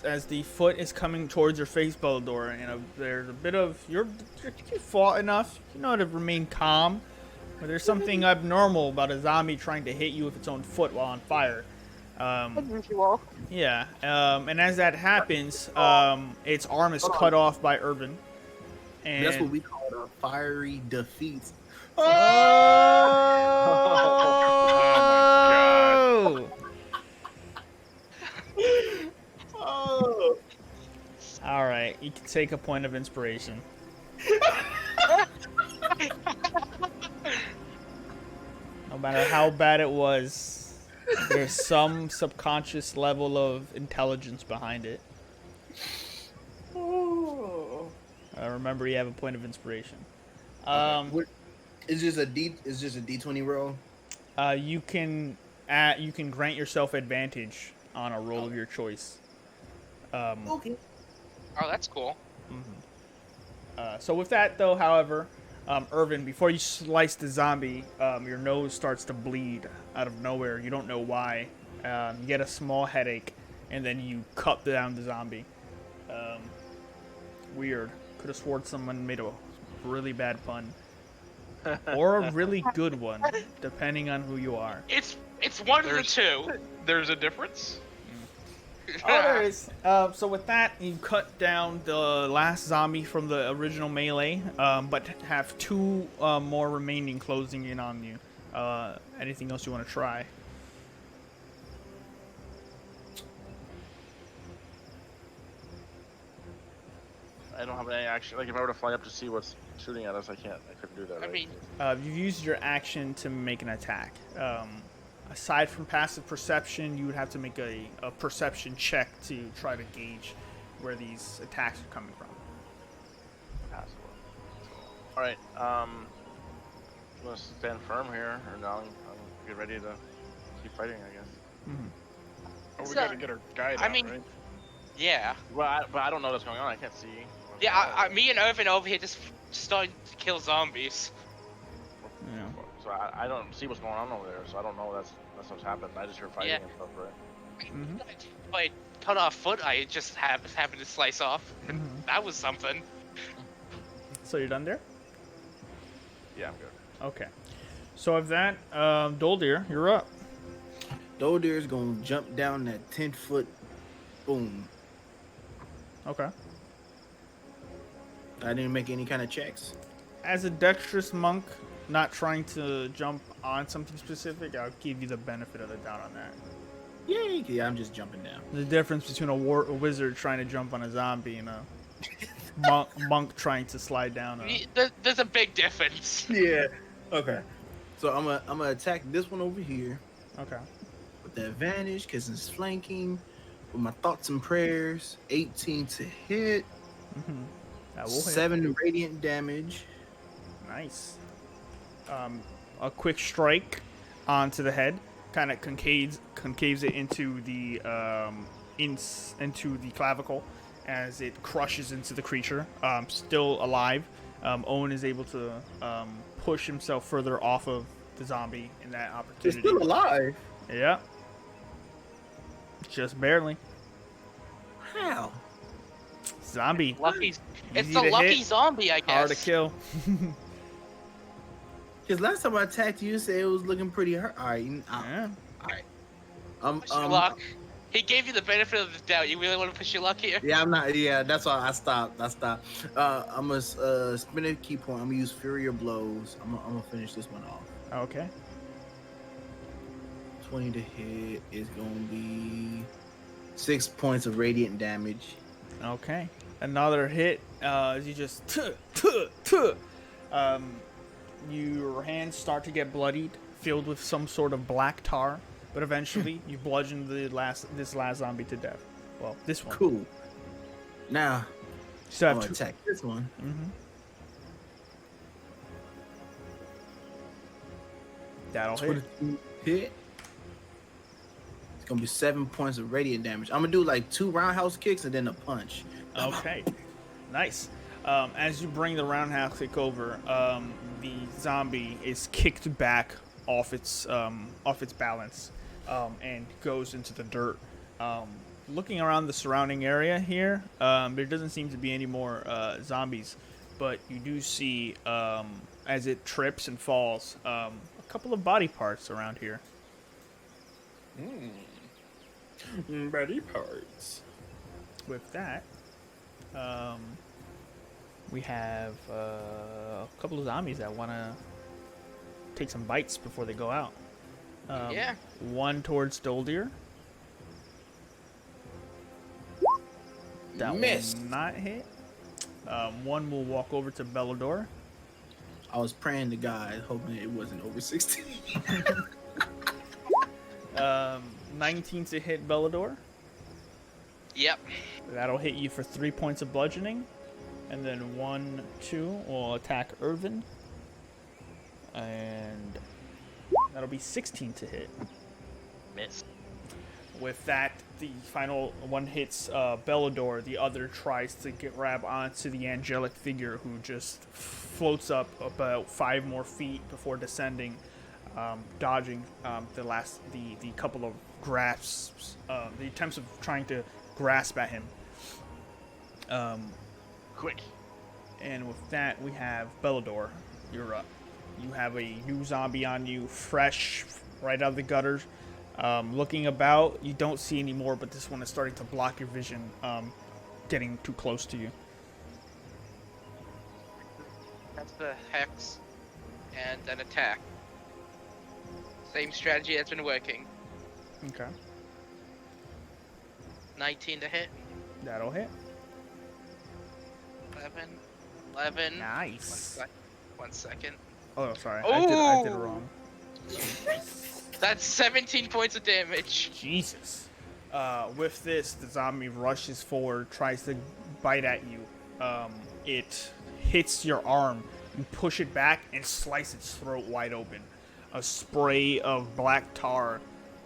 As the foot is coming towards your face, Bellador, and there's a bit of you fought enough, you know, to remain calm. But there's something abnormal about a zombie trying to hit you with its own foot while on fire. Yeah. And as that happens, its arm is cut off by Irvin. And That's what we call a fiery defeat. Oh! Oh. All right, you can take a point of inspiration. No matter how bad it was, there's some subconscious level of intelligence behind it. Remember, you have a point of inspiration. It's just a D20 roll. You can grant yourself advantage on a roll of your choice. Okay. Oh, that's cool. So with that, though, however, Irvin, before you slice the zombie, your nose starts to bleed out of nowhere. You don't know why. You get a small headache, and then you cut down the zombie. Weird. Could have sworn someone made a really bad pun. Or a really good one, depending on who you are. It's one of the two. There's a difference. Oh, there is. So with that, you cut down the last zombie from the original melee, but have two more remaining closing in on you. Anything else you want to try? I don't have any action. Like if I were to fly up to see what's shooting at us, I couldn't do that. I right? mean, You've used your action to make an attack. Aside from passive perception, you would have to make a perception check to try to gauge where these attacks are coming from. All right. I'm gonna stand firm here, or no? I'm get ready to keep fighting, I guess. Oh, we So, gotta get our guide I out, mean- right? yeah. Well, but I don't know what's going on. I can't see. Yeah, me and Irvin over here just starting to kill zombies. Yeah. So I don't see what's going on over there. So I don't know that's what's happened. I just hear fighting Yeah. and stuff, right? Mm-hmm. I cut off foot, I just happened to slice off. And that was something. So you're done there? Yeah, I'm good. Okay. So of that, Doldir, you're up. Doldir's gonna jump down that 10-foot boom. Okay. I didn't make any kind of checks. As a dexterous monk, not trying to jump on something specific, I'll give you the benefit of the doubt on that. Yay! Yeah, I'm just jumping down. The difference between a wizard trying to jump on a zombie and a monk trying to slide down a... There's a big difference. Yeah. Okay. So I'm gonna attack this one over here Okay. with the advantage because it's flanking. With my thoughts and prayers, 18 to hit, That will hit. 7 radiant damage. Nice. A quick strike onto the head, kind of concaves it into the into the clavicle as it crushes into the creature. Still alive. Owen is able to push himself further off of the zombie in that It's opportunity. still alive. Yeah. Just barely. How? Zombie. Lucky. It's Easy the to lucky hit, zombie, I guess. hard to kill. Because last time I attacked you, you said it was looking pretty hurt. All right. Yeah. All right. Push your luck. He gave you the benefit of the doubt. You really want to push your luck here? Yeah, I'm not. Yeah, that's why I stopped. I'm gonna spin a key point. I'm gonna use Fury of Blows. I'm gonna finish this one off. Okay. 20 to hit is gonna be 6 points of radiant damage. Okay. Another hit. As you just your hands start to get bloodied, filled with some sort of black tar, but eventually you bludgeon this last zombie to death. Well, this one. Cool. Now So I'm gonna attack this one. That'll hit. 22 hit. It's gonna be 7 points of radiant damage. I'm gonna do like 2 roundhouse kicks and then a punch. Okay. Nice. As you bring the roundhouse kick over, the zombie is kicked back off its balance and goes into the dirt. Looking around the surrounding area here, there doesn't seem to be any more zombies, but you do see, as it trips and falls, a couple of body parts around here. Body parts. With that, we have a couple of zombies that want to take some bites before they go out. Yeah. One towards Doldir. That Missed. will not hit. One will walk over to Bellador. I was praying to God, hoping it wasn't over 16. 19 to hit Bellador. Yep. That'll hit you for 3 points of bludgeoning. And then 1, 2 will attack Irvin. And that'll be 16 to hit. Miss. With that, the final one hits Bellador. The other tries to grab onto the angelic figure, who just floats up about 5 more feet before descending, dodging the couple of grasps, the attempts of trying to grasp at him. Quick. And with that, we have Bellador. You're up. You have a new zombie on you, fresh, right out of the gutters. Looking about, you don't see any more, but this one is starting to block your vision, getting too close to you. That's the hex and an attack. Same strategy that's been working. Okay. 19 to hit. That'll hit. 11. Nice. 1 second. Oh, sorry. Ooh! I did it wrong. That's 17 points of damage. Jesus. With this, the zombie rushes forward, tries to bite at you. It hits your arm. You push it back and slice its throat wide open. A spray of black tar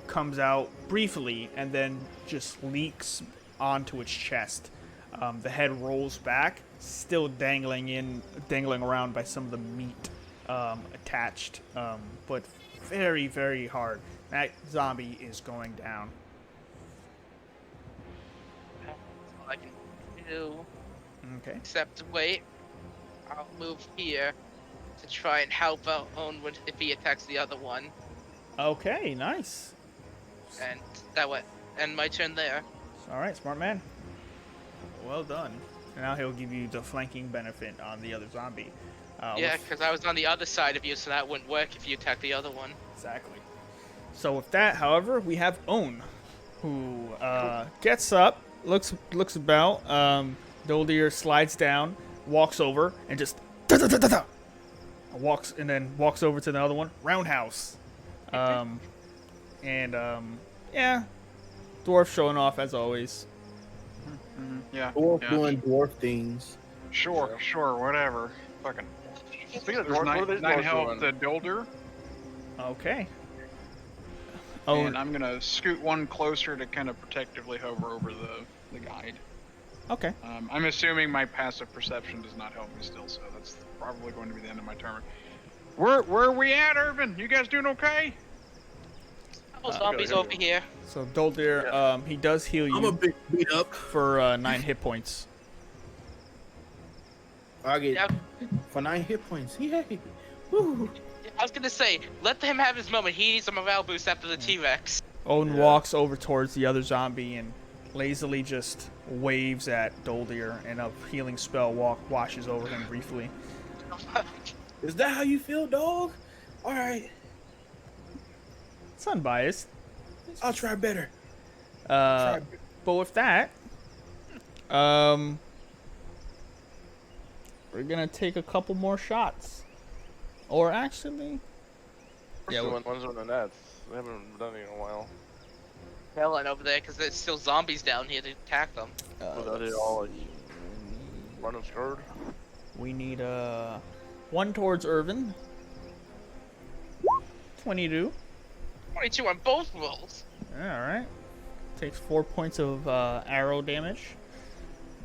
comes out briefly and then just leaks onto its chest. The head rolls back, still dangling around by some of the meat attached, but very, very hard. That zombie is going down. That's all I can do. Okay. Except wait. I'll move here to try and help out Owen if he attacks the other one. Okay, nice. And that way. And my turn there. All right, smart man. Well done. Now he'll give you the flanking benefit on the other zombie. Yeah, because I was on the other side of you, so that wouldn't work if you attack the other one. Exactly. So with that, however, we have Own, who gets up, looks about. Doldir slides down, walks over, and just walks over to the other one. Roundhouse. Yeah. Dwarf showing off as always. Yeah. Dwarf doing dwarf things. Sure, whatever. Fucking. Speaking of There's dwarves, what are they 9 dwarves health doing? to Dolder. Okay. Oh, And I'm gonna scoot one closer to kind of protectively hover over the guide. okay. I'm assuming my passive perception does not help me still, so that's probably going to be the end of my turn. Where are we at, Irvin? You guys doing okay? Oh, zombies over here. So Doldir, he does heal you I'm a bit beat up. for 9 hit points. I get Yep. for 9 hit points. Yay! Woo! I was gonna say, let him have his moment. He needs a morale boost after the T-Rex. Owen walks over towards the other zombie and lazily just waves at Doldir, and a healing spell washes over him briefly. Is that how you feel, dog? All right, It's unbiased. I'll try better. But with that, we're gonna take a couple more shots. Or actually, Yeah, one's on the nets. They haven't done it in a while. Helen over there, because there's still zombies down here to attack them. Are they all like running scared? we need one towards Irvin. 22. 22 on both rolls. All right. Takes 4 points of arrow damage.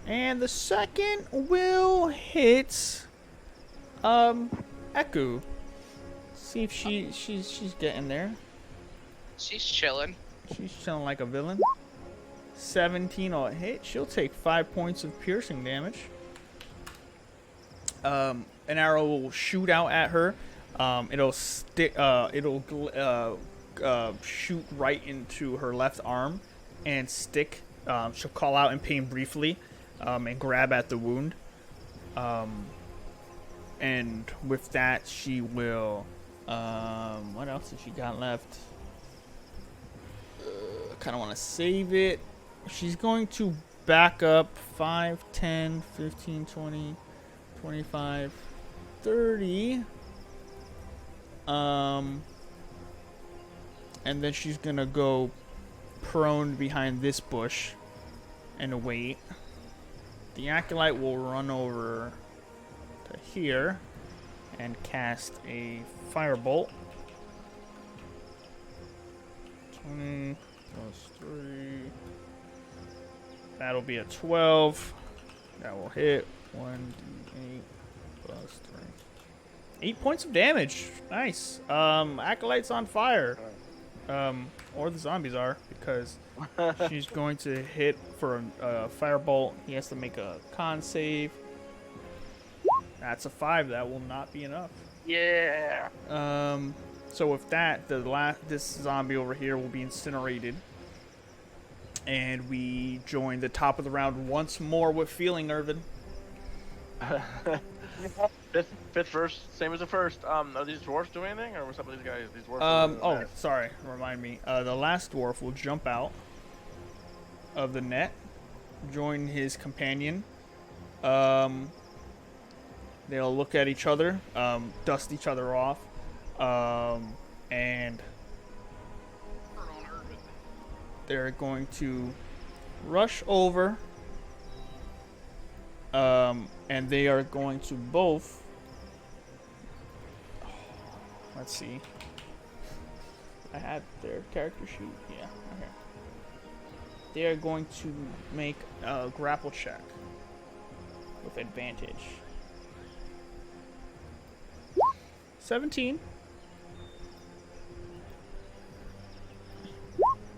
And the second will hit Eku. See if she's getting there. She's chilling. She's chilling like a villain. 17 will hit. She'll take 5 points of piercing damage. An arrow will shoot out at her. It'll stick. Shoot right into her left arm and stick. She'll call out in pain briefly, and grab at the wound. And with that, she will. What else has she got left? Kind of want to save it. She's going to back up 5, 10, 15, 20, 25, 30. And then she's gonna go prone behind this bush and wait. The Acolyte will run over to here and cast a firebolt. 20, plus 3. That'll be a 12. That will hit. 1d8 plus 3. 8 points of damage. Nice. Acolyte's on fire. Or the zombies are, because she's going to hit for a firebolt. He has to make a con save. That's a 5. That will not be enough. Yeah. So with that, this zombie over here will be incinerated. And we join the top of the round once more with feeling, Irvin. Fifth first, same as the first. Are these dwarves doing anything, or what's up with these guys? These dwarves. Oh, sorry. Remind me. The last dwarf will jump out of the net, join his companion. They'll look at each other, dust each other off, and they're going to rush over, and they are going to both. Let's see. I had their character sheet. Yeah, okay. They are going to make a grapple check with advantage. 17.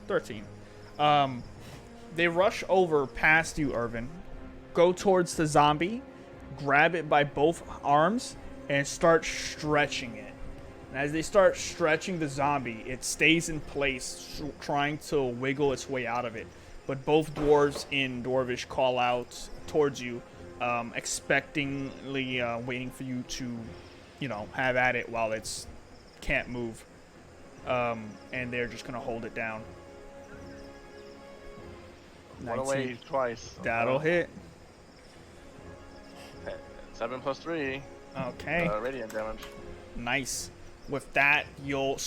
13. They rush over past you, Irvin. Go towards the zombie, grab it by both arms, and start stretching it. And as they start stretching the zombie, it stays in place, trying to wiggle its way out of it. But both dwarves in Dwarvish call out towards you, expectingly waiting for you to, have at it while it's can't move. And they're just going to hold it down. One away twice. That'll hit. 7 plus 3. Okay. Radiant damage. Nice. With that, you'll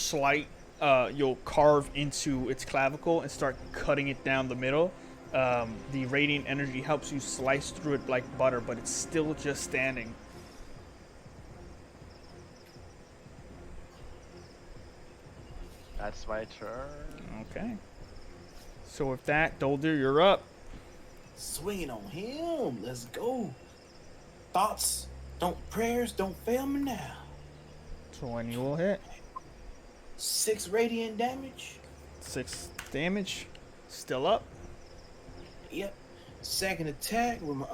carve into its clavicle and start cutting it down the middle. The radiant energy helps you slice through it like butter, but it's still just standing. That's my turn. Okay. So with that, Dolder, you're up. Swinging on him. Let's go. Thoughts, prayers don't fail me now. 20 will hit. 6 radiant damage. 6 damage. Still up. Yep. Second attack with my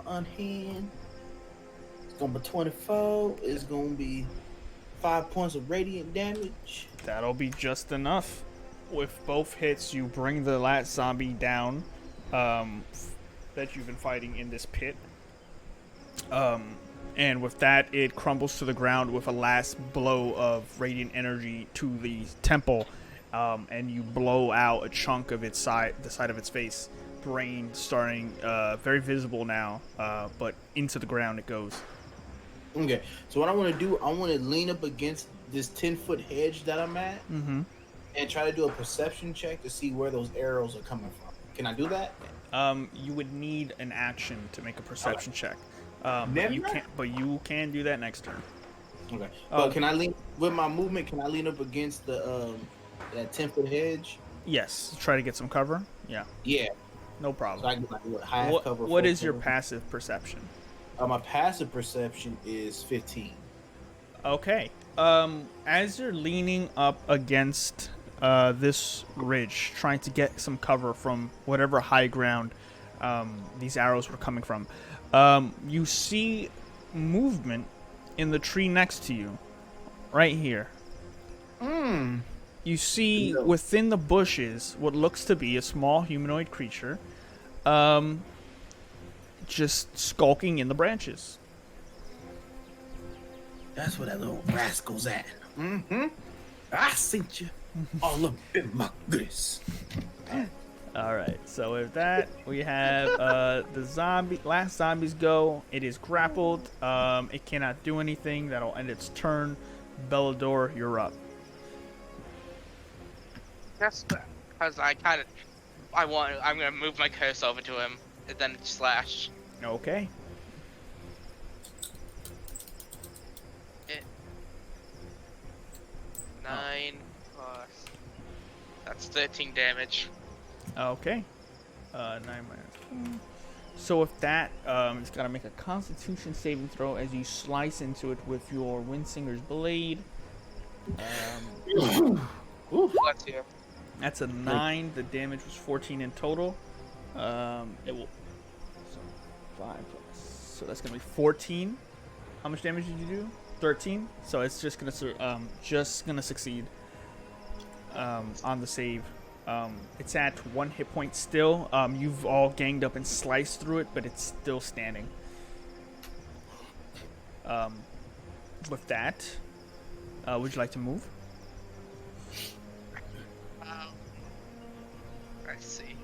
unhand. It's gonna be 24. It's gonna be 5 points of radiant damage. That'll be just enough. With both hits, you bring the last zombie down that you've been fighting in this pit. And with that, it crumbles to the ground with a last blow of radiant energy to the temple, and you blow out a chunk of the side of its face. Brain starting very visible now, but into the ground it goes. Okay, so what I want to do, I want to lean up against this 10-foot hedge that I'm at, and try to do a perception check to see where those arrows are coming from. Can I do that? You would need an action to make a perception check. But you can do that next turn. Okay. But can I lean with my movement? Can I lean up against the that 10-foot hedge? Yes. Try to get some cover. Yeah. Yeah. No problem. So I can half cover. What is your passive perception? My passive perception is 15. Okay. As you're leaning up against this ridge, trying to get some cover from whatever high ground these arrows were coming from, you see movement in the tree next to you, right here. You see within the bushes what looks to be a small humanoid creature, just skulking in the branches. That's where that little rascal's at. I seen you all up in my goodness. All right, so with that, we have the last zombies go. It is grappled. It cannot do anything. That'll end its turn. Bellador, you're up. Just because I'm gonna move my curse over to him and then slash. Okay. 9 plus That's 13 damage. Okay. 9 minus 4. So with that, it's got to make a Constitution saving throw as you slice into it with your Windsinger's blade. Bless you. That's a 9. The damage was 14 in total. It will. So 5 plus. So that's gonna be 14. How much damage did you do? 13. So it's just gonna succeed. On the save. It's at 1 hit point still. You've all ganged up and sliced through it, but it's still standing. With that, would you like to move? I see.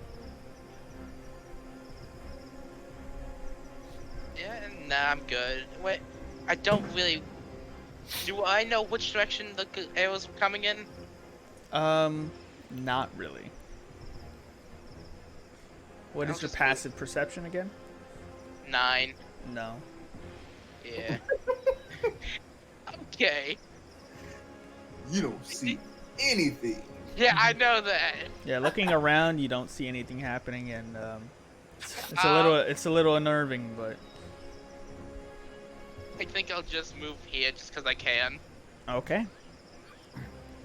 Yeah, nah, I'm good. Wait, I don't really. Do I know which direction the arrows are coming in? Not really. What is your passive perception again? 9. No. Yeah. Okay. You don't see anything. Yeah, I know that. Yeah, looking around, you don't see anything happening, and it's a little unnerving, but I think I'll just move here just because I can. okay.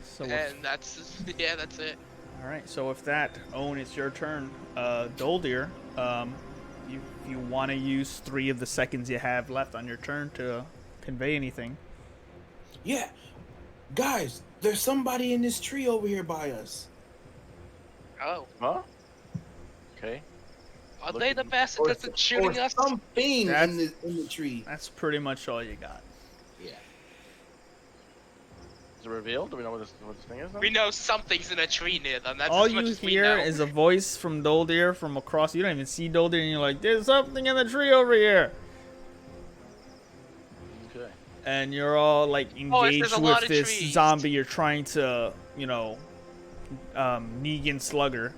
So And that's it. all right. So with that, Owen, it's your turn. Doldir, if you want to use 3 of the seconds you have left on your turn to convey anything. Yeah. Guys, there's somebody in this tree over here by us. Oh, Huh? Okay. are they the bastards that's been shooting us? Something That's- in the tree. That's pretty much all you got. Yeah. Is it revealed? Do we know what this thing is? Now? We know something's in a tree near them. That's All as much you as we hear know. is a voice from Doldir from across. You don't even see Doldir, and you're like, "There's something in the tree over here." Okay. And you're all like there's engaged a lot with of this trees. zombie you're trying to, Negan Slugger.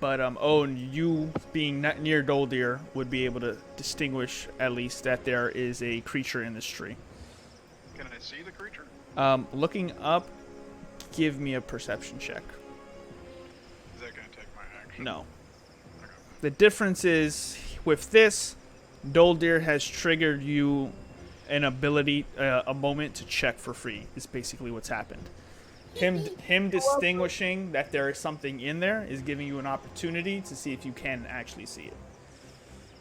But Owen, you being not near Doldir would be able to distinguish at least that there is a creature in this tree. Can I see the creature? Looking up, give me a perception check. Is that gonna take my action? No. Okay. The difference is with this, Doldir has triggered you an ability, a moment to check for free. Is basically what's happened. Him distinguishing that there is something in there is giving you an opportunity to see if you can actually see it.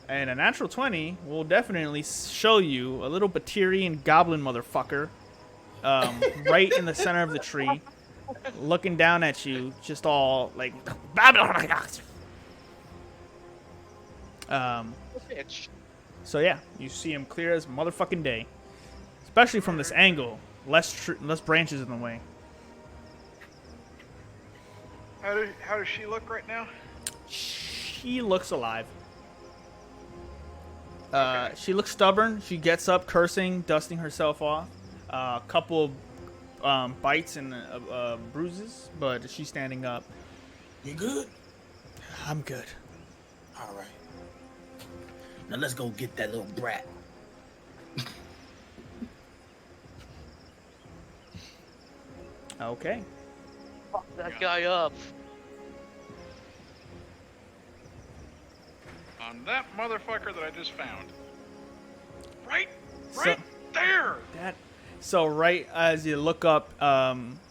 And a natural 20 will definitely show you a little Batiri and goblin motherfucker right in the center of the tree, looking down at you, just all like. Bitch. So yeah, you see him clear as motherfucking day, especially from this angle. Less branches in the way. How does she look right now? She looks alive. Okay. She looks stubborn. She gets up, cursing, dusting herself off. A couple bites and bruises, but she's standing up. You good? I'm good. All right. Now let's go get that little brat. Okay. Fuck that guy up. On that motherfucker that I just found. Right So- there. So right as you look up,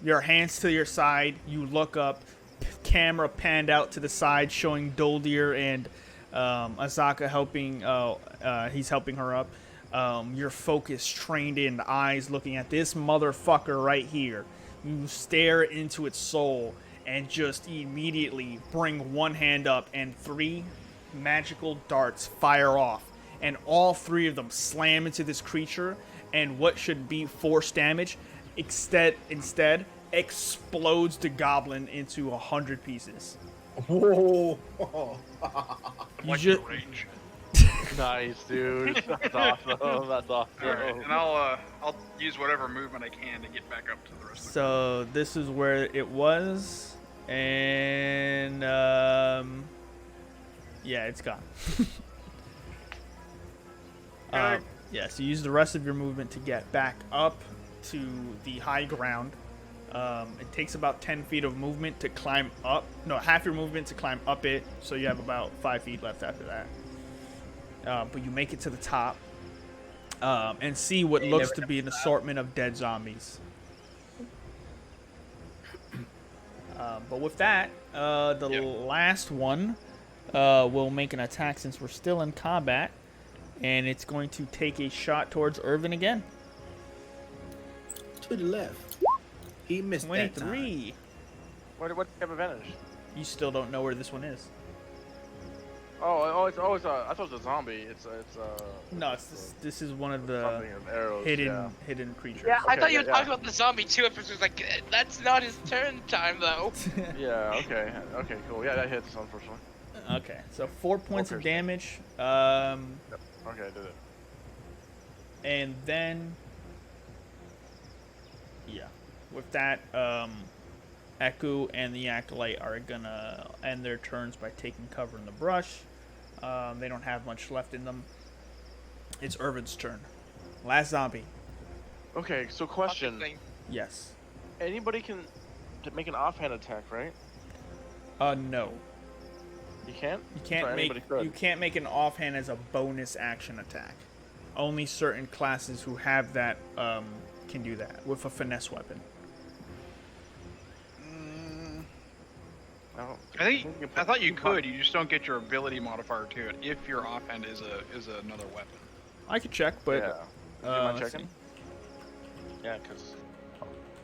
your hands to your side, you look up, camera panned out to the side, showing Doldir and Azaka helping. He's helping her up. Your focus trained in, the eyes looking at this motherfucker right here. You stare into its soul and just immediately bring one hand up, and 3 magical darts fire off, and all 3 of them slam into this creature. And what should be force damage, instead explodes the goblin into 100 pieces. Whoa. You Like just the range. Nice, dude. That's awesome. That's awesome. All right, and I'll use whatever movement I can to get back up to the rest of the. so this is where it was, and yeah, it's gone. Okay. Yeah, so use the rest of your movement to get back up to the high ground. It takes about 10 feet of movement to climb up. No, half your movement to climb up it, so you have about 5 feet left after that. But you make it to the top and see what looks to be an assortment of dead zombies. But with that, the last one will make an attack since we're still in combat, and it's going to take a shot towards Irvin again. To the left. He missed 23. What do you have advantage? You still don't know where this one is. It's always I thought it was a zombie. No, this is one of the something of arrows, hidden creatures. Yeah, I Okay, thought you were yeah. talking about the zombie too. At first, I was like, that's not his turn time though. Yeah. Okay. Okay. Cool. Yeah, that hits unfortunately. Okay, so 4 points of Okay. damage. Okay, I did it. And then, yeah, with that, Eku and the Acolyte are gonna end their turns by taking cover in the brush. They don't have much left in them. It's Irvin's turn. Last zombie. Okay. So question: Yes. anybody can make an offhand attack, right? No. You can't. You can't Sorry, make anybody could. you can't make an offhand as a bonus action attack. Only certain classes who have that can do that with a finesse weapon. I thought you could. You just don't get your ability modifier to it if your offhand is another weapon. I could check, but Yeah. Do you mind let's checking? see. Yeah, because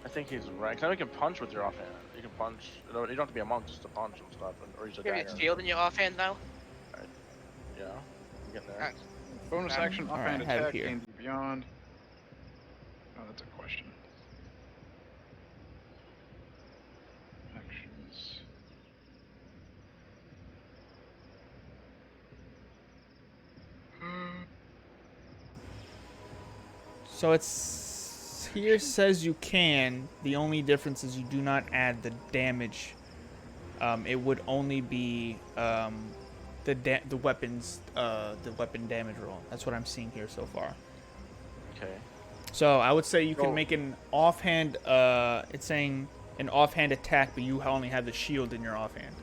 I think he's right. Because you can punch with your offhand. You can punch. You don't have to be a monk just to punch and stuff, or use a You have dagger. your shield in your offhand now. Yeah, I'm getting there. Alright. Bonus action Alright, offhand I have it attack here. can be beyond. Oh, that's a question. Actions. So it's here says you can. The only difference is you do not add the damage. It would only be the weapon damage roll. That's what I'm seeing here so far. Okay. So I would say you can So- make an offhand. It's saying an offhand attack, but you only have the shield in your offhand.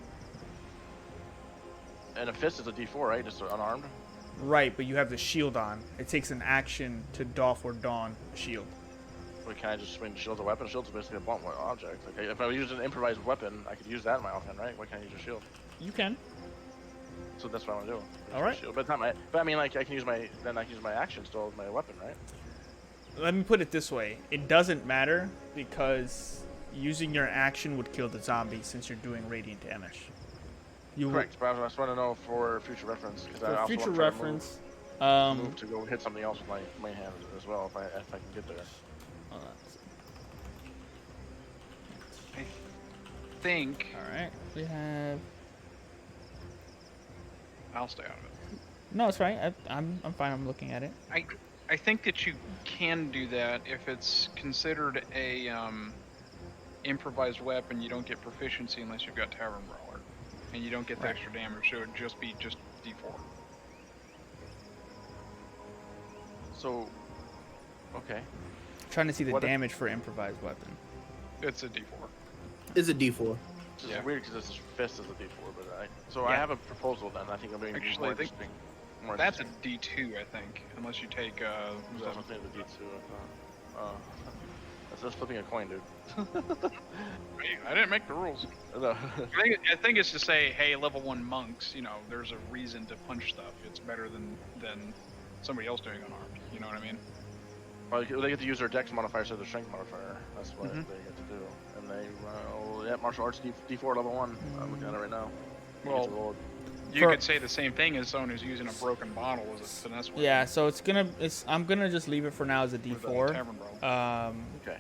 And a fist is a D4, right? Just unarmed. Right, but you have the shield on. It takes an action to doff or don the shield. Or can I just swing shield a weapon? Shield's basically a blunt object. Okay, if I use an improvised weapon, I could use that in my offhand, right? Why can't I use a shield? You can. So that's what I want to do. Use All my right. Shield. But it's not my. But I mean, like, I can use my. Then I can use my action still with my weapon, right? Let me put it this way. It doesn't matter because using your action would kill the zombie since you're doing radiant damage. You Correct. But I just want to know for future reference because I For also future want to try to reference, move to go hit something else with my main hand as well if I can get there. hold on, let's see. I think All right, we have. I'll stay out of it. No, it's fine. I'm fine. I'm looking at it. I think that you can do that if it's considered a improvised weapon. You don't get proficiency unless you've got Tavern Brawler, and you don't get the Right. extra damage, so it'd just be D4. So, okay. Trying to see the What if- damage for improvised weapon. It's a D4. It's a D4. This Yeah. is weird because this fist is a D4, but I Yeah. have a proposal then. I think I'm being Actually, more I think interesting. More That's a interesting. D2, I think, unless you take There's also thing with the D2. I thought. That's just flipping a coin, dude. I didn't make the rules. No. I think it's to say, hey, level 1 monks, you know, there's a reason to punch stuff. It's better than somebody else doing unarmed. You know what I mean? Well, they get to use their dex modifier instead of their strength modifier. That's what Mhm. they get to do. And they roll, martial arts D4 level 1. I'm looking at it right now. They get Well, to roll- You For- could say the same thing as someone who's using a broken bottle as a finesse weapon. Yeah, so I'm gonna just leave it for now as a With a D4. Tavern Brawler. Okay.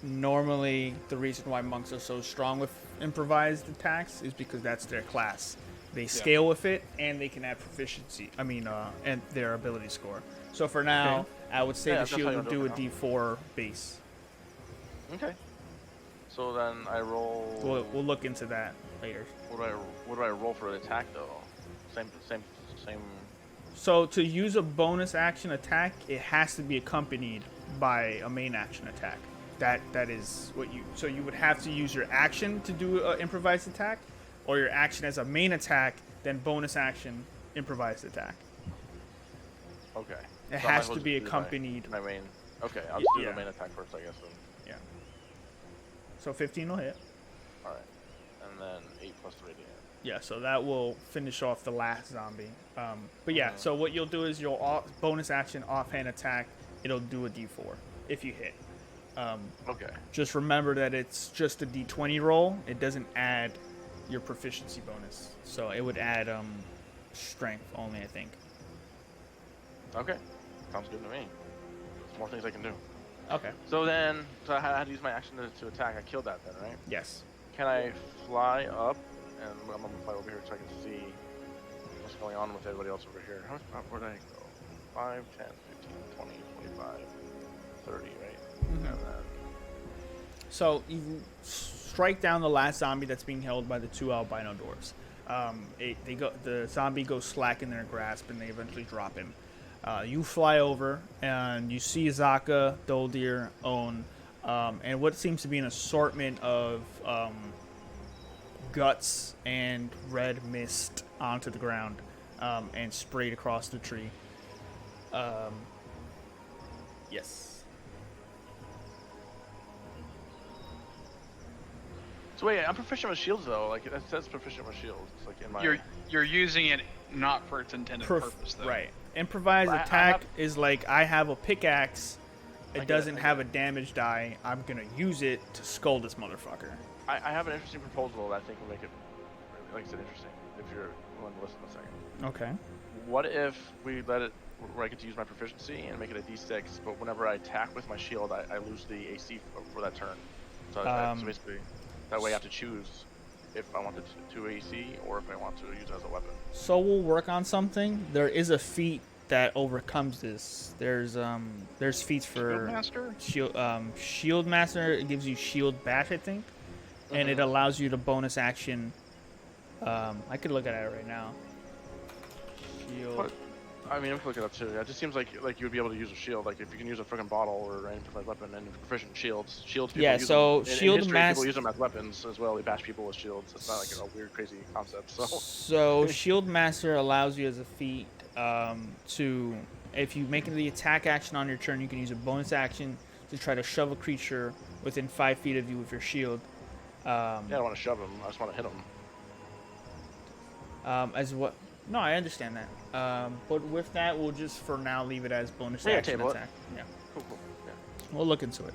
Normally, the reason why monks are so strong with improvised attacks is because that's their class. They scale with it, and they can add proficiency. And their ability score. So for now, I would say Yeah, the that's how shield you would do do a it now. D4 base. Okay. So then I roll. We'll look into that later. What do I roll for an attack though? Same. So to use a bonus action attack, it has to be accompanied by a main action attack. that is what you. So you would have to use your action to do an improvised attack, or your action as a main attack, then bonus action improvised attack. Okay. It So I might has as well to just be do accompanied. my main. Okay, I'll just do Yeah. the main attack first, I guess. Then. Yeah. So 15 will hit. All right. And then 8 plus 3 radiant. Yeah, so that will finish off the last zombie. But yeah, so what you'll do is you'll bonus action offhand attack. It'll do a D4 if you hit. Okay. Just remember that it's just a D20 roll. It doesn't add your proficiency bonus. So it would add strength only, I think. Okay. Sounds good to me. There's more things I can do. Okay. So I had to use my action to attack. I killed that then, right? Yes. Can I fly up? And I'm gonna fly over here so I can see what's going on with everybody else over here. Where did I go? 5, 10, 15, 20, 25, 30, right? Mm-hmm. And then... So you strike down the last zombie that's being held by the 2 albino dwarves. The zombie goes slack in their grasp and they eventually drop him. You fly over and you see Zaka, Doldir, Own, and what seems to be an assortment of guts and red mist onto the ground and sprayed across the tree. Yes. So wait, I'm proficient with shields though. Like it says proficient with shields. It's like in my. You're using it not for its intended purpose, though. Right. Improvised I attack is like I have a pickaxe. I It get it, doesn't I have get a damage die. I'm gonna use it to skull this motherfucker. I have an interesting proposal that I think will make it, like I said, interesting. If you're willing to listen a second. Okay. What if we let it, where I get to use my proficiency and make it a d6, but whenever I attack with my shield, I lose the AC for that turn. So, so basically, that way I have to choose if I want to AC or if I want to use it as a weapon. So we'll work on something. There is a feat that overcomes this. There's feats for Shield Master? Shield Master. It gives you Shield Bash, I think, and it allows you to bonus action. I could look at it right now. Shield. But, I mean, I'm looking it up too. Yeah, it just seems like you would be able to use a shield. Like if you can use a freaking bottle or any improvised weapon and proficient in shields. Shields. People use so them. In Shield history, Master. people use them as weapons as well. They bash people with shields. It's not like a weird, crazy concept. So Shield Master allows you as a feat to, if you make the attack action on your turn, you can use a bonus action to try to shove a creature within 5 feet of you with your shield. Yeah, I don't want to shove them. I just want to hit them. As what? No, I understand that. But with that, we'll just for now leave it as bonus Yeah, action table it. attack. Yeah, Cool. Yeah. we'll look into it.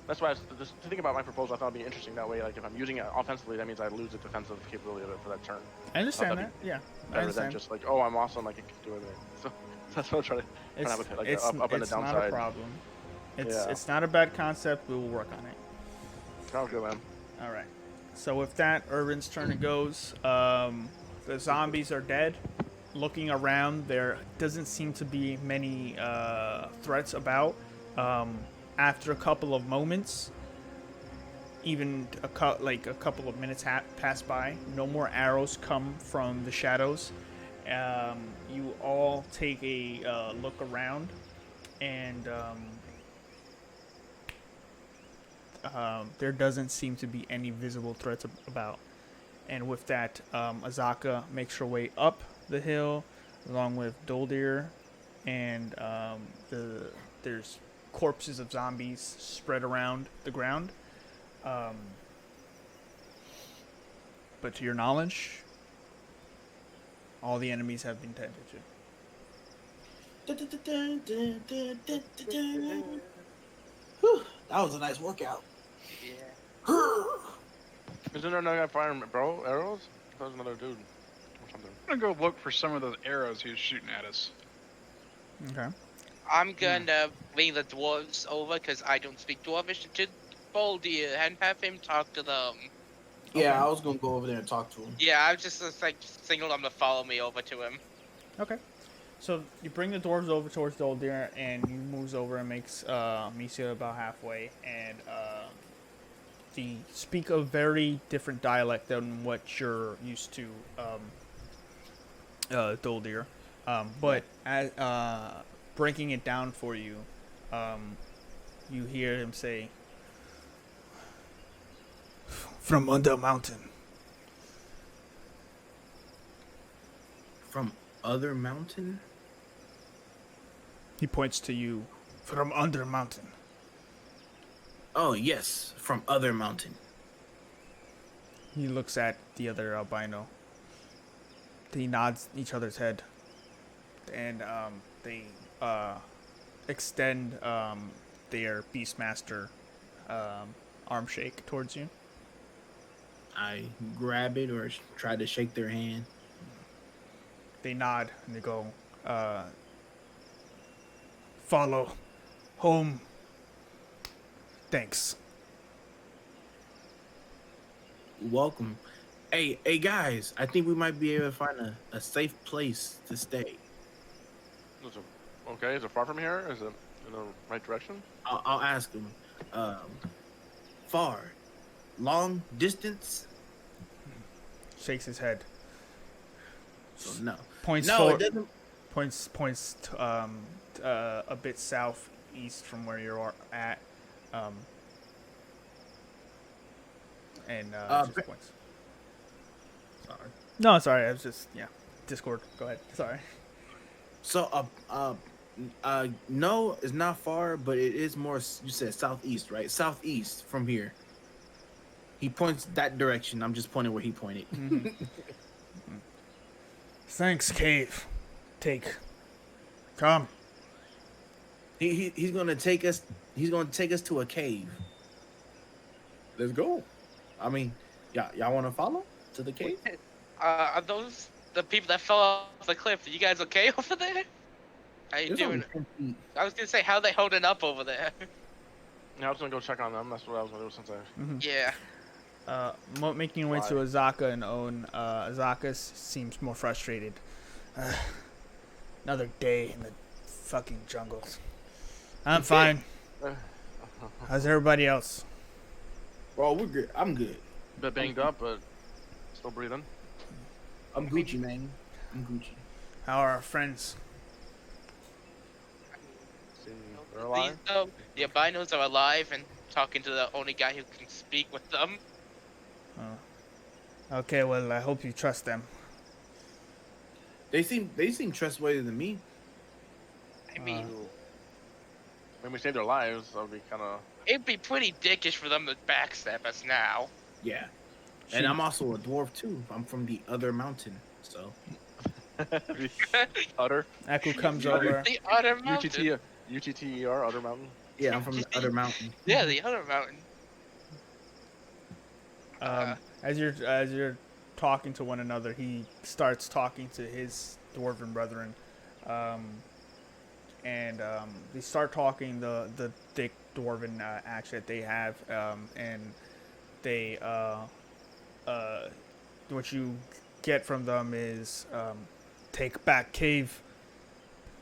That's why just to think about my proposal, I thought it'd be interesting that way. Like if I'm using it offensively, that means I lose the defensive capability of it for that turn. I understand that'd that. Yeah, I Better than understand. just like, oh, I'm awesome, I can do everything. So that's what I'm trying to have a, like it's up and the not a downside. problem. Yeah. It's not a bad concept. We will work on it. Sounds good, man. All right. So with that, Irvin's turn it goes. The zombies are dead. Looking around, there doesn't seem to be many threats about. After a couple of moments, even a couple of minutes pass by, no more arrows come from the shadows. You all take a look around, and there doesn't seem to be any visible threats about. And with that, Azaka makes her way up the hill, along with Doldir, and there's corpses of zombies spread around the ground. But to your knowledge, all the enemies have been tended to. Whew, that was a nice workout. Yeah. Isn't there another guy firing arrows? I thought it was another dude or something. I'm gonna go look for some of those arrows he was shooting at us. Okay. I'm gonna bring the dwarves over because I don't speak dwarvish to Baldir and have him talk to them. Yeah, I was gonna go over there and talk to him. Yeah, I was just like signal them to follow me over to him. Okay. So you bring the dwarves over towards Doldir, and he moves over and makes Misia about halfway, and they speak a very different dialect than what you're used to, Doldir. But as breaking it down for you, you hear him say, From under mountain. From other mountain? He points to you. From under mountain. Oh, yes, from other mountain. He looks at the other albino. He nods each other's head. And they extend their Beastmaster arm shake towards you. I grab it or try to shake their hand. They nod and they go, follow home. Thanks. Welcome. Hey guys, I think we might be able to find a safe place to stay. Okay, is it far from here? Is it in the right direction? I'll ask him. Far? Long distance? Shakes his head. So no. Points No, forward, it doesn't. points to, a bit southeast from where you're at. Just points. Sorry. No, sorry. I was just Discord. Go ahead. Sorry. So no, it's not far, but it is more. You said southeast, right? Southeast from here. He points that direction. I'm just pointing where he pointed. Mm-hmm. Thanks, cave. Come. He's gonna take us. He's gonna take us to a cave. Let's go. I mean, y'all want to follow to the cave? Are those the people that fell off the cliff? Are you guys okay over there? How you It's doing? only 10 feet. I was gonna say, how they holding up over there? Yeah, I was gonna go check on them. That's what I was gonna do since I. Mm-hmm. Yeah. Making your way to Azaka and Own. Azaka seems more frustrated. Another day in the fucking jungles. I'm fine. How's everybody else? Well, we're good. I'm good. Bit banged up, but still breathing. I'm Gucci, man. I'm Gucci. How are our friends? They're alive. The albinos are alive and talking to the only guy who can speak with them. Okay, well, I hope you trust them. They seem trustworthy than me. I mean, When we save their lives, that would be kind of. it'd be pretty dickish for them to backstab us now. Yeah. And I'm also a dwarf too. I'm from the other mountain, so. Utter. Aku comes over. The other mountain. UTTER, Utter Mountain. Yeah, I'm from the other mountain. Yeah, the other mountain. As you're talking to one another, he starts talking to his dwarven brethren, and they start talking the thick dwarven accent they have, and they what you get from them is take back cave,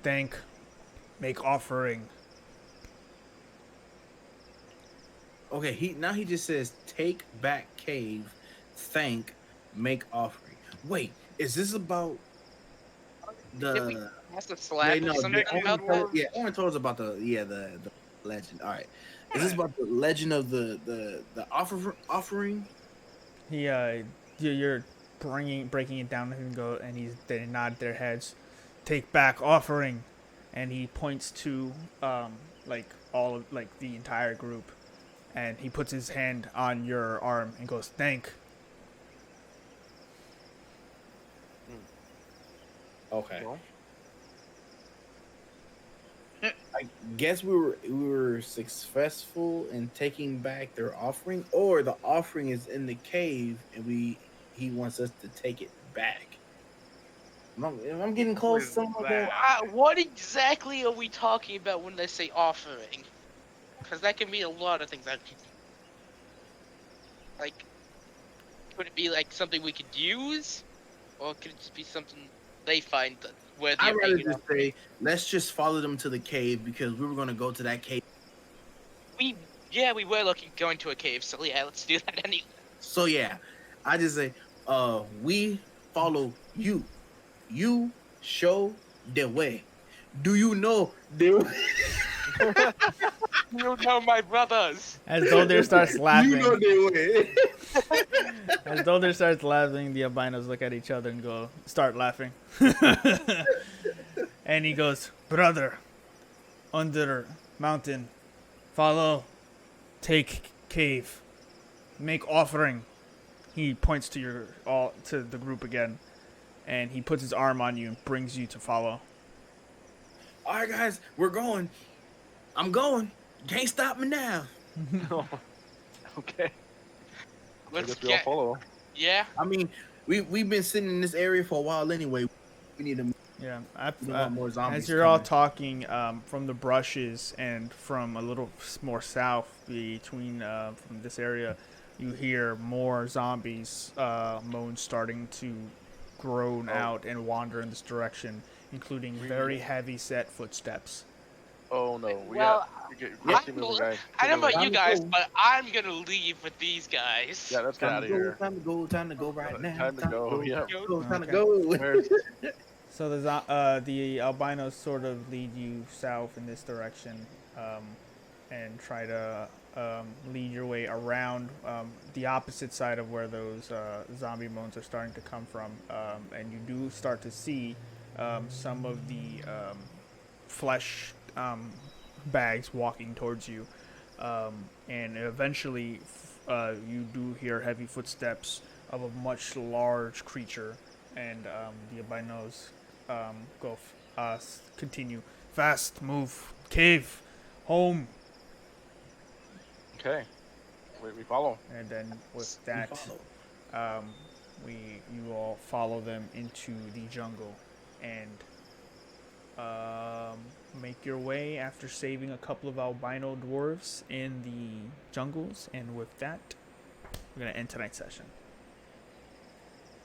thank, make offering. Okay, he just says take back cave, thank, make offering. Wait, is this about the? Must have slapped or something about dwarves. Owen told us about the legend. All right, is this about the legend of the offering? You're breaking it down and go, and they nod their heads, take back offering, and he points to like all of like the entire group, and he puts his hand on your arm and goes, thank. Okay. Well. I guess we were successful in taking back their offering, or the offering is in the cave and he wants us to take it back. I'm getting close to something like that. What exactly are we talking about when they say offering? Because that can mean a lot of things. Like, could it be like something we could use, or could it just be something they find worthy I'd of rather taking just say, let's just follow them to the cave because we were going to go to that cave. We were going to a cave, so yeah, let's do that anyway. So yeah, I just say, we follow you. You show the way. Do you know the way? You know my brothers. As though they start laughing. You know the way. As Dolder starts laughing, the albinos look at each other and start laughing. And he goes, brother, under mountain, follow, take cave, make offering. He points to to the group again, and he puts his arm on you and brings you to follow. All right, guys, we're going. I'm going. Can't stop me now. Okay. I Let's guess we all get. follow. Yeah. I mean, we've been sitting in this area for a while anyway. We need to. Yeah, more zombies as you're all coming. talking from the brushes and from a little more south between from this area, you hear more zombies moans starting to groan out and wander in this direction, including very heavy set footsteps. Oh no. Well, Keep moving, guys. I don't know about Time you to guys, go. but I'm gonna leave with these guys. Yeah, let's get out of here. Time to go. Time to go right now. Time to go. Yeah. Time to Okay. go. Where's So the albinos sort of lead you south in this direction, and try to lead your way around the opposite side of where those zombie moans are starting to come from, and you do start to see some of the flesh bags walking towards you, and eventually you do hear heavy footsteps of a much large creature, and the albinos continue fast, move, cave, home, Okay. We follow. and then with that, you all follow them into the jungle, and make your way after saving a couple of albino dwarves in the jungles. And with that, we're gonna end tonight's session.